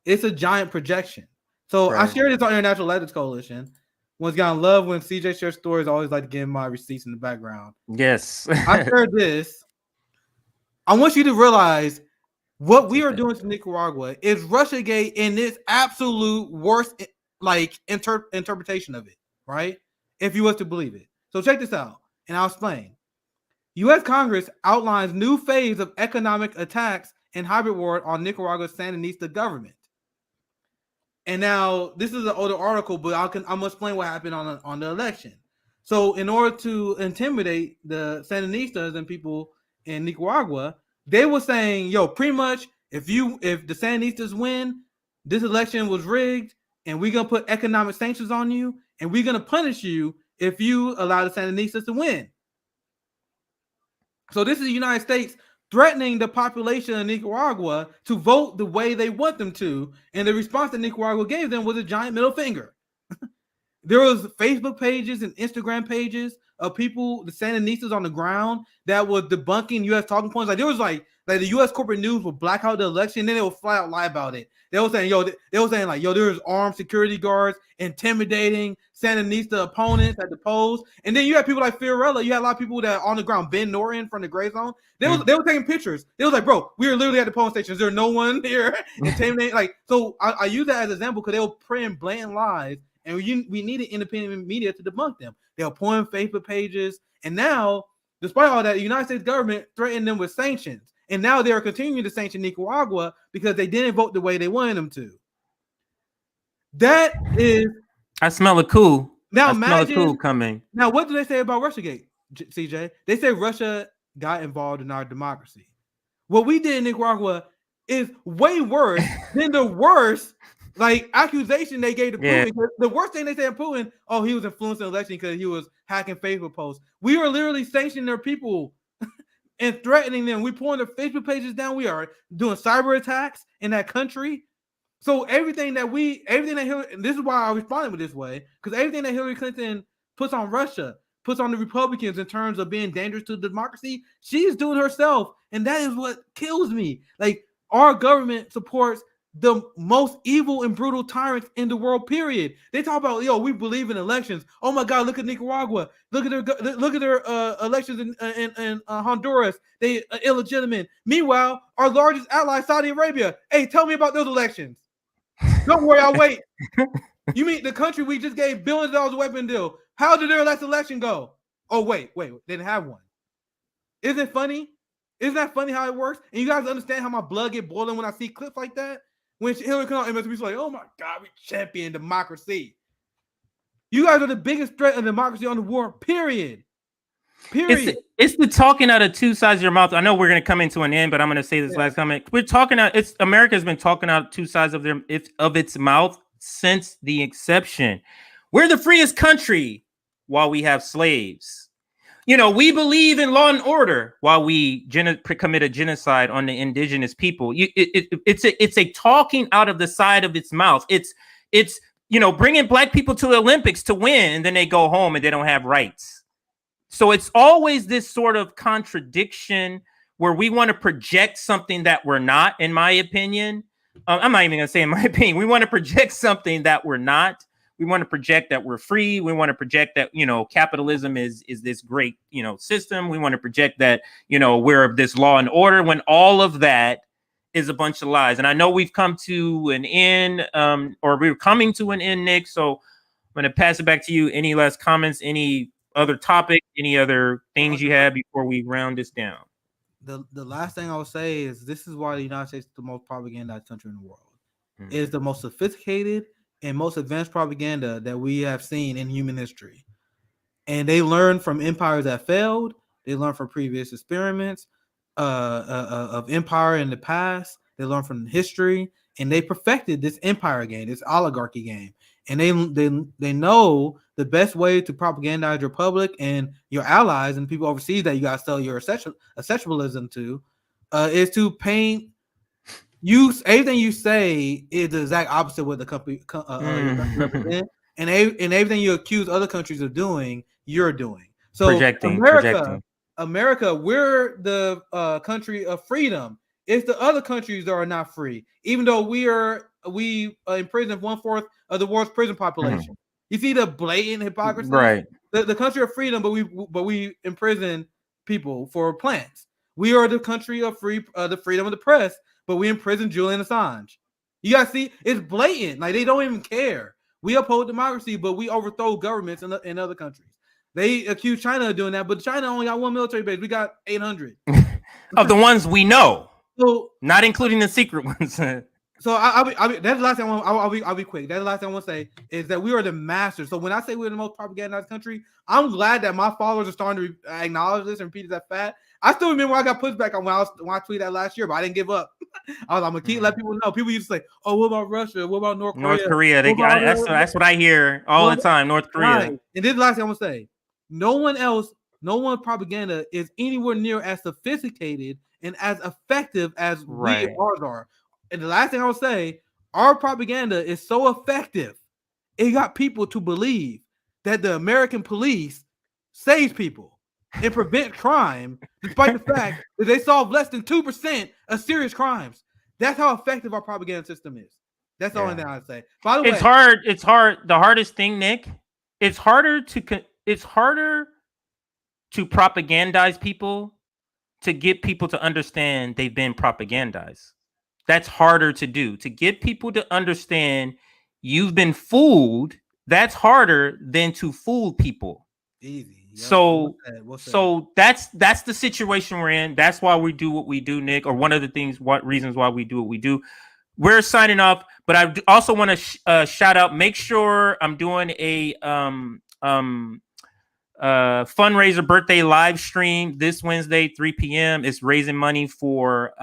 It's a giant projection. So right. I shared this on International Letters Coalition. Once again, I love when CJ shares stories. I always like to give my receipts in the background. Yes. I shared this. I want you to realize what we are doing to Nicaragua is Russiagate in its absolute worst interpretation of it, right? If you was to believe it. So check this out, and I'll explain. U.S. Congress outlines new phase of economic attacks and hybrid war on Nicaragua's Sandinista government. And now this is an older article, but I'm gonna explain what happened on the election. So in order to intimidate the Sandinistas and people in Nicaragua, they were saying, yo, pretty much if the Sandinistas win, this election was rigged, and we're gonna put economic sanctions on you, and we're gonna punish you if you allow the Sandinistas to win. So this is the United States threatening the population of Nicaragua to vote the way they want them to, and the response that Nicaragua gave them was a giant middle finger. There was Facebook pages and Instagram pages of people, the Sandinistas on the ground, that was debunking U.S. talking points. Like there was like the U.S. corporate news would black out the election, and then they would flat out lie about it. They were saying, there's armed security guards intimidating Sandinista opponents at the polls. And then you had people like Fiorella. You had a lot of people that are on the ground, Ben Norton from the gray zone. They were taking pictures. They was like, bro, we were literally at the polling station. Is there no one here intimidating? So I use that as an example because they were praying blatant lies, and we needed independent media to debunk them. They were pulling Facebook pages, and now, despite all that, the United States government threatened them with sanctions. And now they are continuing to sanction Nicaragua because they didn't vote the way they wanted them to. That is... I smell a coup. Now smell a coup coming. Now, what do they say about Russiagate, CJ? They say Russia got involved in our democracy. What we did in Nicaragua is way worse than the worst accusation they gave to Putin. Yeah. The worst thing they said to Putin, he was influencing the election because he was hacking Facebook posts. We are literally sanctioning their people and threatening them. We pulling their Facebook pages down. We are doing cyber attacks in that country. So everything that Hillary, and this is why I responded with this way, because everything that Hillary Clinton puts on Russia, puts on the Republicans in terms of being dangerous to democracy, she's doing herself. And that is what kills me. Like, our government supports the most evil and brutal tyrants in the world, period. They talk about, we believe in elections. Oh my God, look at Nicaragua. Look at their elections in Honduras. They illegitimate. Meanwhile, our largest ally, Saudi Arabia. Hey, tell me about those elections. Don't worry, I'll wait. You mean the country we just gave billions of dollars a weapon deal? How did their last election go? Oh, wait, they didn't have one. Isn't it funny? Isn't that funny how it works? And you guys understand how my blood get boiling when I see clips like that? When Hillary comes on MSNBC, like, oh my God, we champion democracy. You guys are the biggest threat of democracy on the world, period. Period. It's the talking out of two sides of your mouth. I know we're going to come into an end, but I'm going to say this last comment. We're talking out. America's been talking out two sides of its mouth since the inception. We're the freest country while we have slaves. We believe in law and order while we commit a genocide on the indigenous people. It's a talking out of the side of its mouth. It's bringing black people to the Olympics to win, and then they go home and they don't have rights. So it's always this sort of contradiction where we want to project something that we're not, in my opinion. I'm not even going to say in my opinion. We want to project something that we're not. We want to project that we're free. We want to project that, capitalism is this great, system. We want to project that, we're this law and order, when all of that is a bunch of lies. And I know we've come to an end, or we're coming to an end, Nick. So I'm going to pass it back to you. Any last comments, any other topic, any other things you have before we round this down? The last thing I would say is this is why the United States is the most propagandized country in the world. It is the most sophisticated and most advanced propaganda that we have seen in human history. And they learned from empires that failed. They learned from previous experiments of empire in the past. They learned from history, and they perfected this empire game, this oligarchy game. And they know the best way to propagandize your public and your allies and people overseas that you guys sell your exceptionalism to is to paint. Everything you say is the exact opposite of what the company represent, and everything you accuse other countries of doing, you're doing. So projecting. America, we're the country of freedom. It's the other countries that are not free, even though we imprison 1/4 of the world's prison population. You see the blatant hypocrisy, right? The country of freedom, but we imprison people for plants. We are the country of the freedom of the press, but we imprison Julian Assange. You guys see, it's blatant. Like, they don't even care. We uphold democracy, but we overthrow governments in other countries. They accuse China of doing that, but China only got one military base. We got 800 of the ones we know, so not including the secret ones. So that's the last thing I'll be quick. That's the last thing I want to say is that we are the masters. So when I say we're the most propagandized country, I'm glad that my followers are starting to acknowledge this and repeat that fact. I still remember I got pushback on when I tweeted that last year, but I didn't give up. I'm gonna keep letting people know. People used to say, "Oh, what about Russia? What about North Korea?" That's what I hear all the time. North Korea. Right. And this is the last thing I'm gonna say. No one propaganda is anywhere near as sophisticated and as effective as ours are. And the last thing I will say, our propaganda is so effective, it got people to believe that the American police saves people and prevent crime, despite the fact that they solve less than 2% of serious crimes. That's how effective our propaganda system is. That's the only thing I'd say. By the way, it's hard. The hardest thing, Nick, it's harder to propagandize people, to get people to understand they've been propagandized. That's harder to do. To get people to understand you've been fooled, that's harder than to fool people. Easy. Yep. So that's the situation we're in. That's why we do what we do, Nick, or one of the reasons why we do what we do. We're signing off, but I also want to shout out, make sure I'm doing a fundraiser birthday live stream this Wednesday, 3 p.m. It's raising money for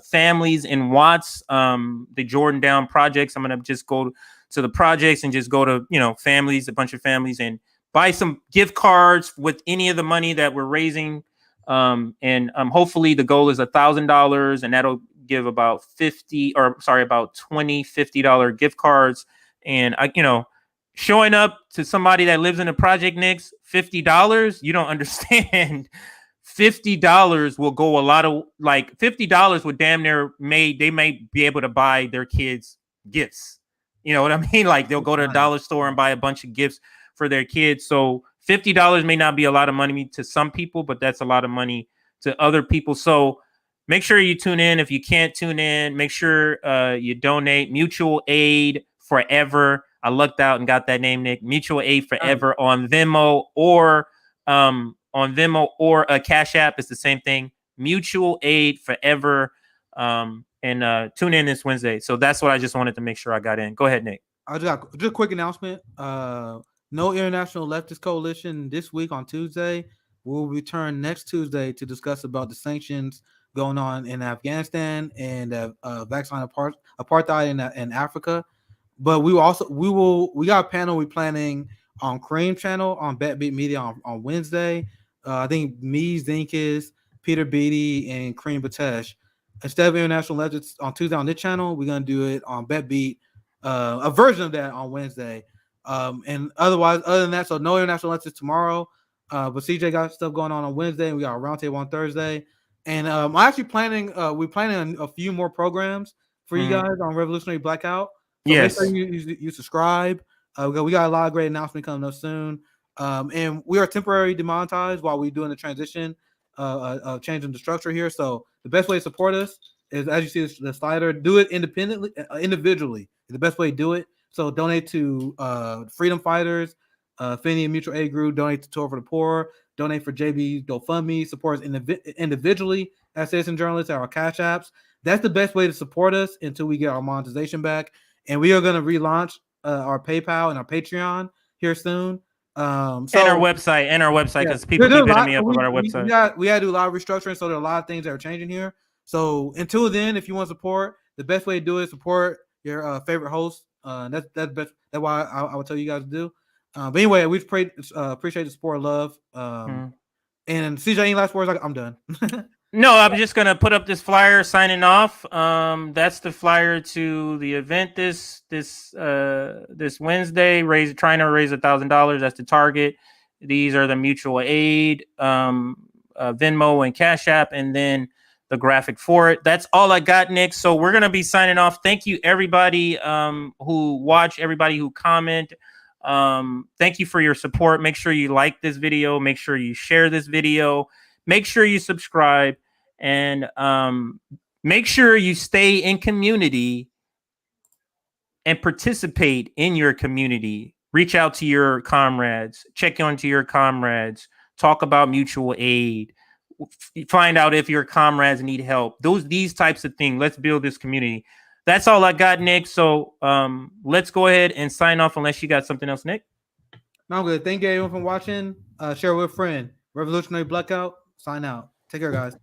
families in Watts, the Jordan Down projects. I'm going to just go to the projects and just go to, families, a bunch of families, and buy some gift cards with any of the money that we're raising. And hopefully the goal is $1,000, and that'll give about $20 $50 gift cards. And showing up to somebody that lives in a project, Nick's $50, you don't understand. $50 will go a lot of like $50 would damn near they may be able to buy their kids gifts. You know what I mean? Like they'll go to a dollar store and buy a bunch of gifts for their kids. So $50 may not be a lot of money to some people, but that's a lot of money to other people. So make sure you tune in. If you can't tune in, make sure you donate. Mutual Aid Forever. I lucked out and got that name, Nick. Mutual Aid Forever on Venmo or a Cash App. It's the same thing. Mutual Aid Forever. And tune in this Wednesday. So that's what I just wanted to make sure I got in. Go ahead, Nick. I just a quick announcement. No International Leftist Coalition this week on Tuesday. We'll return next Tuesday to discuss about the sanctions going on in Afghanistan and vaccine apartheid in Africa. But we got a panel we're planning on Cream channel on BetBeat Media on Wednesday. I think me, Zinkus, Peter Beatty, and Cream Batesh. Instead of International Legends on Tuesday on this channel, we're gonna do it on BetBeat, a version of that on Wednesday. And other than that, so no International Legends tomorrow. But CJ got stuff going on Wednesday, and we got a roundtable on Thursday. And I'm actually planning. We're planning a few more programs for you guys on Revolutionary Blackout. So yes, make sure you subscribe. We got a lot of great announcements coming up soon. And we are temporarily demonetized while we're doing the transition, changing the structure here. So the best way to support us is, as you see the slider, do it independently, individually. Is the best way to do it. So donate to Freedom Fighters, Finney and Mutual Aid Group. Donate to Tour for the Poor. Donate for JB GoFundMe. Support us individually as citizen journalists at our Cash Apps. That's the best way to support us until we get our monetization back. And we are going to relaunch our PayPal and our Patreon here soon. and our website because people keep hitting me up about our website. We had to do a lot of restructuring, so there are a lot of things that are changing here. So until then, if you want support, the best way to do it is support your favorite host. That's best. That's why I would tell you guys to do. But anyway, we appreciate the support and love. And CJ, any last words? I'm done. No, I'm just gonna put up this flyer signing off. That's the flyer to the event this Wednesday. Trying to raise $1,000. That's the target. These are the mutual aid, Venmo and Cash App, and then the graphic for it. That's all I got, Nick. So we're gonna be signing off. Thank you, everybody who watch, everybody who comment. Thank you for your support. Make sure you like this video. Make sure you share this video. Make sure you subscribe, and make sure you stay in community and participate in your community. Reach out to your comrades, check on to your comrades, talk about mutual aid, find out if your comrades need help. These types of things. Let's build this community. That's all I got, Nick. So let's go ahead and sign off unless you got something else, Nick. No, I'm good. Thank you everyone for watching. Share with a friend. Revolutionary Blackout. Sign out. Take care, guys.